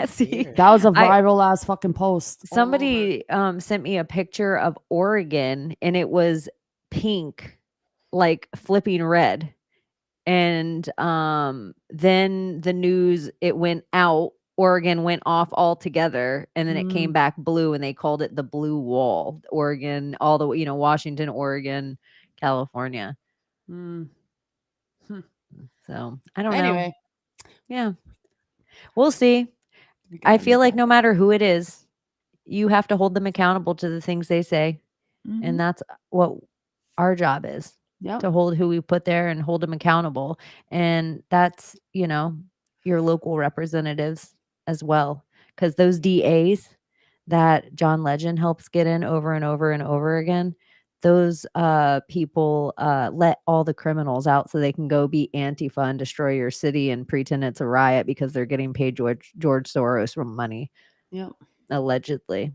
[SPEAKER 4] See,
[SPEAKER 5] Weird.
[SPEAKER 6] That was a
[SPEAKER 4] I
[SPEAKER 6] viral ass fucking post. all over.
[SPEAKER 4] somebody sent me a picture of Oregon and it was pink, like flipping red. And then the news, it went out, Oregon went off altogether, and then it came back blue, and they called it the blue wall. Oregon, all the way, Washington, Oregon, California.
[SPEAKER 6] Mm.
[SPEAKER 4] So I don't know.
[SPEAKER 6] Anyway,
[SPEAKER 4] Yeah, we'll see.
[SPEAKER 6] we
[SPEAKER 4] I
[SPEAKER 6] gotta
[SPEAKER 4] feel
[SPEAKER 6] move
[SPEAKER 4] like
[SPEAKER 6] on.
[SPEAKER 4] no matter who it is, you have to hold them accountable to the things they say,
[SPEAKER 6] Mhm.
[SPEAKER 4] and that's what our job is.
[SPEAKER 6] Yep.
[SPEAKER 4] To hold who we put there and hold them accountable. And that's, your local representatives as well. Because those DAs that John Legend helps get in over and over and over again, those people let all the criminals out so they can go be Antifa and destroy your city and pretend it's a riot because they're getting paid George Soros from money,
[SPEAKER 6] Yep.
[SPEAKER 4] allegedly.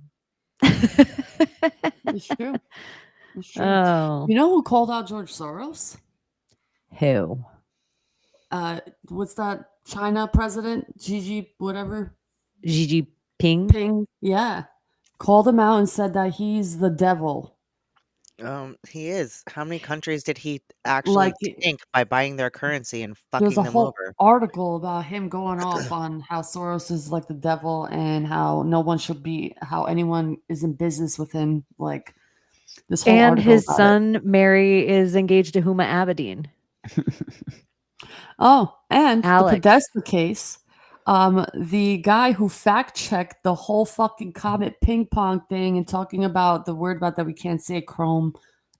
[SPEAKER 6] It's true. It's true.
[SPEAKER 4] Oh,
[SPEAKER 6] You know who called out George Soros?
[SPEAKER 4] who?
[SPEAKER 6] What's that China president? Gigi, whatever.
[SPEAKER 4] Xi Jinping?
[SPEAKER 6] Ping. Yeah. Called him out and said that he's the devil.
[SPEAKER 5] He is. How many countries did he actually
[SPEAKER 6] Like,
[SPEAKER 5] tank by buying their currency and
[SPEAKER 6] there's a
[SPEAKER 5] fucking them
[SPEAKER 6] whole
[SPEAKER 5] over?
[SPEAKER 6] article about him going off on how Soros is like the devil and how no one should be, how anyone is in business with him. Like, this whole
[SPEAKER 4] And
[SPEAKER 6] article
[SPEAKER 4] his
[SPEAKER 6] about
[SPEAKER 4] son, Mary, is engaged to Huma Abedin.
[SPEAKER 6] it. Oh, and
[SPEAKER 4] Alex.
[SPEAKER 6] the Podesta case, the guy who fact checked the whole fucking Comet ping pong thing and talking about the word about that we can't say Chrome,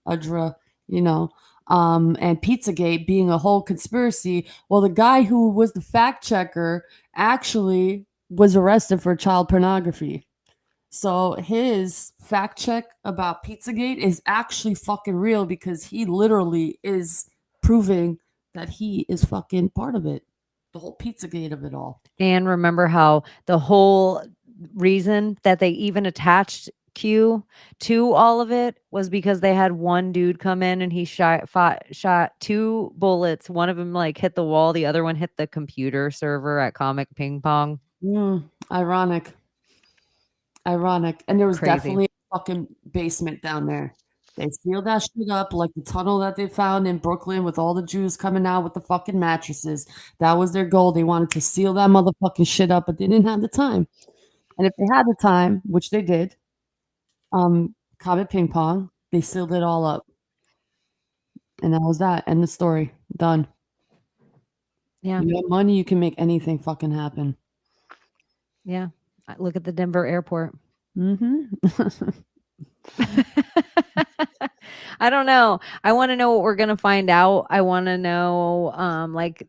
[SPEAKER 6] Udra, and Pizzagate being a whole conspiracy. Well, the guy who was the fact checker actually was arrested for child pornography. So his fact check about Pizzagate is actually fucking real because he literally is proving that he is fucking part of it. The whole Pizzagate of it all.
[SPEAKER 4] And remember how the whole reason that they even attached Q to all of it was because they had one dude come in and he shot 2 bullets. One of them like hit the wall, the other one hit the computer server at Comic Ping Pong.
[SPEAKER 6] Ironic. And there was
[SPEAKER 4] Crazy.
[SPEAKER 6] definitely a fucking basement down there. They sealed that shit up like the tunnel that they found in Brooklyn with all the Jews coming out with the fucking mattresses. That was their goal. They wanted to seal that motherfucking shit up, but they didn't have the time. And if they had the time, which they did, Comet Ping Pong, they sealed it all up. And that was that. End the story. Done.
[SPEAKER 4] Yeah.
[SPEAKER 6] You have money, you can make anything fucking happen.
[SPEAKER 4] Yeah. Look at the Denver airport.
[SPEAKER 6] Mm-hmm.
[SPEAKER 4] I don't know. I want to know what we're going to find out. I want to know,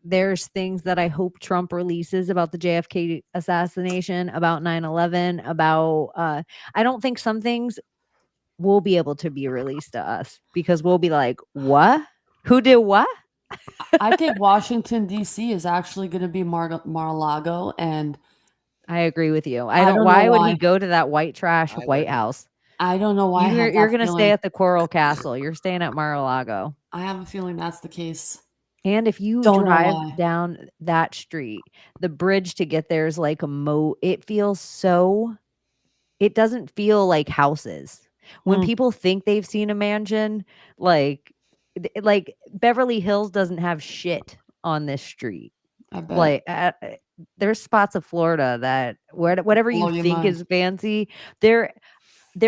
[SPEAKER 4] there's things that I hope Trump releases about the JFK assassination, about 9/11, about, I don't think some things will be able to be released to us because we'll be like, what? Who did what?
[SPEAKER 6] I think Washington, D.C. is actually going to be Mar-a-Lago, and
[SPEAKER 4] I agree with you.
[SPEAKER 6] I don't know
[SPEAKER 4] why would he
[SPEAKER 6] why.
[SPEAKER 4] go to that white trash
[SPEAKER 5] I
[SPEAKER 4] White
[SPEAKER 5] wouldn't.
[SPEAKER 4] House?
[SPEAKER 6] I don't know why I have
[SPEAKER 4] You're
[SPEAKER 6] that
[SPEAKER 4] going to stay
[SPEAKER 6] feeling.
[SPEAKER 4] at the Coral Castle. You're staying at Mar-a-Lago.
[SPEAKER 6] I have a feeling that's the case.
[SPEAKER 4] And if you
[SPEAKER 6] Don't know
[SPEAKER 4] drive
[SPEAKER 6] why.
[SPEAKER 4] down that street, the bridge to get there is like a moat. It doesn't feel like houses. When people think they've seen a mansion, like Beverly Hills doesn't have shit on this street.
[SPEAKER 6] I bet.
[SPEAKER 4] Like there's spots of Florida that whatever
[SPEAKER 6] Blow
[SPEAKER 4] you
[SPEAKER 6] your
[SPEAKER 4] think
[SPEAKER 6] mind.
[SPEAKER 4] is fancy, there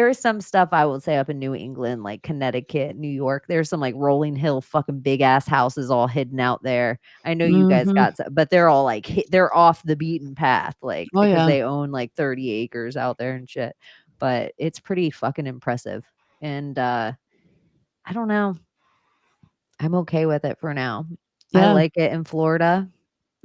[SPEAKER 4] is some stuff I would say up in New England, like Connecticut, New York. There's some like rolling hill, fucking big ass houses all hidden out there. I know you guys got some, but they're all like they're off the beaten path, like
[SPEAKER 6] Oh,
[SPEAKER 4] because
[SPEAKER 6] yeah.
[SPEAKER 4] they own like 30 acres out there and shit. But it's pretty fucking impressive. And I don't know. I'm okay with it for now. I
[SPEAKER 6] Yeah.
[SPEAKER 4] like it in Florida.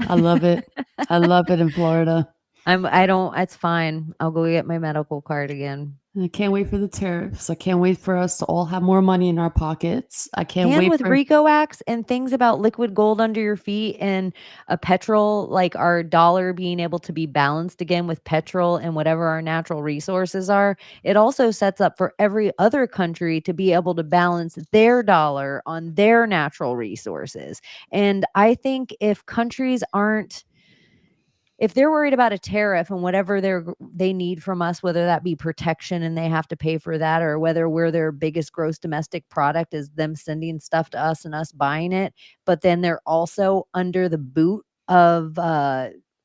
[SPEAKER 6] I love it. I love it in Florida.
[SPEAKER 4] I don't it's fine. I'll go get my medical card again.
[SPEAKER 6] And I can't wait for the tariffs. I can't wait for us to all have more money in our pockets. I can't
[SPEAKER 4] And
[SPEAKER 6] wait
[SPEAKER 4] with
[SPEAKER 6] for
[SPEAKER 4] RICO acts and things about liquid gold under your feet and a petrol, like our dollar being able to be balanced again with petrol and whatever our natural resources are, it also sets up for every other country to be able to balance their dollar on their natural resources. And I think if countries aren't if they're worried about a tariff and whatever they need from us, whether that be protection and they have to pay for that, or whether we're their biggest gross domestic product is them sending stuff to us and us buying it, but then they're also under the boot of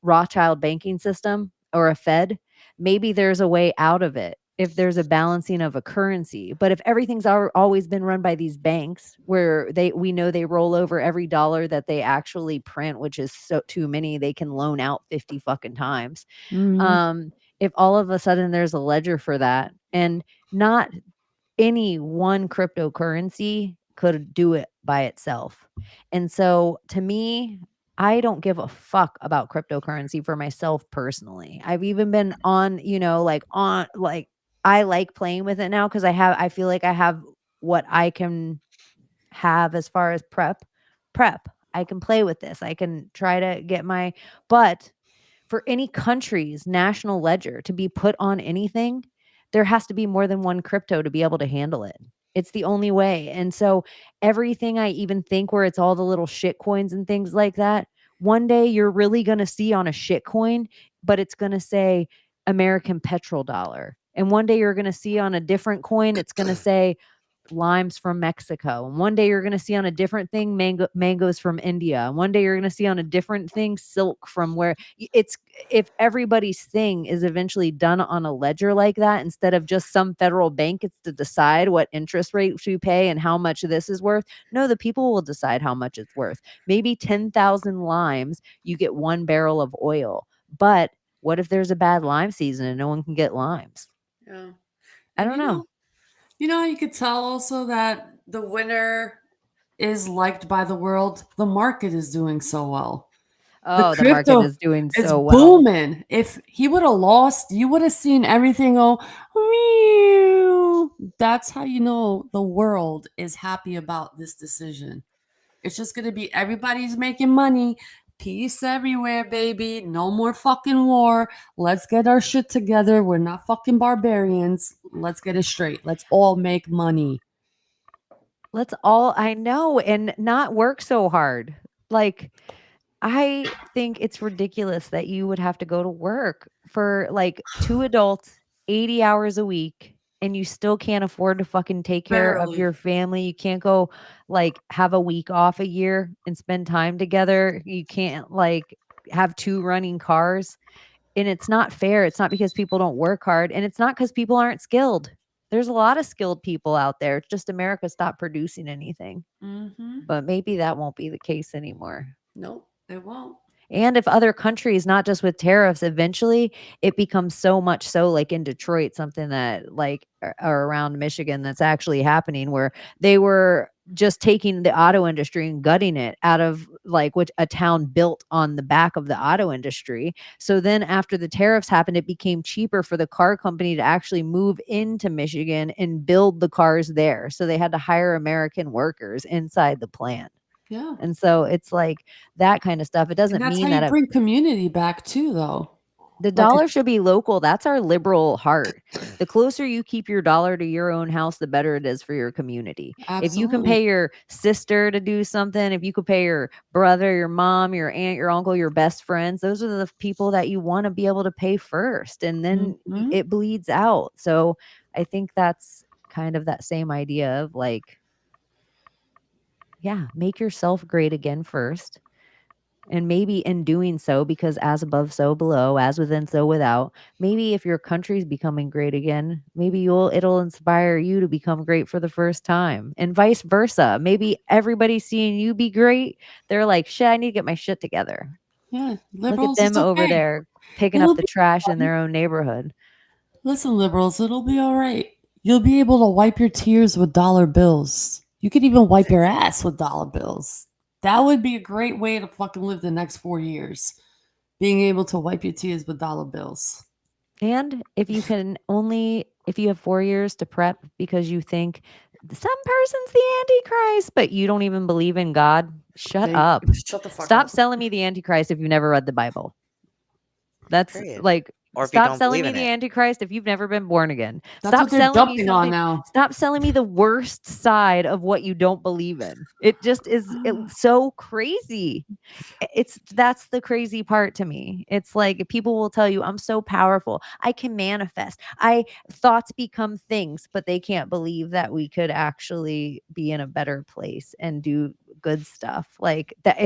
[SPEAKER 4] Rothschild banking system or a Fed, maybe there's a way out of it if there's a balancing of a currency. But if everything's always been run by these banks where we know they roll over every dollar that they actually print, which is so too many, they can loan out 50 fucking times.
[SPEAKER 6] Mhm.
[SPEAKER 4] If all of a sudden there's a ledger for that, and not any one cryptocurrency could do it by itself. And so to me, I don't give a fuck about cryptocurrency for myself personally. I've even been on, I like playing with it now because I feel like I have what I can have as far as prep. I can play with this. I can try to get but for any country's national ledger to be put on anything, there has to be more than one crypto to be able to handle it. It's the only way. And so everything I even think where it's all the little shit coins and things like that, one day you're really going to see on a shit coin, but it's going to say American petrodollar. And one day you're going to see on a different coin, it's going to say limes from Mexico. And one day you're going to see on a different thing mangoes from India. And one day you're going to see on a different thing silk from where it's if everybody's thing is eventually done on a ledger like that instead of just some federal bank gets to decide what interest rate we pay and how much this is worth. No, the people will decide how much it's worth. Maybe 10,000 limes, you get 1 barrel of oil. But what if there's a bad lime season and no one can get limes?
[SPEAKER 6] Yeah.
[SPEAKER 4] I
[SPEAKER 6] And
[SPEAKER 4] don't know.
[SPEAKER 6] you know, you could tell also that the winner is liked by the world. The market is doing so well. The
[SPEAKER 4] Oh, the market
[SPEAKER 6] crypto
[SPEAKER 4] is doing
[SPEAKER 6] is
[SPEAKER 4] so well.
[SPEAKER 6] booming. If he would have lost, you would have seen everything go, meow. That's how you know the world is happy about this decision. It's just going to be everybody's making money. Peace everywhere, baby. No more fucking war. Let's get our shit together. We're not fucking barbarians. Let's get it straight. Let's all make money.
[SPEAKER 4] Let's all I know, and not work so hard. Like, I think it's ridiculous that you would have to go to work for like 2 adults, 80 hours a week, and you still can't afford to fucking take care of
[SPEAKER 6] Barely.
[SPEAKER 4] your family. You can't go like have a week off a year and spend time together. You can't like have 2 running cars. And it's not fair. It's not because people don't work hard, and it's not because people aren't skilled. There's a lot of skilled people out there. It's just America stopped producing anything.
[SPEAKER 6] Mm-hmm.
[SPEAKER 4] But maybe that won't be the case anymore.
[SPEAKER 6] Nope, it won't.
[SPEAKER 4] And if other countries, not just with tariffs, eventually it becomes so much so like in Detroit, something that like or around Michigan that's actually happening where they were just taking the auto industry and gutting it out of like which a town built on the back of the auto industry. So then after the tariffs happened, it became cheaper for the car company to actually move into Michigan and build the cars there. So they had to hire American workers inside the plant.
[SPEAKER 6] Yeah.
[SPEAKER 4] And so it's like that kind of stuff. It
[SPEAKER 6] And
[SPEAKER 4] doesn't
[SPEAKER 6] that's how
[SPEAKER 4] mean
[SPEAKER 6] you
[SPEAKER 4] that
[SPEAKER 6] bring community back too, though.
[SPEAKER 4] the
[SPEAKER 6] Like,
[SPEAKER 4] dollar should be local. That's our liberal heart. The closer you keep your dollar to your own house, the better it is for your community. If you can
[SPEAKER 6] absolutely.
[SPEAKER 4] pay your sister to do something, if you could pay your brother, your mom, your aunt, your uncle, your best friends, those are the people that you want to be able to pay first. And then
[SPEAKER 6] Mhm.
[SPEAKER 4] it bleeds out. So I think that's kind of that same idea of like, yeah, make yourself great again first. And maybe in doing so, because as above, so below, as within, so without, maybe if your country's becoming great again, maybe it'll inspire you to become great for the first time. And vice versa. Maybe everybody seeing you be great, they're like, shit, I need to get my shit together.
[SPEAKER 6] Yeah,
[SPEAKER 4] Look at
[SPEAKER 6] liberals,
[SPEAKER 4] them
[SPEAKER 6] it's
[SPEAKER 4] over
[SPEAKER 6] okay.
[SPEAKER 4] there picking
[SPEAKER 6] It'll
[SPEAKER 4] up the
[SPEAKER 6] be
[SPEAKER 4] trash in
[SPEAKER 6] fine.
[SPEAKER 4] their own neighborhood.
[SPEAKER 6] Listen, liberals, it'll be all right. You'll be able to wipe your tears with dollar bills. You could even wipe your ass with dollar bills. That would be a great way to fucking live the next 4 years. being able to wipe your tears with dollar bills.
[SPEAKER 4] And if you have 4 years to prep because you think some person's the Antichrist, but you don't even believe in God, shut up.
[SPEAKER 6] Shut the fuck
[SPEAKER 4] Stop
[SPEAKER 6] up.
[SPEAKER 4] selling me the Antichrist if you've never read the Bible. That's
[SPEAKER 5] Period.
[SPEAKER 4] like,
[SPEAKER 5] Or if you
[SPEAKER 4] stop
[SPEAKER 5] don't
[SPEAKER 4] selling
[SPEAKER 5] believe
[SPEAKER 4] me
[SPEAKER 5] in
[SPEAKER 4] the
[SPEAKER 5] it.
[SPEAKER 4] Antichrist if you've never been born again.
[SPEAKER 6] That's
[SPEAKER 4] Stop
[SPEAKER 6] what they're
[SPEAKER 4] selling me
[SPEAKER 6] dumping on
[SPEAKER 4] something.
[SPEAKER 6] now.
[SPEAKER 4] Stop selling me the worst side of what you don't believe in. It just is so crazy. That's the crazy part to me. It's like people will tell you, I'm so powerful, I can manifest, thoughts become things, but they can't believe that we could actually be in a better place and do good stuff like that.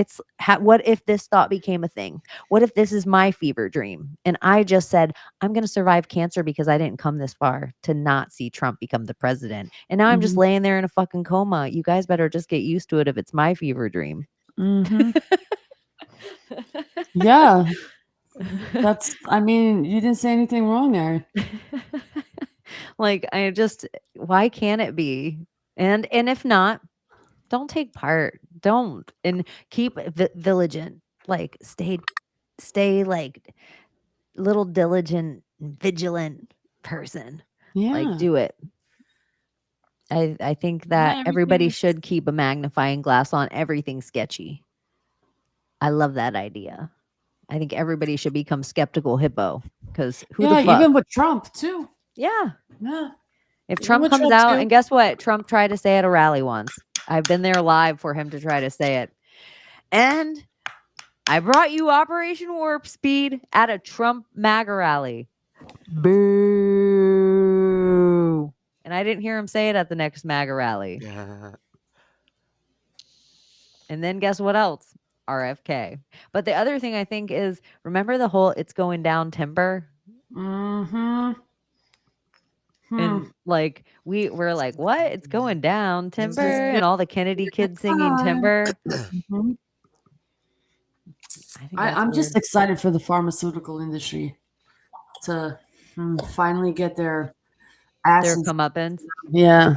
[SPEAKER 4] What if this thought became a thing? What if this is my fever dream and I just said, I'm going to survive cancer because I didn't come this far to not see Trump become the president, and now I'm just laying there in a fucking coma. You guys better just get used to it if it's my fever dream.
[SPEAKER 6] Mm-hmm. Yeah. I mean, you didn't say anything wrong there.
[SPEAKER 4] Like, why can't it be? And if not, don't take part. Don't. And keep vigilant. Like, stay like little diligent, vigilant person.
[SPEAKER 6] Yeah.
[SPEAKER 4] Like, do it. I think that
[SPEAKER 6] everything
[SPEAKER 4] everybody
[SPEAKER 6] is-
[SPEAKER 4] should keep a magnifying glass on everything sketchy. I love that idea. I think everybody should become skeptical hippo, because who the fuck?
[SPEAKER 6] even with Trump too.
[SPEAKER 4] Yeah.
[SPEAKER 6] Yeah.
[SPEAKER 4] If
[SPEAKER 6] Even
[SPEAKER 4] Trump
[SPEAKER 6] with
[SPEAKER 4] comes
[SPEAKER 6] Trump,
[SPEAKER 4] out,
[SPEAKER 6] too.
[SPEAKER 4] and guess what? Trump tried to say at a rally once. I've been there live for him to try to say it. And I brought you Operation Warp Speed at a Trump MAGA rally. Boo. And I didn't hear him say it at the next MAGA rally. And then guess what else? RFK. But the other thing I think is, remember the whole it's going down timber?
[SPEAKER 6] Mm-hmm.
[SPEAKER 4] And like we're like, what? It's going down timber, and all the Kennedy kids singing timber.
[SPEAKER 6] Mhm.
[SPEAKER 4] I think
[SPEAKER 6] I'm just excited for the pharmaceutical industry to finally get their asses.
[SPEAKER 4] comeuppance.
[SPEAKER 6] Yeah.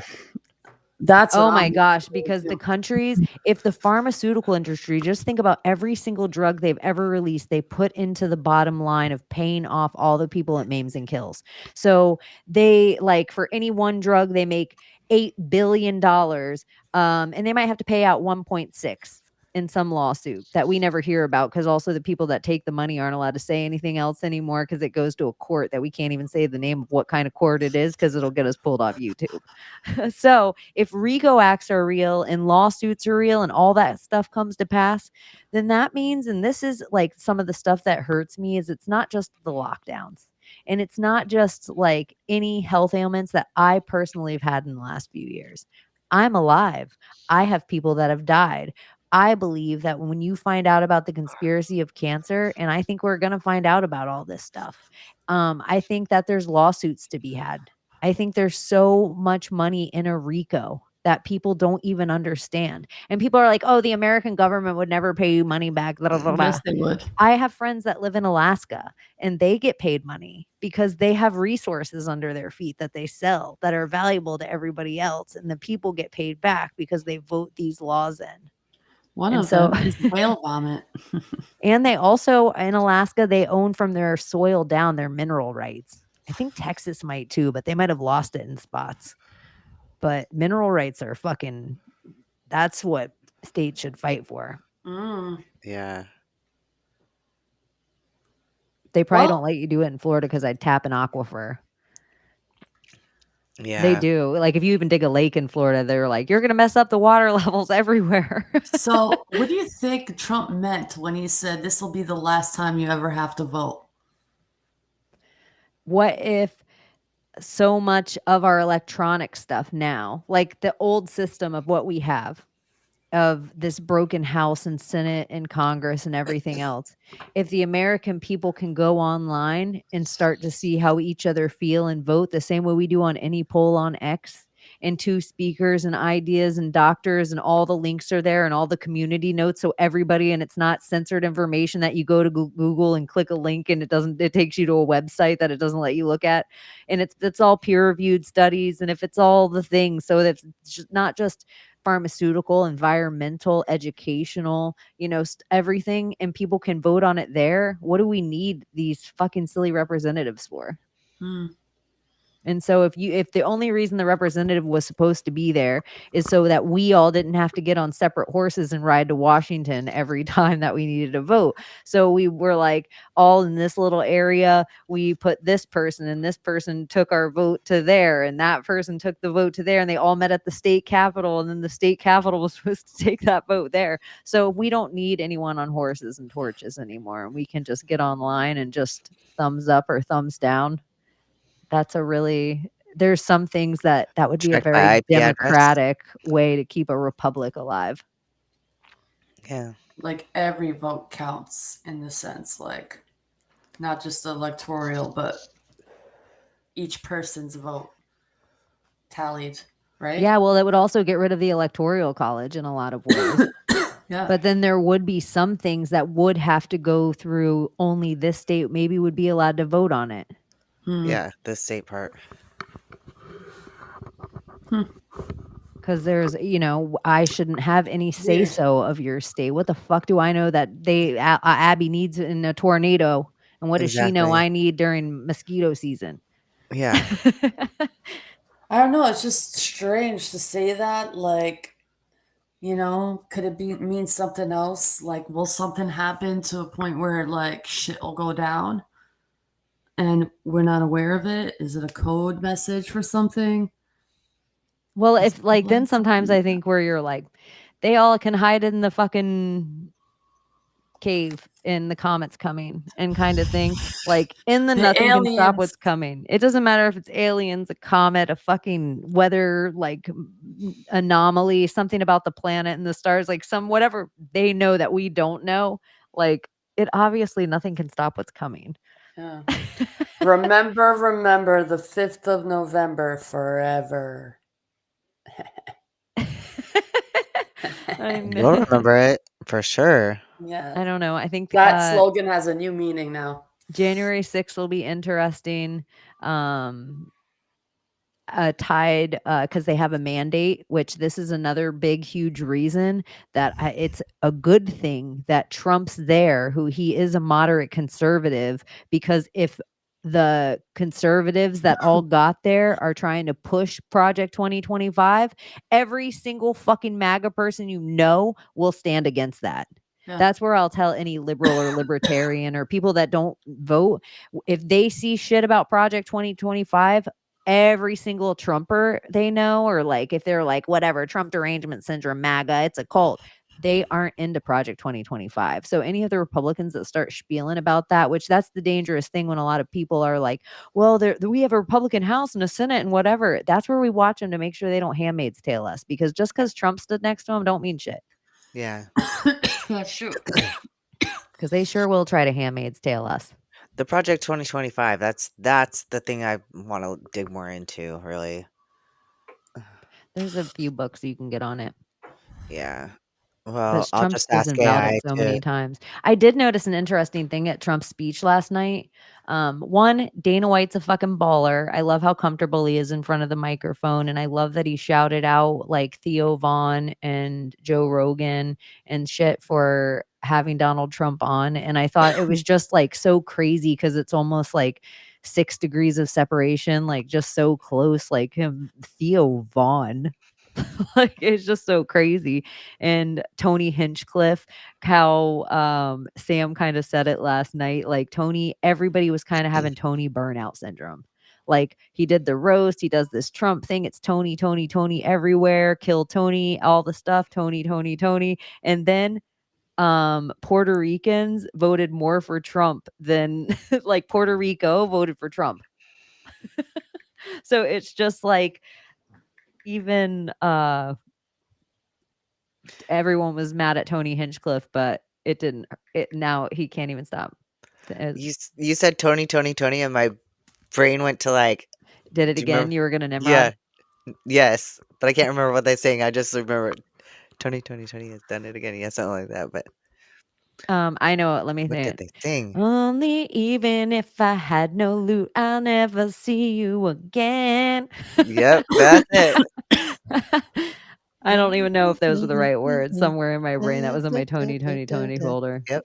[SPEAKER 6] That's
[SPEAKER 4] Oh
[SPEAKER 6] what
[SPEAKER 4] my
[SPEAKER 6] I'm
[SPEAKER 4] gosh, because the countries, if the pharmaceutical industry, just think about every single drug they've ever released, they put into the bottom line of paying off all the people it maims and kills. So they, like, for any one drug, they make $8 billion, and they might have to pay out 1.6 in some lawsuit that we never hear about, because also the people that take the money aren't allowed to say anything else anymore, because it goes to a court that we can't even say the name of what kind of court it is, because it'll get us pulled off YouTube. So if RICO acts are real and lawsuits are real and all that stuff comes to pass, then that means, and this is like some of the stuff that hurts me, is it's not just the lockdowns, and it's not just like any health ailments that I personally have had in the last few years. I'm alive. I have people that have died. I believe that when you find out about the conspiracy of cancer, and I think we're going to find out about all this stuff, I think that there's lawsuits to be had. I think there's so much money in a RICO that people don't even understand. And people are like, oh, the American government would never pay you money back. Blah, blah, blah.
[SPEAKER 6] Yes, they would.
[SPEAKER 4] I have friends that live in Alaska, and they get paid money because they have resources under their feet that they sell that are valuable to everybody else. And the people get paid back because they vote these laws in.
[SPEAKER 6] One
[SPEAKER 4] And
[SPEAKER 6] of
[SPEAKER 4] so-
[SPEAKER 6] them is whale vomit.
[SPEAKER 4] And they also, in Alaska, they own from their soil down their mineral rights. I think Texas might too, but they might have lost it in spots. But mineral rights are that's what states should fight for.
[SPEAKER 5] Yeah.
[SPEAKER 4] They probably
[SPEAKER 6] Well-
[SPEAKER 4] don't let you do it in Florida because I'd tap an aquifer.
[SPEAKER 5] Yeah.
[SPEAKER 4] They do. Like, if you even dig a lake in Florida, they're like, you're going to mess up the water levels everywhere.
[SPEAKER 6] So, what do you think Trump meant when he said this will be the last time you ever have to vote?
[SPEAKER 4] What if so much of our electronic stuff now, like the old system of what we have, of this broken House and Senate and Congress and everything else, if the American people can go online and start to see how each other feel and vote the same way we do on any poll on X, and 2 speakers and ideas and doctors, and all the links are there and all the community notes, so everybody, and it's not censored information that you go to Google and click a link and it takes you to a website that it doesn't let you look at, and it's all peer reviewed studies, and if it's all the things, so that it's not just pharmaceutical, environmental, educational, everything, and people can vote on it there. What do we need these fucking silly representatives for? And so if the only reason the representative was supposed to be there is so that we all didn't have to get on separate horses and ride to Washington every time that we needed to vote. So we were like all in this little area, we put this person, and this person took our vote to there, and that person took the vote to there, and they all met at the state capitol, and then the state capitol was supposed to take that vote there. So we don't need anyone on horses and torches anymore. We can just get online and just thumbs up or thumbs down. There's some things that would be a
[SPEAKER 5] Check my
[SPEAKER 4] very
[SPEAKER 5] IP address.
[SPEAKER 4] democratic way to keep a republic alive.
[SPEAKER 5] Yeah.
[SPEAKER 6] Like every vote counts in the sense, like not just the electoral, but each person's vote tallied, right?
[SPEAKER 4] Yeah, well, it would also get rid of the electoral college in a lot of ways.
[SPEAKER 6] Yeah.
[SPEAKER 4] But then there would be some things that would have to go through only this state maybe would be allowed to vote on it.
[SPEAKER 5] Yeah, the state part.
[SPEAKER 4] Because there's, I shouldn't have any say so of your state. What the fuck do I know that Abbie needs in a tornado? And what does she know
[SPEAKER 5] Exactly.
[SPEAKER 4] I need during mosquito season?
[SPEAKER 5] Yeah.
[SPEAKER 6] I don't know. It's just strange to say that. Like, could it mean something else? Like, will something happen to a point where like shit will go down and we're not aware of it? Is it a code message for something?
[SPEAKER 4] Well, if like then sometimes I think where you're like, they all can hide in the fucking cave in the comet's coming and kind of thing. Like in the nothing can stop what's coming. It doesn't matter if it's aliens, a comet, a fucking weather like anomaly, something about the planet and the stars, like some whatever they know that we don't know. Like it obviously nothing can stop what's coming.
[SPEAKER 6] Yeah. remember the 5th of November forever.
[SPEAKER 5] You'll remember it for sure.
[SPEAKER 6] Yeah.
[SPEAKER 4] I don't know. I think
[SPEAKER 6] that slogan has a new meaning now.
[SPEAKER 4] January 6th will be interesting. Tied because they have a mandate, which this is another big, huge reason that it's a good thing that Trump's there, who he is a moderate conservative, because if the conservatives that all got there are trying to push Project 2025, every single fucking MAGA person will stand against that. Yeah. That's where I'll tell any liberal or libertarian or people that don't vote, if they see shit about Project 2025, every single Trumper they know, or like if they're like whatever Trump derangement syndrome, MAGA, it's a cult, they aren't into Project 2025. So any of the Republicans that start spieling about that, which that's the dangerous thing when a lot of people are like, well, we have a Republican House and a Senate and whatever, that's where we watch them to make sure they don't Handmaid's Tale us, because just because Trump stood next to him don't mean shit.
[SPEAKER 5] Yeah.
[SPEAKER 6] That's true.
[SPEAKER 4] Because they sure will try to Handmaid's Tale us.
[SPEAKER 5] The Project 2025, that's the thing I want to dig more into, really.
[SPEAKER 4] There's a few books you can get on it.
[SPEAKER 5] Yeah. Well, I'll
[SPEAKER 4] Trump's
[SPEAKER 5] just ask
[SPEAKER 4] spoken about
[SPEAKER 5] AI
[SPEAKER 4] it so
[SPEAKER 5] to...
[SPEAKER 4] many times. I did notice an interesting thing at Trump's speech last night. One, Dana White's a fucking baller. I love how comfortable he is in front of the microphone, and I love that he shouted out like Theo Vaughn and Joe Rogan and shit for having Donald Trump on. And I thought it was just like so crazy because it's almost like 6 degrees of separation, like just so close, like him, Theo Vaughn. Like it's just so crazy. And Tony Hinchcliffe, how Sam kind of said it last night, like Tony, everybody was kind of having Tony burnout syndrome. Like he did the roast, he does this Trump thing, it's Tony everywhere, kill Tony, all the stuff, Tony. And then Puerto Ricans voted more for Trump than like Puerto Rico voted for Trump. So it's just like even everyone was mad at Tony Hinchcliffe, but now he can't even stop.
[SPEAKER 5] You said Tony, and my brain went to like,
[SPEAKER 4] did it again? You were gonna Nimrod?
[SPEAKER 5] Yeah. Yes, but I can't remember what they're saying. I just remember Tony has done it again. Yeah, something like that. But
[SPEAKER 4] I know. Let me
[SPEAKER 5] what
[SPEAKER 4] think.
[SPEAKER 5] did they sing?
[SPEAKER 4] Only even if I had no loot, I'll never see you again.
[SPEAKER 5] Yep, that's it.
[SPEAKER 4] I don't even know if those were the right words. Somewhere in my brain, that was in my Tony folder.
[SPEAKER 5] Yep.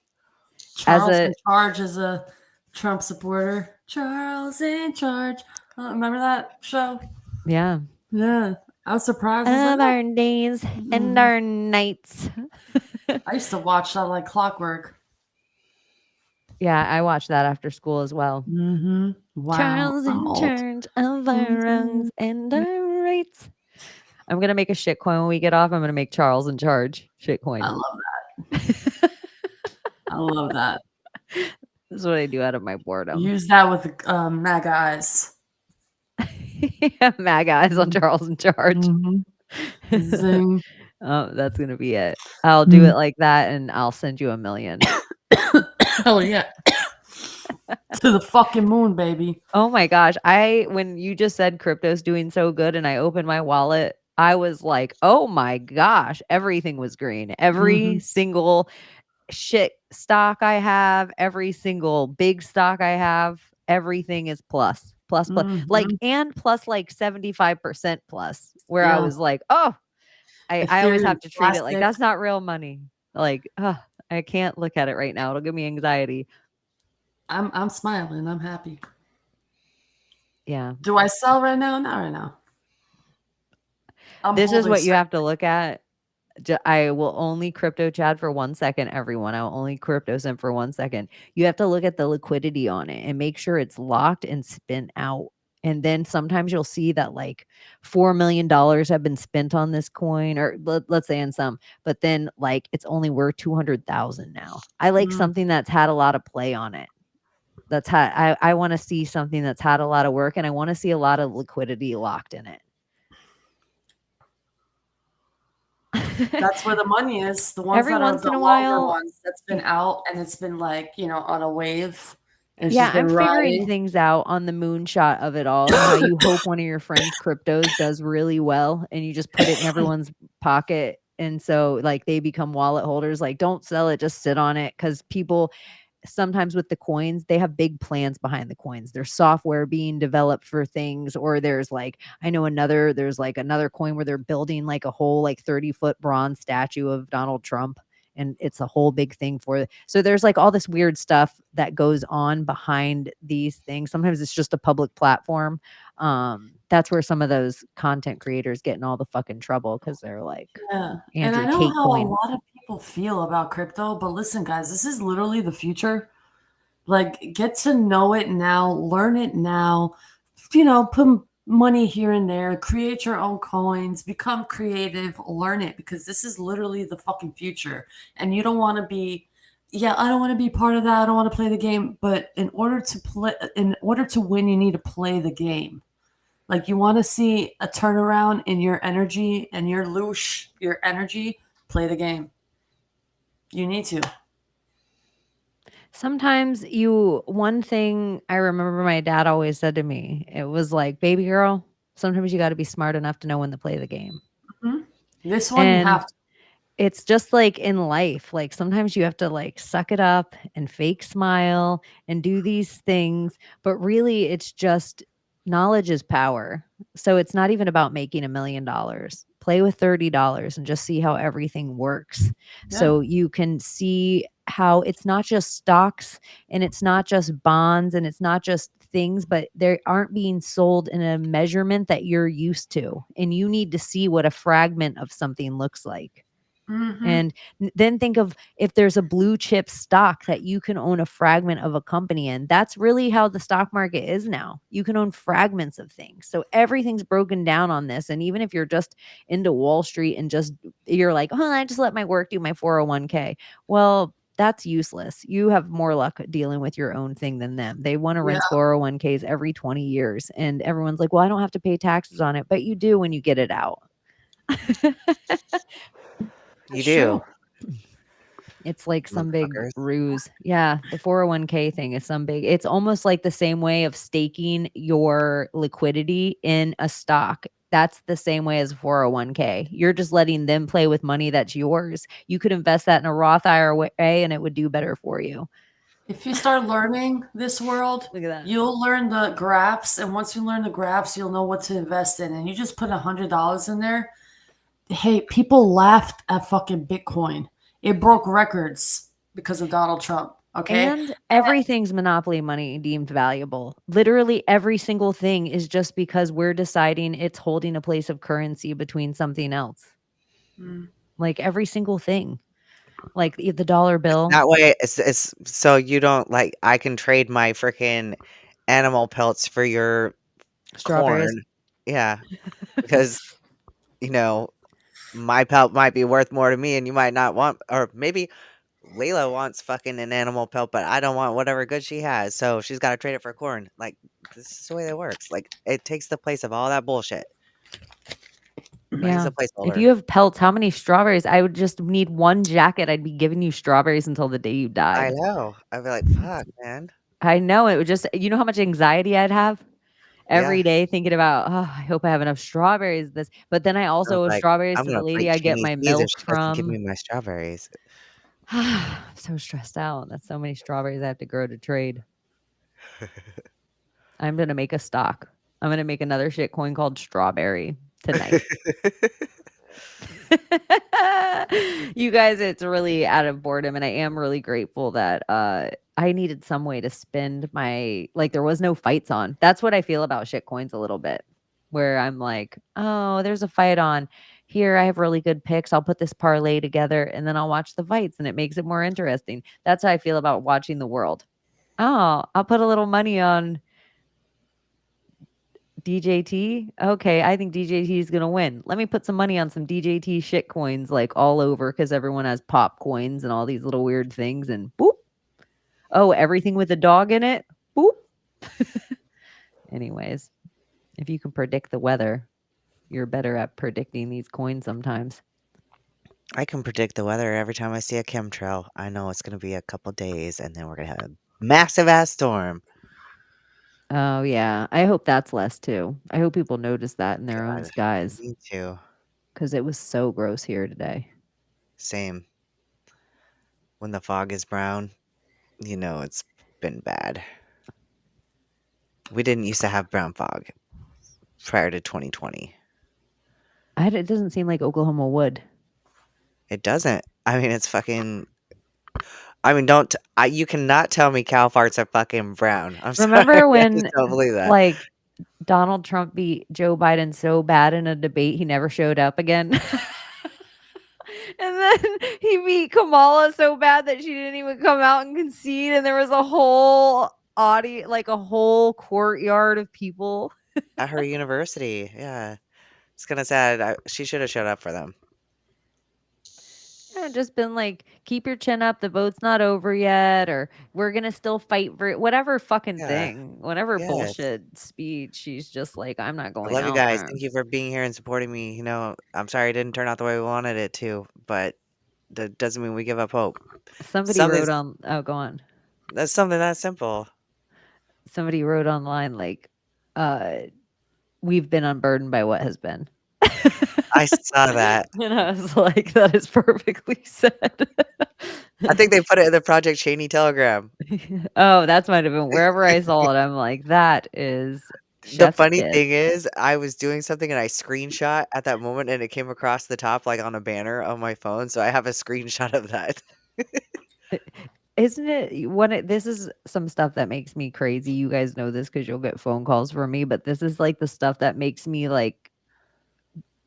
[SPEAKER 4] As
[SPEAKER 6] Charles
[SPEAKER 4] a
[SPEAKER 6] in Charge is a Trump supporter. Charles in Charge. Remember that show?
[SPEAKER 4] yeah,
[SPEAKER 6] Yeah. I was surprised. I was
[SPEAKER 4] of
[SPEAKER 6] like,
[SPEAKER 4] our days and
[SPEAKER 6] Mhm.
[SPEAKER 4] our nights.
[SPEAKER 6] I used to watch that like clockwork.
[SPEAKER 4] Yeah, I watched that after school as well.
[SPEAKER 6] Mm-hmm. Wow.
[SPEAKER 4] Charles
[SPEAKER 6] I'm
[SPEAKER 4] in
[SPEAKER 6] old.
[SPEAKER 4] charge of our wrongs and our rights. I'm gonna make a shit coin when we get off. I'm gonna make Charles in charge shit coin.
[SPEAKER 6] I love that. I love that.
[SPEAKER 4] This is what I do out of my boredom.
[SPEAKER 6] Use that with MAGA eyes.
[SPEAKER 4] MAGA eyes on Charles in charge.
[SPEAKER 6] Mm-hmm. Zing.
[SPEAKER 4] Oh, that's gonna be it. I'll do it like that, and I'll send you $1 million.
[SPEAKER 6] Hell yeah. To the fucking moon, baby.
[SPEAKER 4] Oh my gosh. When you just said crypto's doing so good and I opened my wallet, I was like, oh my gosh, everything was green. Every single shit stock I have, every single big stock I have, everything is plus. Like, and plus like 75% plus, where I
[SPEAKER 6] Yeah.
[SPEAKER 4] was like, oh, I always have
[SPEAKER 6] Ethereum
[SPEAKER 4] to treat it like
[SPEAKER 6] plastic.
[SPEAKER 4] that's not real money. Like, I can't look at it right now. It'll give me anxiety.
[SPEAKER 6] I'm smiling. I'm happy.
[SPEAKER 4] Yeah.
[SPEAKER 6] Do I sell right now? Not right now.
[SPEAKER 4] This is what you have to look at. I will only crypto chat for 1 second, everyone. I will only crypto sim for 1 second. You have to look at the liquidity on it and make sure it's locked and spent out. And then sometimes you'll see that like $4 million have been spent on this coin, or let's say in some, but then like it's only worth 200,000 now. I like something that's had a lot of play on it. That's how I want to see something that's had a lot of work, and I want to see a lot of liquidity locked in it.
[SPEAKER 6] That's where the money is. The ones
[SPEAKER 4] Every
[SPEAKER 6] that are
[SPEAKER 4] once
[SPEAKER 6] the
[SPEAKER 4] in a
[SPEAKER 6] longer
[SPEAKER 4] while,
[SPEAKER 6] ones that's been out and it's been like, on a wave. And
[SPEAKER 4] yeah,
[SPEAKER 6] she's been
[SPEAKER 4] I'm figuring
[SPEAKER 6] riding.
[SPEAKER 4] things out on the moonshot of it all. How you hope one of your friends' cryptos does really well, and you just put it in everyone's pocket, and so like they become wallet holders. Like, don't sell it, just sit on it, because people sometimes with the coins, they have big plans behind the coins. There's software being developed for things, or there's like, I know there's like another coin where they're building like a whole like 30-foot bronze statue of Donald Trump, and it's a whole big thing so there's like all this weird stuff that goes on behind these things. Sometimes it's just a public platform. That's where some of those content creators get in all the fucking trouble, because they're like,
[SPEAKER 6] Yeah. And
[SPEAKER 4] Andrew
[SPEAKER 6] I know
[SPEAKER 4] Tate
[SPEAKER 6] how
[SPEAKER 4] coin.
[SPEAKER 6] a lot of people feel about crypto, but listen, guys, this is literally the future. Like, get to know it now, learn it now, put money here and there, create your own coins, become creative, learn it, because this is literally the fucking future. And you don't want to be, I don't want to be part of that. I don't want to play the game. But in order to win, you need to play the game. Like, you want to see a turnaround in your energy and your loosh, your energy, play the game. You need to.
[SPEAKER 4] Sometimes one thing I remember my dad always said to me, it was like, baby girl, sometimes you got to be smart enough to know when to play the game.
[SPEAKER 6] Mm-hmm. This one you have to.
[SPEAKER 4] It's just like in life, like sometimes you have to like suck it up and fake smile and do these things, but really it's just knowledge is power. So it's not even about making $1 million. Play with $30 and just see how everything works.
[SPEAKER 6] Yeah.
[SPEAKER 4] So you can see how it's not just stocks, and it's not just bonds, and it's not just things, but they aren't being sold in a measurement that you're used to. And you need to see what a fragment of something looks like.
[SPEAKER 6] Mm-hmm.
[SPEAKER 4] And then think of if there's a blue chip stock that you can own a fragment of a company in. That's really how the stock market is now. You can own fragments of things. So everything's broken down on this. And even if you're just into Wall Street and you're like, oh, I just let my work do my 401k. Well, that's useless. You have more luck dealing with your own thing than them. They want to rinse 401ks every 20 years. And everyone's like, well, I don't have to pay taxes on it. But you do when you get it out.
[SPEAKER 5] You do.
[SPEAKER 4] It's like some big ruse. Yeah, the 401k thing is it's almost like the same way of staking your liquidity in a stock. That's the same way as 401k. You're just letting them play with money that's yours. You could invest that in a Roth IRA and it would do better for you.
[SPEAKER 6] If you start learning this world,
[SPEAKER 4] Look at that.
[SPEAKER 6] You'll learn the graphs. And once you learn the graphs, you'll know what to invest in. And you just put $100 in there. Hey, people laughed at fucking Bitcoin. It broke records because of Donald Trump. Okay.
[SPEAKER 4] And everything's monopoly money deemed valuable. Literally every single thing is just because we're deciding it's holding a place of currency between something else.
[SPEAKER 6] Mm.
[SPEAKER 4] Like every single thing. Like the dollar bill.
[SPEAKER 5] That way, it's so you don't like. I can trade my freaking animal pelts for your
[SPEAKER 4] Strawberries.
[SPEAKER 5] corn. Yeah, because you know my pelt might be worth more to me, and you might not want, or maybe Layla wants fucking an animal pelt, but I don't want whatever good she has, so she's got to trade it for corn. Like this is the way that works. Like it takes the place of all that bullshit. Money's
[SPEAKER 4] Yeah.
[SPEAKER 5] a
[SPEAKER 4] If
[SPEAKER 5] placeholder.
[SPEAKER 4] you have pelts, how many strawberries? I would just need one jacket. I'd be giving you strawberries until the day you
[SPEAKER 5] I
[SPEAKER 4] died.
[SPEAKER 5] know. I'd be like, fuck, man.
[SPEAKER 4] I know it would just, you know how much anxiety I'd have
[SPEAKER 5] Yeah.
[SPEAKER 4] every day thinking about, oh, I hope I have enough strawberries. But then I
[SPEAKER 5] I was
[SPEAKER 4] also owe
[SPEAKER 5] like,
[SPEAKER 4] strawberries
[SPEAKER 5] I'm
[SPEAKER 4] to the
[SPEAKER 5] gonna
[SPEAKER 4] lady
[SPEAKER 5] break
[SPEAKER 4] I get
[SPEAKER 5] Chaney's
[SPEAKER 4] my
[SPEAKER 5] knees if
[SPEAKER 4] milk
[SPEAKER 5] she doesn't give
[SPEAKER 4] from.
[SPEAKER 5] me my strawberries.
[SPEAKER 4] I'm so stressed out. That's so many strawberries I have to grow to trade. I'm gonna make a stock. I'm gonna make another shit coin called Strawberry tonight. You guys, it's really out of boredom, and I am really grateful that I needed some way to spend my, like, there was no fights on. That's what I feel about shit coins a little bit, where I'm like, oh, there's a fight on. Here, I have really good picks. I'll put this parlay together and then I'll watch the fights, and it makes it more interesting. That's how I feel about watching the world. Oh, I'll put a little money on DJT? Okay, I think DJT is gonna win. Let me put some money on some DJT shit coins like all over because everyone has pop coins and all these little weird things and boop. Oh, everything with a dog in it? Boop. Anyways, if you can predict the weather, you're better at predicting these coins sometimes.
[SPEAKER 5] I can predict the weather every time I see a chemtrail. I know it's gonna be a couple days, and then we're gonna have a massive ass storm.
[SPEAKER 4] Oh yeah. I hope that's less too. I hope people notice that in their own
[SPEAKER 5] God,
[SPEAKER 4] skies
[SPEAKER 5] me too.
[SPEAKER 4] because it was so gross here today.
[SPEAKER 5] Same. When the fog is brown, you know it's been bad. We didn't used to have brown fog prior to 2020.
[SPEAKER 4] It doesn't seem like Oklahoma would.
[SPEAKER 5] It doesn't. I mean, it's fucking. I mean, don't. You cannot tell me cow farts are fucking brown. I'm sorry.
[SPEAKER 4] Remember
[SPEAKER 5] I just
[SPEAKER 4] when
[SPEAKER 5] don't believe that.
[SPEAKER 4] like Donald Trump beat Joe Biden so bad in a debate he never showed up again? And then he beat Kamala so bad that she didn't even come out and concede, and there was a whole audience, like a whole courtyard of people.
[SPEAKER 5] At her university, yeah. It's kinda sad. She should have showed up for them.
[SPEAKER 4] Just been like, keep your chin up, the vote's not over yet, or we're gonna still fight for it, whatever fucking
[SPEAKER 5] Yeah.
[SPEAKER 4] thing, whatever
[SPEAKER 5] Yes.
[SPEAKER 4] bullshit speech. She's just like, I'm not
[SPEAKER 5] I
[SPEAKER 4] going
[SPEAKER 5] love you
[SPEAKER 4] out
[SPEAKER 5] guys.
[SPEAKER 4] there.
[SPEAKER 5] Thank you for being here and supporting me. I'm sorry it didn't turn out the way we wanted it to, but that doesn't mean we give up hope.
[SPEAKER 4] Somebody
[SPEAKER 5] Something's
[SPEAKER 4] wrote on, oh, go on.
[SPEAKER 5] That's something that simple.
[SPEAKER 4] Somebody wrote online like, uh, we've been unburdened by what has been.
[SPEAKER 5] I saw that.
[SPEAKER 4] And I was like, that is perfectly said.
[SPEAKER 5] I think they put it in the Project Chaney Telegram.
[SPEAKER 4] Oh, that's might have been wherever I saw it. I'm like, that is
[SPEAKER 5] The
[SPEAKER 4] chef's
[SPEAKER 5] funny
[SPEAKER 4] kiss.
[SPEAKER 5] thing is, I was doing something and I screenshot at that moment and it came across the top like on a banner on my phone, so I have a screenshot of that.
[SPEAKER 4] Isn't it this is some stuff that makes me crazy. You guys know this because you'll get phone calls from me, but this is like the stuff that makes me like,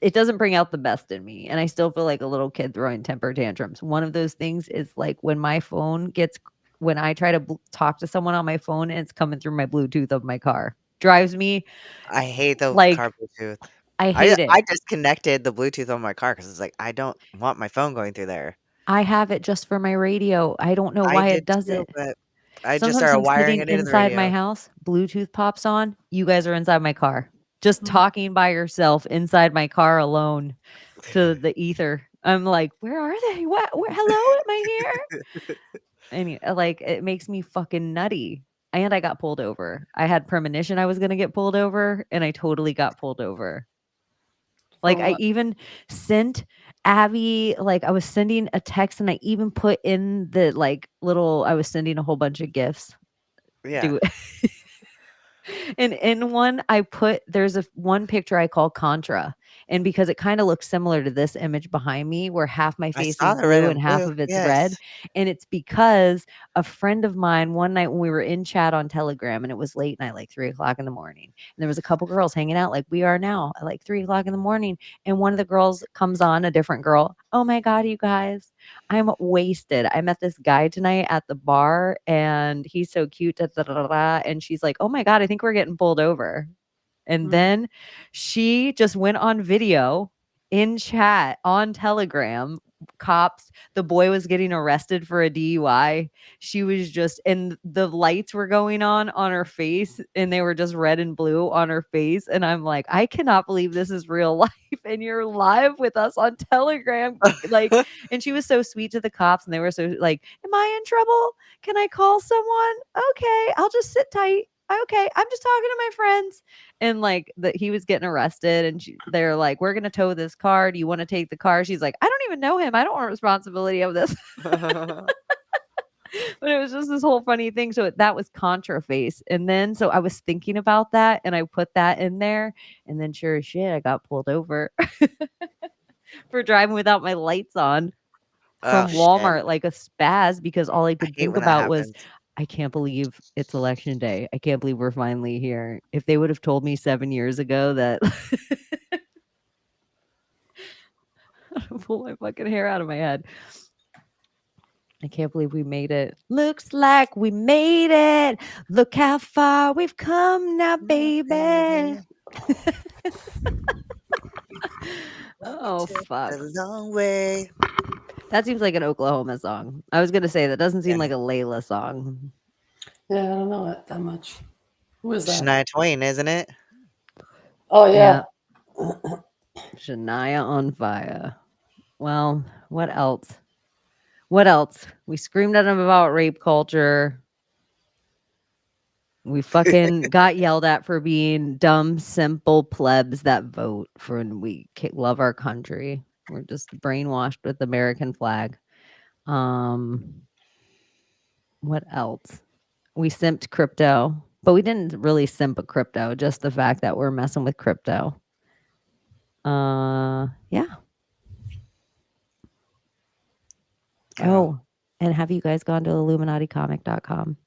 [SPEAKER 4] it doesn't bring out the best in me. And I still feel like a little kid throwing temper tantrums. One of those things is like when when I try to talk to someone on my phone and it's coming through my Bluetooth of my car. Drives me
[SPEAKER 5] I hate the car
[SPEAKER 4] like,
[SPEAKER 5] Bluetooth.
[SPEAKER 4] I
[SPEAKER 5] I
[SPEAKER 4] hate it.
[SPEAKER 5] I disconnected the Bluetooth on my car because it's like, I don't want my phone going through there.
[SPEAKER 4] I have it just for my radio. I don't know
[SPEAKER 5] I
[SPEAKER 4] why it
[SPEAKER 5] did
[SPEAKER 4] does
[SPEAKER 5] too,
[SPEAKER 4] it.
[SPEAKER 5] but I just
[SPEAKER 4] Sometimes
[SPEAKER 5] started
[SPEAKER 4] I'm
[SPEAKER 5] wiring
[SPEAKER 4] sitting
[SPEAKER 5] it into the
[SPEAKER 4] inside my
[SPEAKER 5] radio.
[SPEAKER 4] house, Bluetooth pops on, you guys are inside my car. Just
[SPEAKER 6] Mhm.
[SPEAKER 4] talking by yourself inside my car alone to the ether. I'm like, "Where are they? Hello, am I here?" Like, it makes me fucking nutty. And I got pulled over. I had premonition I was gonna get pulled over, and I totally got pulled over. Like,
[SPEAKER 6] For
[SPEAKER 4] I
[SPEAKER 6] what?
[SPEAKER 4] even sent Abbie, like, I was sending a text and I even put in the, like, I was sending a whole bunch of gifts.
[SPEAKER 5] Yeah.
[SPEAKER 4] Do And in one, there's one picture I call Contra. And because it kind of looks similar to this image behind me, where half my
[SPEAKER 5] I
[SPEAKER 4] face
[SPEAKER 5] saw
[SPEAKER 4] is
[SPEAKER 5] the red
[SPEAKER 4] blue and
[SPEAKER 5] and
[SPEAKER 4] half
[SPEAKER 5] blue.
[SPEAKER 4] of it's red.
[SPEAKER 5] Yes.
[SPEAKER 4] And it's because a friend of mine, one night when we were in chat on Telegram, and it was late night, like 3 o'clock in the morning. And there was a couple girls hanging out like we are now at like 3 o'clock in the morning. And one of the girls comes on, a different girl. Oh my God, you guys, I'm wasted. I met this guy tonight at the bar and he's so cute. Da, da, da, da, da. And she's like, oh my God, I think we're getting pulled over. And then she just went on video in chat on Telegram. Cops, the boy was getting arrested for a DUI. She was just, and the lights were going on her face, and they were just red and blue on her face. And I'm like, I cannot believe this is real life, and you're live with us on Telegram. Like, and she was so sweet to the cops, and they were so like, am I in trouble? Can I call someone? Okay, I'll just sit tight. Okay, I'm just talking to my friends. And like that he was getting arrested, and they're like, we're gonna tow this car. Do you want to take the car? She's like, I don't even know him. I don't want responsibility of this. But it was just this whole funny thing. So that was Contra face. And then so I was thinking about that and I put that in there. And then sure as shit, I got pulled over for driving without my lights on
[SPEAKER 5] Oh
[SPEAKER 4] from
[SPEAKER 5] shit!
[SPEAKER 4] Walmart like a spaz, because all I
[SPEAKER 5] I
[SPEAKER 4] could
[SPEAKER 5] hate
[SPEAKER 4] think
[SPEAKER 5] when that
[SPEAKER 4] about was,
[SPEAKER 5] happens.
[SPEAKER 4] I can't believe it's election day. I can't believe we're finally here. If they would have told me 7 years ago that pull my fucking hair out of my head. I can't believe we made it. Looks like we made it. Look how far we've come now, baby. Oh, fuck.
[SPEAKER 5] A long way.
[SPEAKER 4] That seems like an Oklahoma song. I was going to say, that doesn't seem
[SPEAKER 5] Yeah.
[SPEAKER 4] like a Layla song.
[SPEAKER 6] Yeah, I don't know it that much. Who is that?
[SPEAKER 5] Shania Twain, isn't it?
[SPEAKER 6] Oh yeah.
[SPEAKER 4] Shania on fire. Well, what else? What else? We screamed at him about rape culture. We fucking got yelled at for being dumb, simple plebs that vote for, and we love our country. We're just brainwashed with the American flag. What else? We simped crypto, but we didn't really simp a crypto, just the fact that we're messing with crypto. Yeah. Oh, and have you guys gone to illuminaticomic.com?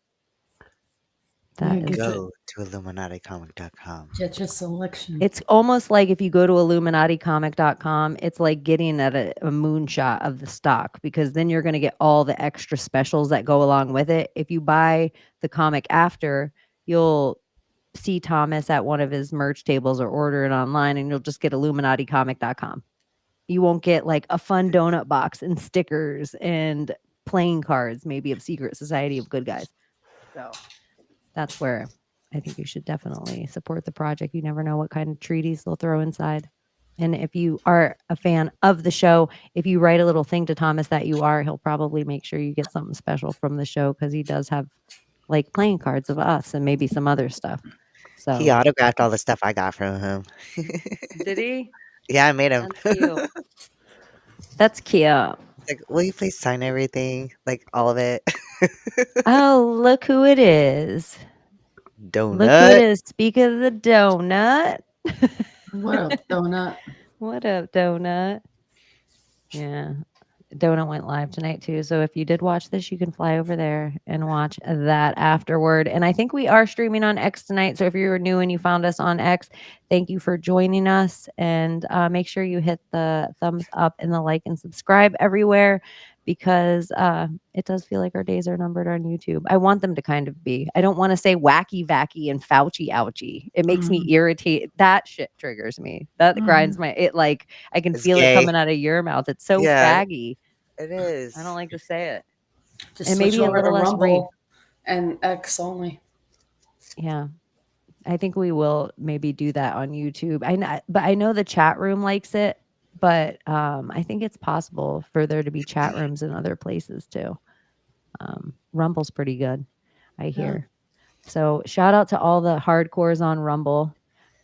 [SPEAKER 4] That is,
[SPEAKER 5] Go to illuminaticomic.com.
[SPEAKER 6] Get your selection.
[SPEAKER 4] it's almost like if you go to illuminaticomic.com, it's like getting at a moonshot of the stock, because then you're going to get all the extra specials that go along with it. If you buy the comic after, you'll see Thomas at one of his merch tables or order it online, and you'll just get illuminaticomic.com. You won't get like a fun donut box and stickers and playing cards, maybe of Secret Society of Good Guys. So that's where I think you should definitely support the project. You never know what kind of treaties they'll throw inside. And if you are a fan of the show, if you write a little thing to Thomas that you are, he'll probably make sure you get something special from the show, because he does have like playing cards of us and maybe some other stuff. So
[SPEAKER 5] He autographed all the stuff I got from him.
[SPEAKER 4] did he?
[SPEAKER 5] Yeah, I made him.
[SPEAKER 4] That's cute. That's cute.
[SPEAKER 5] Like, will you please sign everything? Like all of it.
[SPEAKER 4] Oh, look who it is.
[SPEAKER 5] Donut.
[SPEAKER 4] Look who it is. Speak of the donut.
[SPEAKER 6] What up, Donut?
[SPEAKER 4] What up, Donut? Yeah. Donut went live tonight too. So if you did watch this, you can fly over there and watch that afterward. And I think we are streaming on X tonight. So if you're new and you found us on X, thank you for joining us. And make sure you hit the thumbs up and the like and subscribe everywhere, because it does feel like our days are numbered on YouTube. I want them to kind of be. I don't want to say wacky vacky and Fauci ouchie. It makes me irritate. That shit triggers me. That grinds my, it like, I can
[SPEAKER 5] It's
[SPEAKER 4] feel
[SPEAKER 5] gay.
[SPEAKER 4] it coming out of your mouth. It's so
[SPEAKER 5] Yeah.
[SPEAKER 4] faggy.
[SPEAKER 5] It is.
[SPEAKER 4] I don't like to say it.
[SPEAKER 6] Just
[SPEAKER 4] And
[SPEAKER 6] switch
[SPEAKER 4] maybe a
[SPEAKER 6] over
[SPEAKER 4] little
[SPEAKER 6] to
[SPEAKER 4] less
[SPEAKER 6] Rumble and X only.
[SPEAKER 4] Yeah. I think we will maybe do that on YouTube. But I know the chat room likes it, but I think it's possible for there to be chat rooms in other places too. Rumble's pretty good, I hear. So shout out to all the hardcores on Rumble,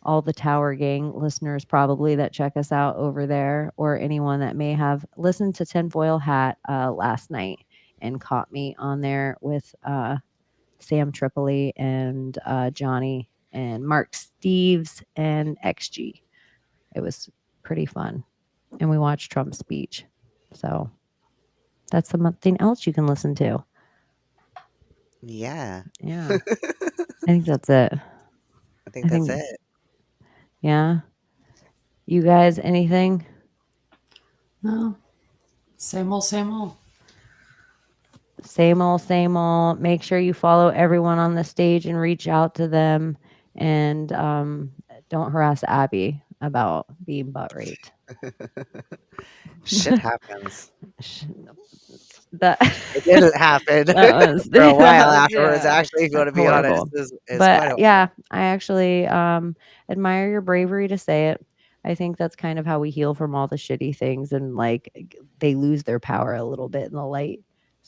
[SPEAKER 4] all the Tower Gang listeners probably that check us out over there, or anyone that may have listened to Tinfoil Hat last night and caught me on there with Sam Tripoli and Johnny and Mark Steves and XG. It was pretty fun. And we watched Trump's speech. So that's something else you can listen to.
[SPEAKER 5] Yeah.
[SPEAKER 4] Yeah. I think that's it.
[SPEAKER 5] I think that's
[SPEAKER 4] think,
[SPEAKER 5] it.
[SPEAKER 4] yeah. You guys, anything?
[SPEAKER 6] No. Same old, same old.
[SPEAKER 4] Same old, same old. Make sure you follow everyone on the stage and reach out to them. And don't harass Abbie about being butt raped.
[SPEAKER 5] Shit happens.
[SPEAKER 4] That
[SPEAKER 5] It didn't happen
[SPEAKER 4] that was
[SPEAKER 5] for a while afterwards.
[SPEAKER 4] yeah,
[SPEAKER 5] Actually, if you want to
[SPEAKER 4] that's
[SPEAKER 5] be honest,
[SPEAKER 4] horrible.
[SPEAKER 5] it's quite
[SPEAKER 4] But yeah, I actually admire your bravery to say it. I think that's kind of how we heal from all the shitty things, and like they lose their power a little bit in the light.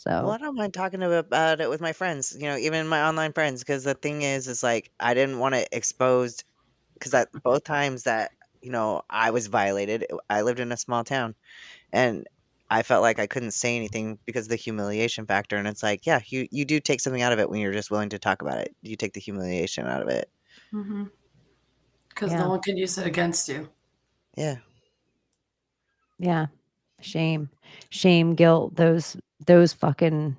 [SPEAKER 5] Well, I
[SPEAKER 4] So
[SPEAKER 5] don't mind talking about it with my friends, even my online friends, because the thing is like I didn't want to expose, because at both times that I was violated, I lived in a small town, and I felt like I couldn't say anything because of the humiliation factor. And it's like, yeah, you do take something out of it when you're just willing to talk about it. You take the humiliation out of it.
[SPEAKER 6] Because no
[SPEAKER 4] yeah,
[SPEAKER 6] one can use it against you.
[SPEAKER 5] Yeah.
[SPEAKER 4] yeah, shame, guilt, those fucking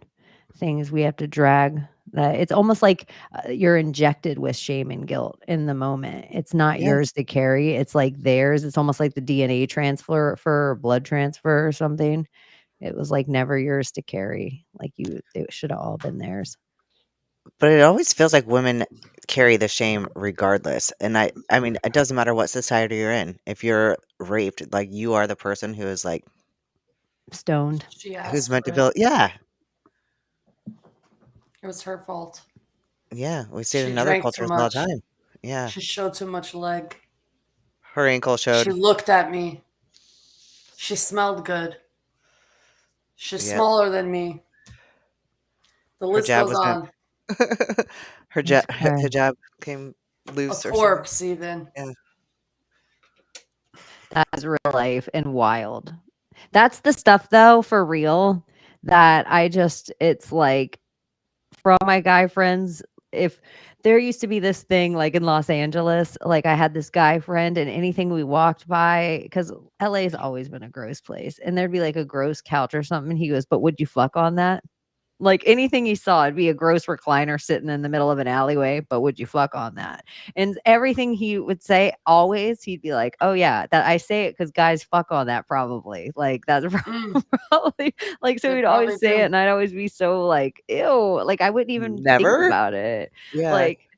[SPEAKER 4] things we have to drag. That it's almost like you're injected with shame and guilt in the moment. It's not
[SPEAKER 5] Yeah.
[SPEAKER 4] yours to carry. It's like theirs. It's almost like the DNA transfer for blood transfer or something. It was like never yours to carry. Like it should have all been theirs.
[SPEAKER 5] But it always feels like women carry the shame regardless. And I mean, it doesn't matter what society you're in. If you're raped, like you are the person who is like
[SPEAKER 4] Stoned.
[SPEAKER 6] She
[SPEAKER 5] who's
[SPEAKER 6] asked
[SPEAKER 5] meant to
[SPEAKER 6] for it.
[SPEAKER 5] feel. Yeah.
[SPEAKER 6] It was her fault.
[SPEAKER 5] Yeah. We see it
[SPEAKER 6] She
[SPEAKER 5] in other
[SPEAKER 6] drank too
[SPEAKER 5] cultures all the
[SPEAKER 6] much.
[SPEAKER 5] time. Yeah.
[SPEAKER 6] She showed too much leg.
[SPEAKER 5] Her ankle
[SPEAKER 6] She
[SPEAKER 5] showed.
[SPEAKER 6] looked at me. She smelled good. She's
[SPEAKER 5] Yep.
[SPEAKER 6] smaller than me. The
[SPEAKER 5] Her
[SPEAKER 6] list
[SPEAKER 5] jab
[SPEAKER 6] goes
[SPEAKER 5] wasn't.
[SPEAKER 6] on.
[SPEAKER 5] Her
[SPEAKER 4] That's
[SPEAKER 5] hijab came
[SPEAKER 6] A
[SPEAKER 5] loose or something.
[SPEAKER 6] corpse, even.
[SPEAKER 5] Yeah.
[SPEAKER 4] That is real life and wild. That's the stuff though, for real, that it's like from my guy friends, if there used to be this thing like in Los Angeles, like I had this guy friend and anything we walked by, because LA's always been a gross place, and there'd be like a gross couch or something. And he goes, "But would you fuck on that?" Like anything he saw, it'd be a gross recliner sitting in the middle of an alleyway, but would you fuck on that? And everything he would say, always, he'd be like, "Oh yeah, that I say it because guys fuck on that probably." Like that's probably like so
[SPEAKER 6] They
[SPEAKER 4] he'd
[SPEAKER 6] probably
[SPEAKER 4] always say it,
[SPEAKER 6] do.
[SPEAKER 4] and I'd always be so like, "Ew!" Like I wouldn't even think
[SPEAKER 5] Never.
[SPEAKER 4] about it.
[SPEAKER 5] Yeah.
[SPEAKER 4] Like,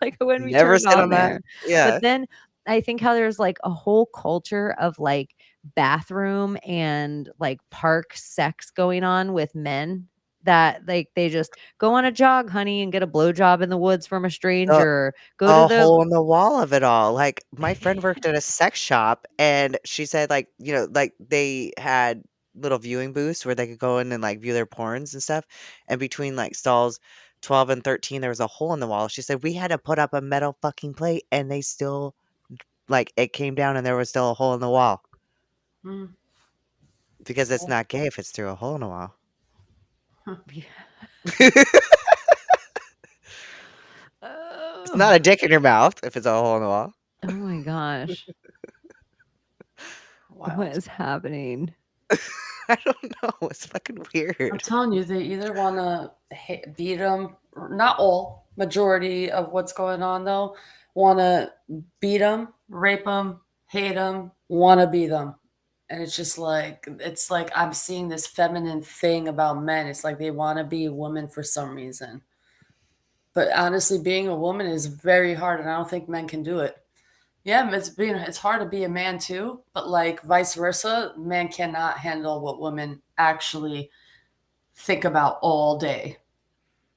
[SPEAKER 4] like I wouldn't be
[SPEAKER 5] Never
[SPEAKER 4] turned
[SPEAKER 5] sit
[SPEAKER 4] on
[SPEAKER 5] on that.
[SPEAKER 4] there. But
[SPEAKER 5] Yeah.
[SPEAKER 4] then I think how there's like a whole culture of like bathroom and like park sex going on with men, that like they just go on a jog, honey, and get a blowjob in the woods from a
[SPEAKER 5] A
[SPEAKER 4] stranger. Go to
[SPEAKER 5] a
[SPEAKER 4] the
[SPEAKER 5] hole in the wall of it all. Like, my friend worked at a sex shop, and she said, like, like, they had little viewing booths where they could go in and, like, view their porns and stuff, and between, like, stalls 12 and 13, there was a hole in the wall. She said, "We had to put up a metal fucking plate, and they still like, it came down, and there was still a hole in the wall."
[SPEAKER 6] Mm.
[SPEAKER 5] Because it's not gay if it's through a hole in the wall. It's not a dick in your mouth if it's a hole in the wall.
[SPEAKER 4] oh my gosh, what
[SPEAKER 6] Wild.
[SPEAKER 4] is happening?
[SPEAKER 5] I don't know. It's fucking
[SPEAKER 6] I'm
[SPEAKER 5] weird.
[SPEAKER 6] telling you, they either want to beat them, not all, majority of what's going on though, want to beat them, rape them, hate them, want to be them. And it's like I'm seeing this feminine thing about men. It's like they want to be a woman for some reason. But honestly, being a woman is very hard, and I don't think men can do it. Yeah, it's hard to be a man too, but like vice versa, men cannot handle what women actually think about all day.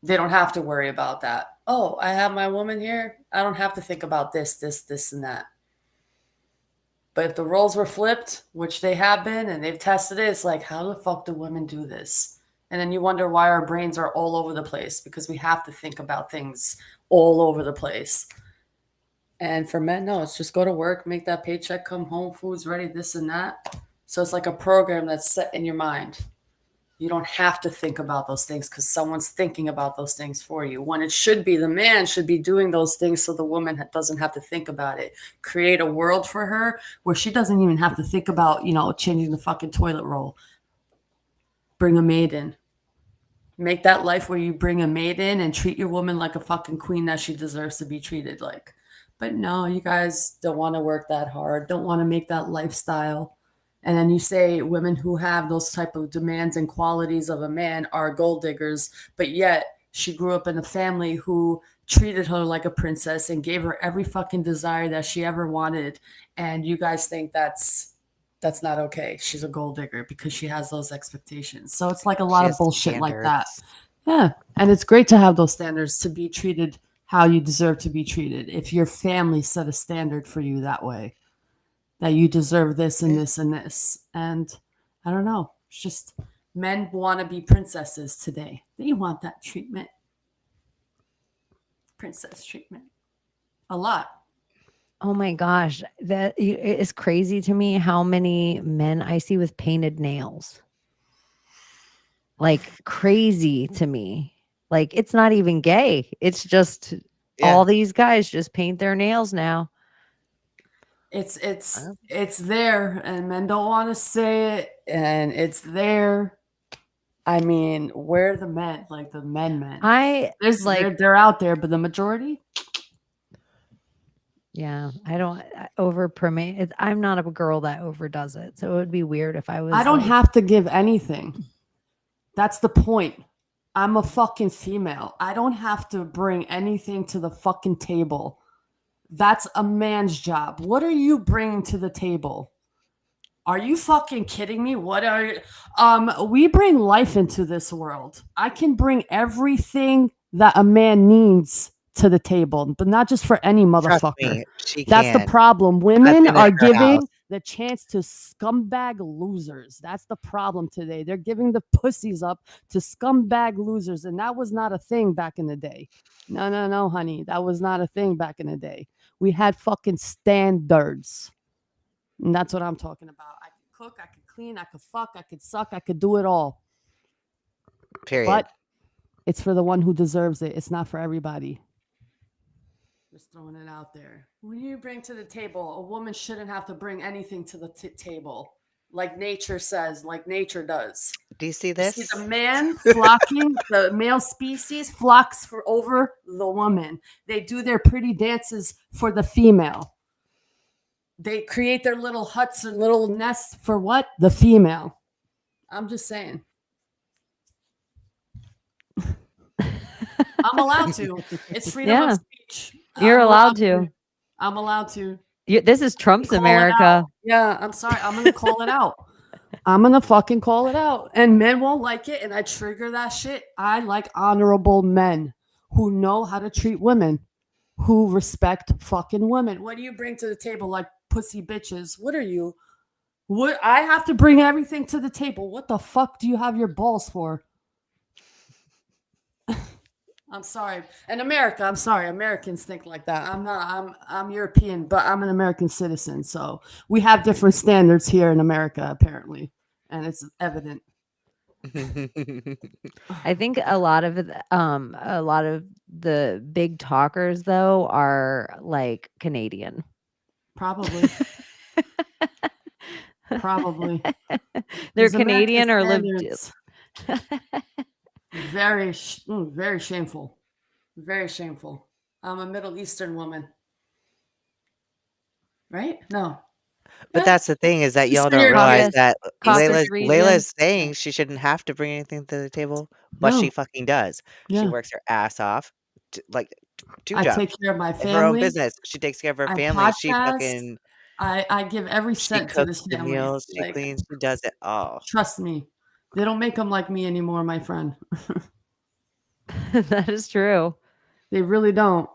[SPEAKER 6] They don't have to worry about that. Oh, I have my woman here. I don't have to think about this, and that. But if the roles were flipped, which they have been, and they've tested it, it's like, how the fuck do women do this? And then you wonder why our brains are all over the place, because we have to think about things all over the place. And for men, no, it's just go to work, make that paycheck, come home, food's ready, this and that. So it's like a program that's set in your mind. You don't have to think about those things because someone's thinking about those things for you. When it should be the man should be doing those things so the woman doesn't have to think about it. Create a world for her where she doesn't even have to think about, changing the fucking toilet roll. Bring a maid in. Make that life where you bring a maid in and treat your woman like a fucking queen that she deserves to be treated like. But no, you guys don't want to work that hard, don't want to make that lifestyle. And then you say women who have those type of demands and qualities of a man are gold diggers, but yet she grew up in a family who treated her like a princess and gave her every fucking desire that she ever wanted. And you guys think that's not okay. She's a gold digger because she has those expectations. So it's like a lot
[SPEAKER 5] She
[SPEAKER 6] of
[SPEAKER 5] has
[SPEAKER 6] bullshit like that.
[SPEAKER 5] standards.
[SPEAKER 6] Yeah. And it's great to have those standards to be treated how you deserve to be treated. If your family set a standard for you that way, that you deserve this and this and this. And I don't know. It's just men want to be princesses today. They want that treatment. Princess treatment. A lot.
[SPEAKER 4] Oh my gosh, that it is crazy to me how many men I see with painted nails. Like crazy to me. Like it's not even gay. It's just all these guys just paint their nails now.
[SPEAKER 6] It's there, and men don't want to say it, and it's there. I mean, where are the men? Like the men. They're out there, but the majority.
[SPEAKER 4] Yeah, I don't over promote. I'm not a girl that overdoes it, so it would be weird if I was.
[SPEAKER 6] I don't have to give anything. That's the point. I'm a fucking female. I don't have to bring anything to the fucking table. That's a man's job. What are you bringing to the table? Are you fucking kidding me? What are you? We bring life into this world. I can bring everything that a man needs to the table, but not just for any motherfucker.
[SPEAKER 5] Me, she
[SPEAKER 6] That's
[SPEAKER 5] can.
[SPEAKER 6] the problem. Women are giving the chance to scumbag losers. That's the problem today. They're giving the pussies up to scumbag losers, and that was not a thing back in the day. No, honey. That was not a thing back in the day. We had fucking standards. And that's what I'm talking about. I could cook, I could clean, I could fuck, I could suck, I could do it all.
[SPEAKER 5] Period.
[SPEAKER 6] But it's for the one who deserves it. It's not for everybody. Just throwing it out there. When you bring to the table, a woman shouldn't have to bring anything to the table. Like nature says, like nature does.
[SPEAKER 5] Do you see this?
[SPEAKER 6] You see the man flocking, the male species flocks over the woman. They do their pretty dances for the female. They create their little huts and little nests for what? The female. I'm just saying. I'm allowed to. It's freedom of speech.
[SPEAKER 4] You're allowed to.
[SPEAKER 6] I'm allowed to.
[SPEAKER 4] This is Trump's America.
[SPEAKER 6] Yeah, I'm sorry. I'm going to call it out. I'm going to fucking call it out. And men won't like it, and I trigger that shit. I like honorable men who know how to treat women, who respect fucking women. What do you bring to the table like pussy bitches? What are you? What? I have to bring everything to the table. What the fuck do you have your balls for? I'm sorry. In America, I'm sorry. Americans think like that. I'm not. I'm European, but I'm an American citizen. So we have different standards here in America, apparently, and it's evident.
[SPEAKER 4] I think a lot of the big talkers though are like Canadian.
[SPEAKER 6] Probably. Probably.
[SPEAKER 4] They're Canadian or live.
[SPEAKER 6] Very shameful. Very shameful. I'm a Middle Eastern woman. Right? No.
[SPEAKER 5] But that's the thing is that y'all don't realize that Layla's saying she shouldn't have to bring anything to the table, but she fucking does.
[SPEAKER 6] Yeah.
[SPEAKER 5] She works her ass off, like 2
[SPEAKER 6] I
[SPEAKER 5] jobs.
[SPEAKER 6] take care of my family.
[SPEAKER 5] Her own business. She takes care of her family.
[SPEAKER 6] Podcast,
[SPEAKER 5] She fucking.
[SPEAKER 6] I give every cent to this family.
[SPEAKER 5] The meals, she cleans. She does it all.
[SPEAKER 6] Trust me, they don't make them like me anymore, my friend.
[SPEAKER 4] That is true.
[SPEAKER 6] They really don't.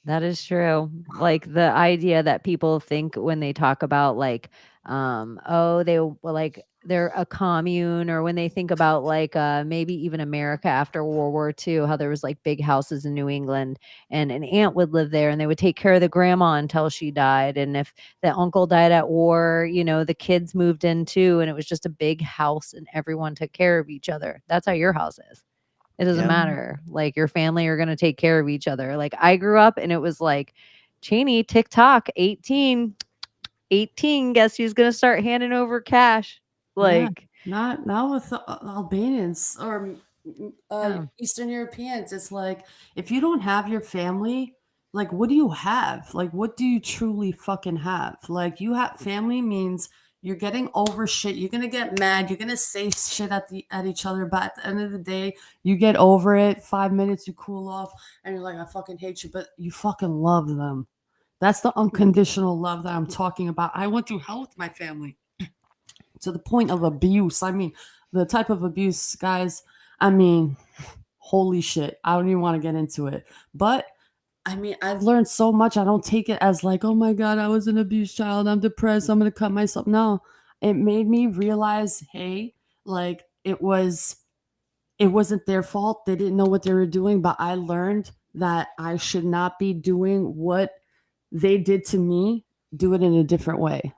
[SPEAKER 4] That is true. Like the idea that people think when they talk about like, oh, they like they're a commune, or when they think about like maybe even America after World War II, how there was like big houses in New England, and an aunt would live there, and they would take care of the grandma until she died. And if the uncle died at war, the kids moved in too, and it was just a big house, and everyone took care of each other. That's how your house is. It doesn't
[SPEAKER 5] Yep.
[SPEAKER 4] matter. Like your family are going to take care of each other. Like I grew up and it was like, Chaney, TikTok, 18, 18. Guess who's going to start handing over cash?
[SPEAKER 6] Yeah,
[SPEAKER 4] Like,
[SPEAKER 6] not with Albanians or
[SPEAKER 4] yeah.
[SPEAKER 6] Eastern Europeans. It's like if you don't have your family, like what do you have? Like what do you truly fucking have? Like you have family means you're getting over shit. You're gonna get mad. You're gonna say shit at each other, but at the end of the day, you get over it. 5 minutes, you cool off, and you're like, I fucking hate you, but you fucking love them. That's the unconditional love that I'm talking about. I went through hell with my family to the point of abuse. I mean, the type of abuse, guys, I mean, holy shit. I don't even want to get into it. But I mean, I've learned so much. I don't take it as like, oh my God, I was an abused child. I'm depressed. I'm going to cut myself. No, it made me realize, hey, like it wasn't their fault. They didn't know what they were doing, but I learned that I should not be doing what they did to me, do it in a different way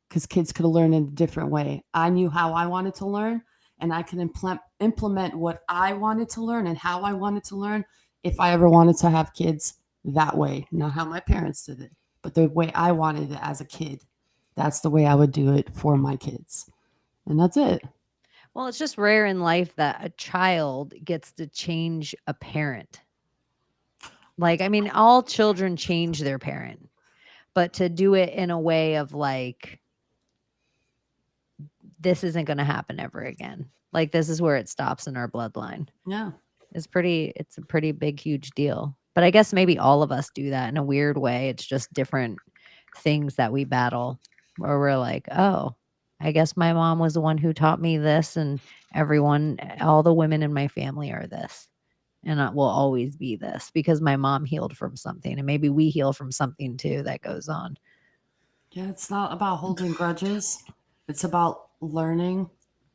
[SPEAKER 6] because kids could learn in a different way. I knew how I wanted to learn, and I could implement what I wanted to learn and how I wanted to learn if I ever wanted to have kids that way. Not how my parents did it, but the way I wanted it as a kid. That's the way I would do it for my kids. And that's it.
[SPEAKER 4] Well, it's just rare in life that a child gets to change a parent. Like, I mean, all children change their parent, but to do it in a way of like, this isn't going to happen ever again. Like, this is where it stops in our bloodline.
[SPEAKER 6] Yeah.
[SPEAKER 4] It's a pretty big, huge deal. But I guess maybe all of us do that in a weird way. It's just different things that we battle where we're like, oh, I guess my mom was the one who taught me this, and all the women in my family are this. And I will always be this because my mom healed from something, and maybe we heal from something too that goes on.
[SPEAKER 6] Yeah, it's not about holding grudges. It's about learning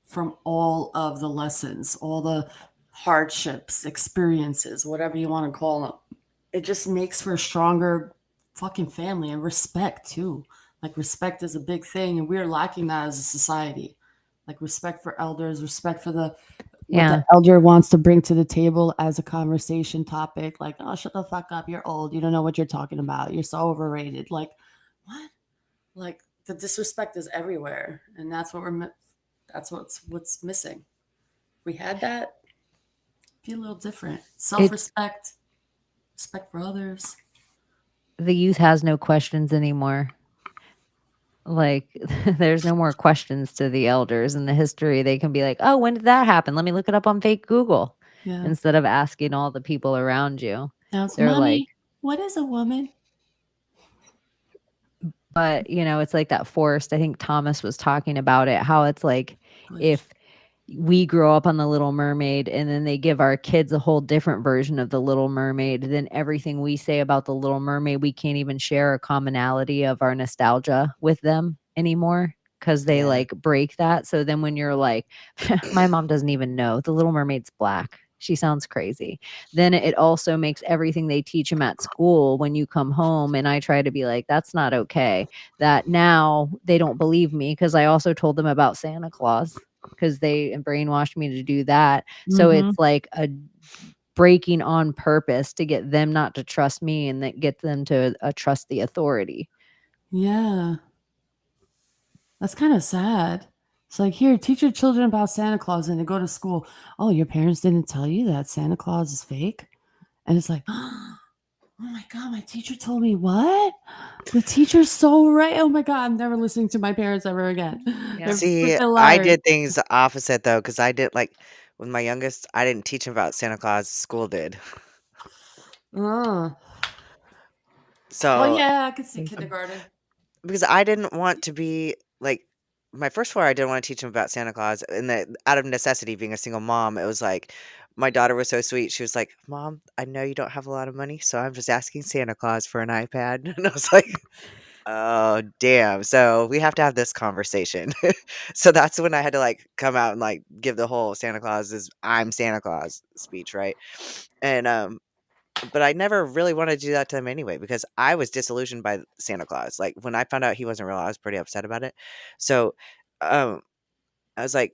[SPEAKER 6] from all of the lessons, all the hardships, experiences, whatever you want to call them. It just makes for a stronger fucking family and respect too. Like respect is a big thing, and we're lacking that as a society. Like respect for elders, respect for what
[SPEAKER 4] Yeah.
[SPEAKER 6] the elder wants to bring to the table as a conversation topic. Like, oh, shut the fuck up, you're old, you don't know what you're talking about, you're so overrated. Like, what? Like the disrespect is everywhere, and that's what's missing. We had that, be a little different. Self-respect, respect for others.
[SPEAKER 4] The youth has no questions anymore. Like, there's no more questions to the elders in the history. They can be like, oh, when did that happen? Let me look it up on fake Google.
[SPEAKER 6] Yeah.
[SPEAKER 4] Instead of asking all the people around you.
[SPEAKER 6] Now it's,
[SPEAKER 4] They're
[SPEAKER 6] mommy,
[SPEAKER 4] like,
[SPEAKER 6] what is a woman?
[SPEAKER 4] but it's like that forced. I think Thomas was talking about it, how it's like if we grow up on the Little Mermaid and then they give our kids a whole different version of the Little Mermaid, then everything we say about the Little Mermaid, we can't even share a commonality of our nostalgia with them anymore because they like break that. So then when you're like, my mom doesn't even know the Little Mermaid's black, she sounds crazy, then it also makes everything they teach them at school when you come home, and I try to be like, that's not okay, that now they don't believe me because I also told them about Santa Claus because they brainwashed me to do that. So it's like a breaking on purpose to get them not to trust me and that get them to trust the authority.
[SPEAKER 6] Yeah. That's kind of sad. It's like, here, teach your children about Santa Claus, and they go to school. Oh, your parents didn't tell you that Santa Claus is fake? And it's like, oh my God, my teacher told me what? The teacher's so right. Oh my God, I'm never listening to my parents ever again.
[SPEAKER 4] Yeah.
[SPEAKER 6] They're
[SPEAKER 5] See,
[SPEAKER 6] freaking
[SPEAKER 5] I
[SPEAKER 6] liars.
[SPEAKER 5] did things the opposite though, because I did like with my youngest, I didn't teach him about Santa Claus. School did.
[SPEAKER 6] Oh.
[SPEAKER 5] So
[SPEAKER 6] Well, yeah, I could see kindergarten.
[SPEAKER 5] because I didn't want to be like my first 4, I didn't want to teach him about Santa Claus, and that out of necessity, being a single mom, it was like my daughter was so sweet. She was like, "Mom, I know you don't have a lot of money, so I'm just asking Santa Claus for an iPad." And I was like, Oh, damn. So we have to have this conversation. So that's when I had to like come out and like give the whole Santa Claus is I'm Santa Claus speech, right? And but I never really wanted to do that to him anyway because I was disillusioned by Santa Claus. Like when I found out he wasn't real, I was pretty upset about it. So um I was like,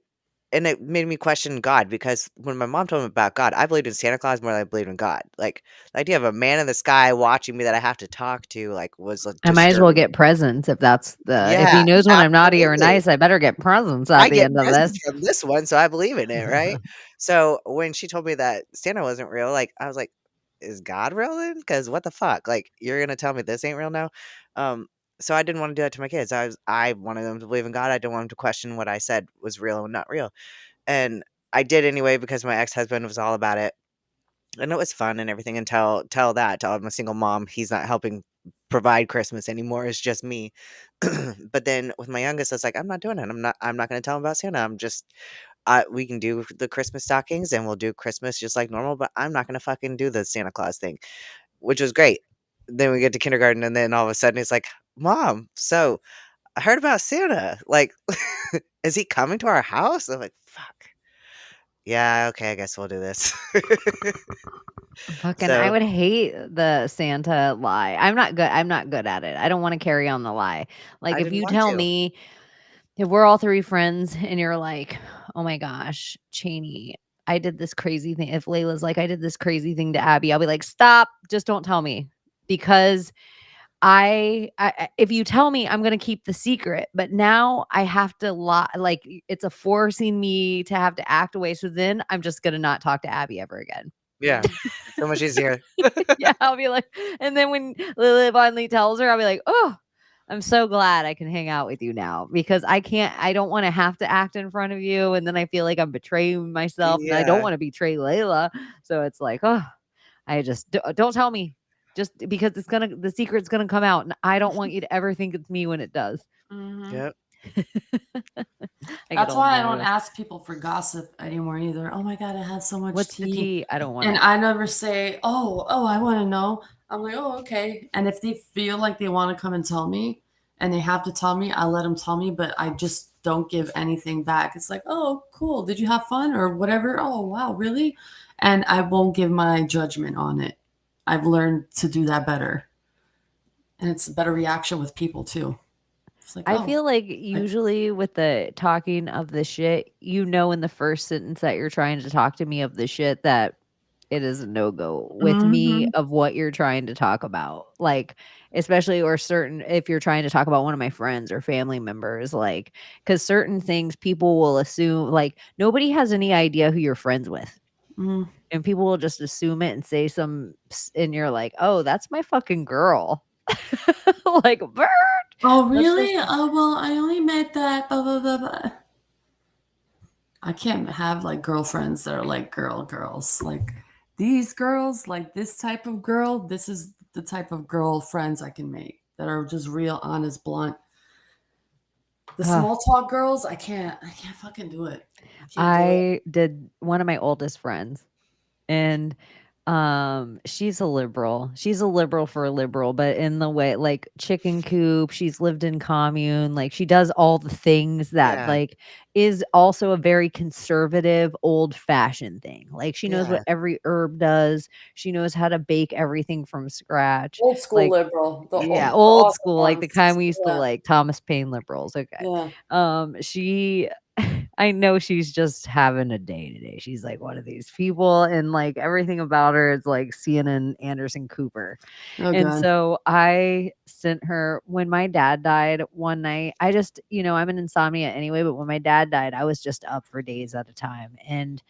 [SPEAKER 5] and it made me question God because when my mom told me about God, I believed in Santa Claus more than I believed in God. Like the idea of a man in the sky watching me that I have to talk to, like, was like,
[SPEAKER 4] I might as well
[SPEAKER 5] disturbing.
[SPEAKER 4] get presents if that's the if
[SPEAKER 5] Yeah,
[SPEAKER 4] he knows when I'm naughty or
[SPEAKER 5] absolutely.
[SPEAKER 4] nice, I better get presents at
[SPEAKER 5] I
[SPEAKER 4] the
[SPEAKER 5] get
[SPEAKER 4] end of
[SPEAKER 5] presents
[SPEAKER 4] this.
[SPEAKER 5] from this one, so I believe in it, right? So when she told me that Santa wasn't real, like I was like, "Is God real then? Because what the fuck? Like you're gonna tell me this ain't real now?" Um, so I didn't want to do that to my kids. I wanted them to believe in God. I didn't want them to question what I said was real and not real. And I did anyway because my ex-husband was all about it, and it was fun and everything until tell that to I'm a single mom, he's not helping provide Christmas anymore, it's just me. But then with my youngest, I was like, "I'm not doing it. I'm not gonna tell him about Santa. I'm just we can do the Christmas stockings and we'll do Christmas just like normal, but I'm not gonna fucking do the Santa Claus thing," which was great. Then we get to kindergarten and then all of a sudden it's like, "Mom, so I heard about Santa. Like, is he coming to our house?" I'm like, "Fuck. Yeah, okay, I guess we'll do this."
[SPEAKER 4] Fucking I
[SPEAKER 5] So
[SPEAKER 4] would hate the Santa lie. I'm not good at it. I don't wanna carry on the lie. Like,
[SPEAKER 5] I
[SPEAKER 4] if
[SPEAKER 5] didn't
[SPEAKER 4] you
[SPEAKER 5] want
[SPEAKER 4] tell
[SPEAKER 5] to.
[SPEAKER 4] me if we're all 3 friends and you're like, "Oh my gosh, Chaney, I did this crazy thing." If Layla's like, "I did this crazy thing to Abbie," I'll be like, "Stop, just don't tell me." Because if you tell me, I'm gonna keep the secret, but now I have to lie, like, it's a forcing me to have to act away, so then I'm just gonna not talk to Abbie ever again.
[SPEAKER 5] Yeah, so much easier.
[SPEAKER 4] Yeah, I'll be like and then when Lily finally tells her, I'll be like, "Oh, I'm so glad I can hang out with you now because I don't wanna have to act in front of you, and then I feel like I'm betraying myself, and I don't
[SPEAKER 5] Yeah,
[SPEAKER 4] wanna betray Layla." So it's like, "Oh, I just don't tell me just because the secret's gonna come out, and I don't want you to ever think it's me when it does."
[SPEAKER 6] Mhm.
[SPEAKER 5] yep,
[SPEAKER 4] I get
[SPEAKER 6] That's
[SPEAKER 4] all
[SPEAKER 6] why I don't
[SPEAKER 4] nervous.
[SPEAKER 6] ask people for gossip anymore either. "Oh my god, I had so much
[SPEAKER 4] "What's the
[SPEAKER 6] tea."
[SPEAKER 4] tea?" I don't
[SPEAKER 6] And
[SPEAKER 4] wanna
[SPEAKER 6] I never say, "Oh, I wanna know." I'm like, "Oh, okay." And if they feel like they wanna come and tell me, and they have to tell me, I let them tell me, but I just don't give anything back. It's like, "Oh, cool. Did you have fun?" Or whatever. "Oh, wow, really?" And I won't give my judgment on it. I've learned to do that better, and it's a better reaction with people too. It's like,
[SPEAKER 4] I
[SPEAKER 6] "Oh,
[SPEAKER 4] feel like
[SPEAKER 6] I."
[SPEAKER 4] usually with the talking of the shit, in the first sentence that you're trying to talk to me of the shit that it is a no-go with me
[SPEAKER 6] Mhm.
[SPEAKER 4] of what you're trying to talk about. Like, especially or certain if you're trying to talk about one of my friends or family members, like, because certain things people will assume, like, nobody has any idea who you're friends with.
[SPEAKER 6] Mm.
[SPEAKER 4] And people will just assume it and say and you're like, "Oh, that's my fucking girl." Like, "Bird."
[SPEAKER 6] "Oh,
[SPEAKER 4] That's just
[SPEAKER 6] really? Oh, well, I only met that blah, blah, blah, blah." I can't have like girlfriends that are like girls. Like these girls, like this type of girl, this is the type of girl friends I can make that are just real, honest, blunt. The
[SPEAKER 4] ugh.
[SPEAKER 6] small talk girls, I can't fucking do it. I can't do it.
[SPEAKER 4] I did one of my oldest friends, and she's a liberal. She's a liberal for a liberal, but in the way like chicken coop, she's lived in commune, like she does all the things that
[SPEAKER 5] yeah,
[SPEAKER 4] like is also a very conservative, old-fashioned thing. Like she knows what
[SPEAKER 5] yeah,
[SPEAKER 4] every herb does. She knows how to bake everything from scratch.
[SPEAKER 6] Old school
[SPEAKER 4] Like
[SPEAKER 6] liberal,
[SPEAKER 4] yeah,
[SPEAKER 6] the
[SPEAKER 4] old
[SPEAKER 6] awesome
[SPEAKER 4] school, like the
[SPEAKER 6] ones.
[SPEAKER 4] kind we used to
[SPEAKER 6] Yeah,
[SPEAKER 4] like, Thomas Paine liberals, okay.
[SPEAKER 6] yeah.
[SPEAKER 4] She I know she's just having a day today. She's like one of these people, and, like, everything about her is like CNN Anderson Cooper.
[SPEAKER 6] Oh
[SPEAKER 4] And
[SPEAKER 6] god.
[SPEAKER 4] so I sent her when my dad died one night, I just I'm an insomnia anyway, but when my dad died, I was just up for days at a time, and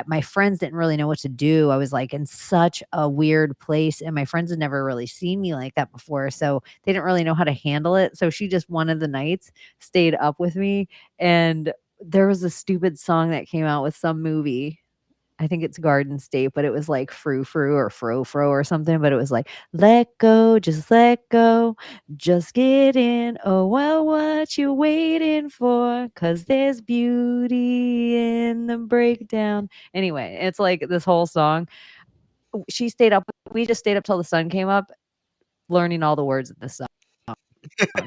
[SPEAKER 4] my friends didn't really know what to do. I was, like, in such a weird place, and my friends had never really seen me like that before, so they didn't really know how to handle it, so she just one of the nights stayed up with me, and there was a stupid song that came out with some movie. I think it's Garden State, but it was like Frou Frou or Fro Fro or something, but it was like, "Let go, just let go, just get in. Oh, well, what you waiting for? 'Cause there's beauty in the breakdown." Anyway, it's like this whole song. She stayed up we just stayed up till the sun came up learning all the words of this song.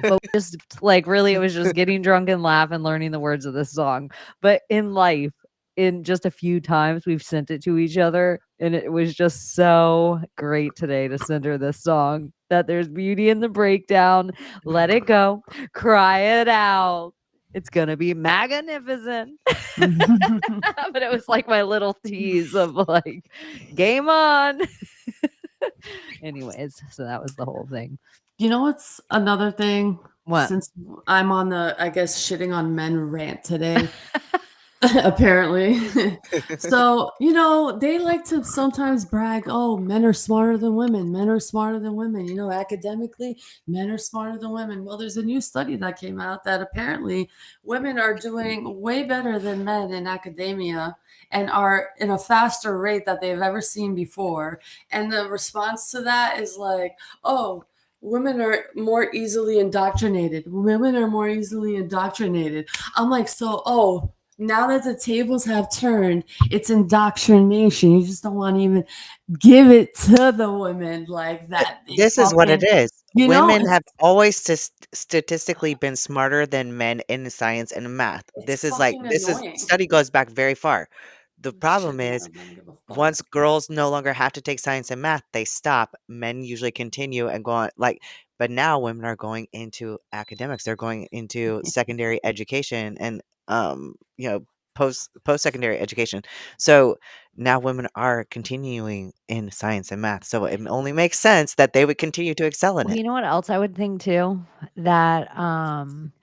[SPEAKER 4] but just like really it was just getting drunk and laugh and learning the words of this song. But in life, in just a few times we've sent it to each other, and it was just so great today to send her this song, that there's beauty in the breakdown. Let it go, cry it out, it's gonna be magnificent. But it was like my little tease of like, game on. Anyways, so that was the whole thing.
[SPEAKER 6] You know what's another thing?
[SPEAKER 4] What?
[SPEAKER 6] Since I'm on the, I guess, shitting on men rant today, apparently. So, they like to sometimes brag, oh, men are smarter than women. Men are smarter than women. Academically, men are smarter than women. Well, there's a new study that came out that apparently women are doing way better than men in academia and are in a faster rate that they've ever seen before. And the response to that is like, oh, women are more easily indoctrinated. Women are more easily indoctrinated. I'm like, so, now that the tables have turned, it's indoctrination. You just don't want to even give it to the women like that.
[SPEAKER 5] This is what it is. Women
[SPEAKER 6] it's
[SPEAKER 5] have always statistically been smarter than men in science and math.
[SPEAKER 6] it's fucking
[SPEAKER 5] This is
[SPEAKER 6] annoying.
[SPEAKER 5] study goes back very far. The problem
[SPEAKER 6] Shitting on
[SPEAKER 5] is
[SPEAKER 6] them, I don't give a fuck.
[SPEAKER 5] once girls no longer have to take science and math, they stop. Men usually continue and go on but now women are going into academics. They're going into secondary education and post-secondary education. So now women are continuing in science and math. So it only makes sense that they would continue to excel in
[SPEAKER 4] Well,
[SPEAKER 5] it.
[SPEAKER 4] you know what else I would think too? That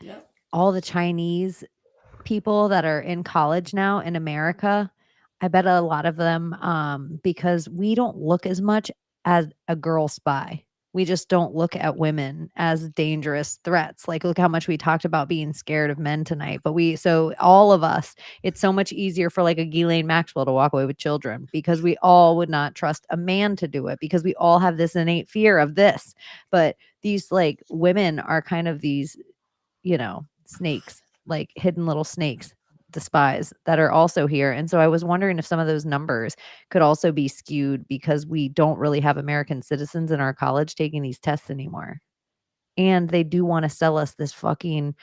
[SPEAKER 6] Yep.
[SPEAKER 4] all the Chinese people that are in college now in America, I bet a lot of them, because we don't look as much as a girl spy. We just don't look at women as dangerous threats. Like, look how much we talked about being scared of men tonight. But so all of us, it's so much easier for like a Ghislaine Maxwell to walk away with children because we all would not trust a man to do it because we all have this innate fear of this. But these like women are kind of these, snakes, like hidden little snakes, the spies that are also here. And so I was wondering if some of those numbers could also be skewed because we don't really have American citizens in our college taking these tests anymore. And they do want to sell us this fucking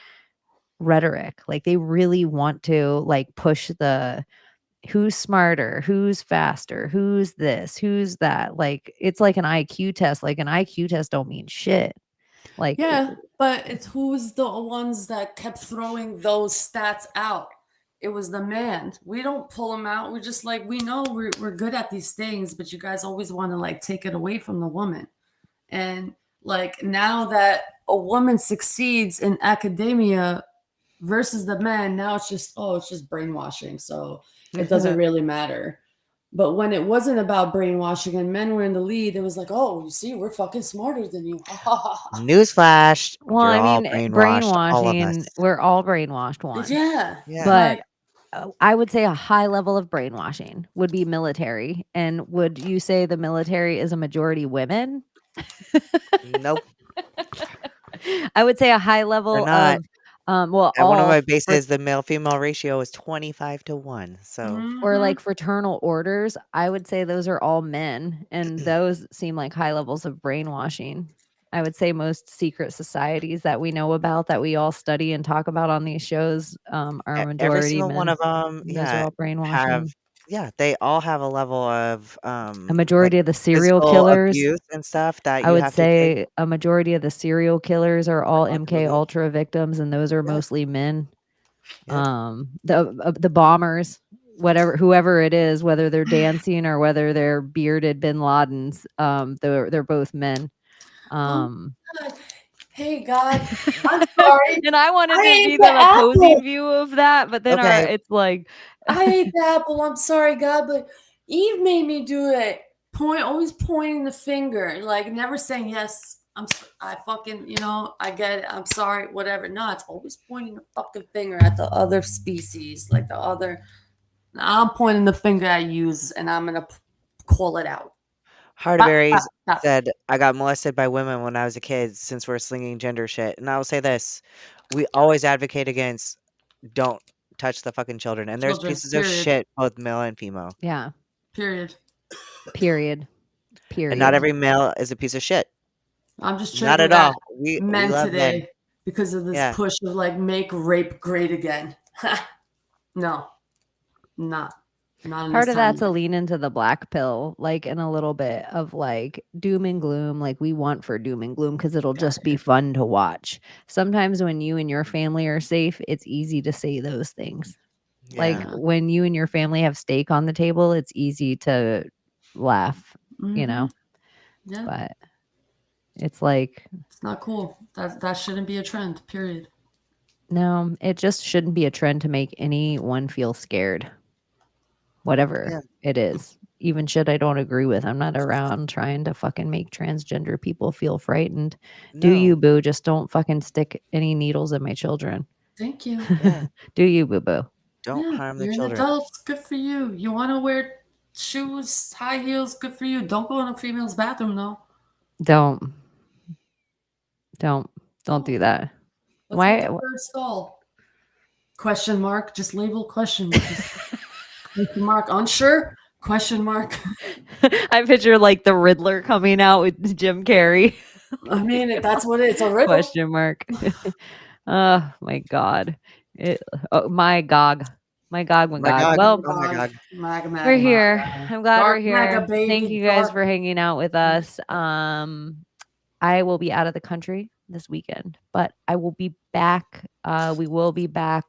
[SPEAKER 4] rhetoric. Like they really want to like push the who's smarter, who's faster, who's this, who's that. Like it's like an IQ test. Like an IQ test don't mean shit. Like
[SPEAKER 6] Yeah, but it's who's the ones that kept throwing those stats out. It was the man. We don't pull them out. We're just like, we know we're good at these things, but you guys always want to like take it away from the woman. And like now that a woman succeeds in academia versus the man, now it's just brainwashing. So it doesn't really matter. But when it wasn't about brainwashing and men were in the lead, it was like, oh, you see, we're fucking smarter than you.
[SPEAKER 5] Newsflash,
[SPEAKER 4] well,
[SPEAKER 5] you're
[SPEAKER 4] I
[SPEAKER 5] all
[SPEAKER 4] mean,
[SPEAKER 5] brainwashed, all of
[SPEAKER 4] brainwashing,
[SPEAKER 5] us.
[SPEAKER 4] we're all brainwashed once.
[SPEAKER 6] Yeah.
[SPEAKER 5] Yeah.
[SPEAKER 4] But
[SPEAKER 6] Like,
[SPEAKER 4] I would say a high level of brainwashing would be military. And would you say the military is a majority women?
[SPEAKER 5] Nope,
[SPEAKER 4] I would say a high
[SPEAKER 5] they're
[SPEAKER 4] level
[SPEAKER 5] not.
[SPEAKER 4] of, well,
[SPEAKER 5] At one of
[SPEAKER 4] all
[SPEAKER 5] my bases, the male-female ratio is 25-1. So
[SPEAKER 4] or
[SPEAKER 6] mhm.
[SPEAKER 4] like fraternal orders. I would say those are all men, and those seem like high levels of brainwashing. I would say most secret societies that we know about, that we all study and talk about on these shows, are
[SPEAKER 5] every
[SPEAKER 4] majority
[SPEAKER 5] single one
[SPEAKER 4] men.
[SPEAKER 5] of them,
[SPEAKER 4] And those are all
[SPEAKER 5] have
[SPEAKER 4] brainwashing.
[SPEAKER 5] they all have a level of
[SPEAKER 4] A
[SPEAKER 5] like
[SPEAKER 4] majority of the serial
[SPEAKER 5] physical
[SPEAKER 4] killers,
[SPEAKER 5] abuse and stuff that
[SPEAKER 4] I
[SPEAKER 5] you
[SPEAKER 4] would
[SPEAKER 5] have to take.
[SPEAKER 4] say a majority of the serial killers are all MK
[SPEAKER 5] Absolutely.
[SPEAKER 4] Ultra victims, and those are
[SPEAKER 5] Yep.
[SPEAKER 4] mostly men.
[SPEAKER 5] Yep.
[SPEAKER 4] The bombers, whoever it is, whether they're dancing or whether they're bearded Bin Ladens, they're both men.
[SPEAKER 6] Oh
[SPEAKER 4] Um,
[SPEAKER 6] God. Hey God, I'm sorry.
[SPEAKER 4] and I wanted
[SPEAKER 6] I
[SPEAKER 4] to
[SPEAKER 6] ate
[SPEAKER 4] be
[SPEAKER 6] the
[SPEAKER 4] the opposing
[SPEAKER 6] apple.
[SPEAKER 4] view of that, but then
[SPEAKER 5] Okay.
[SPEAKER 4] it's like,
[SPEAKER 6] I ate the apple. I'm sorry, God, but Eve made me do it. Always pointing the finger, like never saying yes. I fucking, I get it. I'm sorry, whatever. No, it's always pointing the fucking finger at the other species, like the other. I'm pointing the finger at you, and I'm gonna call it out. Bop, bop,
[SPEAKER 5] Hardaberries
[SPEAKER 6] bop.
[SPEAKER 5] said, "I got molested by women when I was a kid since we're slinging gender shit." And I will say this, we always advocate against don't touch the fucking children. And there's
[SPEAKER 6] Children.
[SPEAKER 5] pieces of
[SPEAKER 6] Period.
[SPEAKER 5] shit, both male and female.
[SPEAKER 4] yeah,
[SPEAKER 6] Period.
[SPEAKER 4] period,
[SPEAKER 5] And not
[SPEAKER 4] period.
[SPEAKER 5] every male is a piece of shit.
[SPEAKER 6] I'm just
[SPEAKER 5] Not
[SPEAKER 6] triggering
[SPEAKER 5] at
[SPEAKER 6] at
[SPEAKER 5] all. We
[SPEAKER 6] men
[SPEAKER 5] love men.
[SPEAKER 6] today because of this
[SPEAKER 5] Yeah.
[SPEAKER 6] push of like make rape great again. No, not in
[SPEAKER 4] Part
[SPEAKER 6] this
[SPEAKER 4] of
[SPEAKER 6] time.
[SPEAKER 4] that's a lean into the black pill, like, and a little bit of like doom and gloom, like we want for doom and gloom because it'll just be fun to watch. Sometimes when you and your family are safe, it's easy to say those things. Like
[SPEAKER 5] Yeah.
[SPEAKER 4] when you and your family have steak on the table, it's easy to laugh, you know,
[SPEAKER 6] Yeah,
[SPEAKER 4] but it's like,
[SPEAKER 6] it's not cool. That shouldn't be a trend. Period.
[SPEAKER 4] no, it just shouldn't be a trend to make anyone feel scared. Whatever
[SPEAKER 5] Yeah.
[SPEAKER 4] it is. Even shit I don't agree with. I'm not around trying to fucking make transgender people feel frightened. Do
[SPEAKER 5] No.
[SPEAKER 4] you, boo? Just don't fucking stick any needles in my children.
[SPEAKER 6] Thank you.
[SPEAKER 5] Yeah.
[SPEAKER 4] Do you, boo boo?
[SPEAKER 5] Don't
[SPEAKER 6] Yeah,
[SPEAKER 5] harm the
[SPEAKER 6] you're an
[SPEAKER 5] children.
[SPEAKER 6] adult. Good for you. You want to wear shoes, high heels? Good for you. Don't go in a female's bathroom though.
[SPEAKER 4] Don't. Don't do
[SPEAKER 6] Oh,
[SPEAKER 4] that.
[SPEAKER 6] let's make
[SPEAKER 4] Why?
[SPEAKER 6] a third stall. Question mark. Just label question mark. Question mark. Unsure? Question mark.
[SPEAKER 4] I picture like the Riddler coming out with Jim Carrey.
[SPEAKER 6] I mean, that's what it's a riddle.
[SPEAKER 4] Question mark. Oh my god. My gog. My gog, my
[SPEAKER 5] My
[SPEAKER 4] gog.
[SPEAKER 5] God.
[SPEAKER 4] Well,
[SPEAKER 5] Oh my God.
[SPEAKER 6] Maga, maga,
[SPEAKER 4] we're here.
[SPEAKER 6] maga.
[SPEAKER 4] I'm glad
[SPEAKER 6] Dark
[SPEAKER 4] we're here.
[SPEAKER 6] maga, baby.
[SPEAKER 4] Thank you guys
[SPEAKER 6] Dark.
[SPEAKER 4] for hanging out with us. I will be out of the country this weekend, but I will be back. We will be back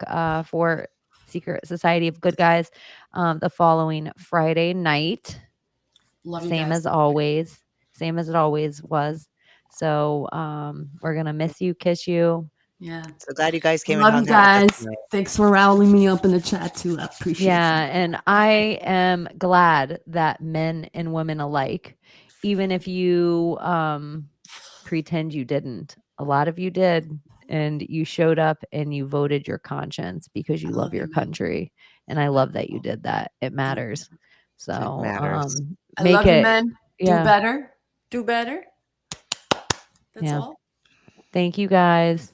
[SPEAKER 4] for Secret Society of Good Guys the following Friday night.
[SPEAKER 6] Love you
[SPEAKER 4] Same
[SPEAKER 6] guys.
[SPEAKER 4] as always. Same as it always was. So we're gonna miss you, kiss you.
[SPEAKER 6] Yeah.
[SPEAKER 5] So glad you guys came and
[SPEAKER 6] Love
[SPEAKER 5] hung
[SPEAKER 6] you
[SPEAKER 5] out with us
[SPEAKER 6] guys.
[SPEAKER 5] tonight.
[SPEAKER 6] Thanks for rallying me up in the chat too. I appreciate
[SPEAKER 4] Yeah,
[SPEAKER 6] it.
[SPEAKER 4] and I am glad that men and women alike, even if you pretend you didn't, a lot of you did, and you showed up and you voted your conscience because you love your country. And I love that you did that. It matters. So
[SPEAKER 5] matters.
[SPEAKER 6] I
[SPEAKER 4] make
[SPEAKER 6] love you,
[SPEAKER 4] it
[SPEAKER 6] men.
[SPEAKER 4] yeah.
[SPEAKER 6] Do better. Do better. That's
[SPEAKER 4] Yeah.
[SPEAKER 6] all.
[SPEAKER 4] Thank you guys.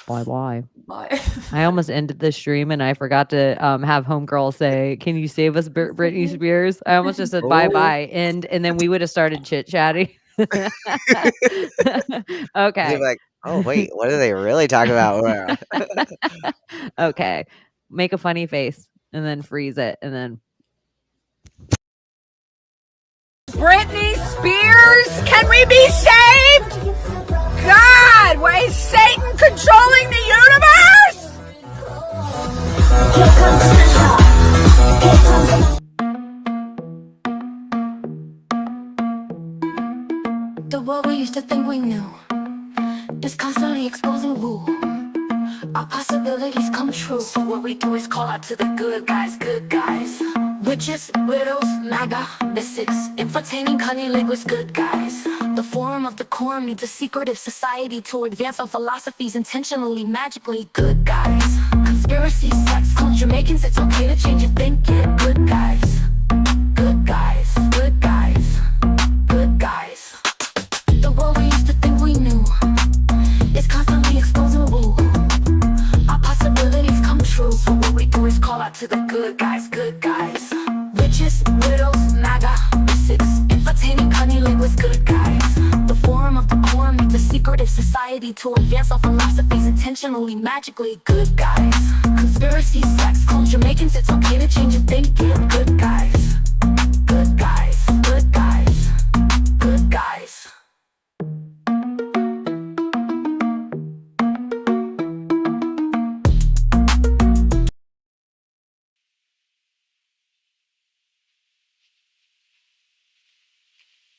[SPEAKER 4] Bye bye.
[SPEAKER 6] Bye.
[SPEAKER 4] I almost ended the stream and I forgot to have homegirl say, "Can you save us, Britney Spears?" I almost just said bye
[SPEAKER 5] Oh.
[SPEAKER 4] bye, and then we would have started chit chatting.
[SPEAKER 5] They'd
[SPEAKER 4] Okay.
[SPEAKER 5] be like, oh wait, what are they really talking about?
[SPEAKER 4] Okay. Make a funny face and then freeze it, and then
[SPEAKER 2] Britney Spears, can we be saved? God, why is Satan controlling the universe?
[SPEAKER 3] The world we used to think we knew is constantly exposing woo. Our possibilities come true. So what we do is call out to the good guys, good guys. Witches, widows, MAGA, mystics, entertaining cunnilinguist good guys. The forum of the quorum needs a secretive society to advance our philosophies intentionally, magically good guys. Conspiracies, sex, culture, makings, it's okay to change your thinking. Good guys, good guys, good guys, good guys. The world we used to think we knew is constantly exposing woo. Our possibilities come true. So what we do is call out to the good guys, good guys. Witches, widows, MAGA, mystics, entertaining cunnilinguist good guys. The forum of the quorum needs a secretive society to advance our philosophies intentionally, magically good guys. Conspiracy, sex, culture, makings, it's okay to change your thinking. Good guys, good guys, good guys, good guys.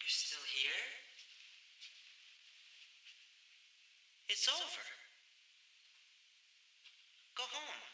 [SPEAKER 7] You're still here? It's over. Go home.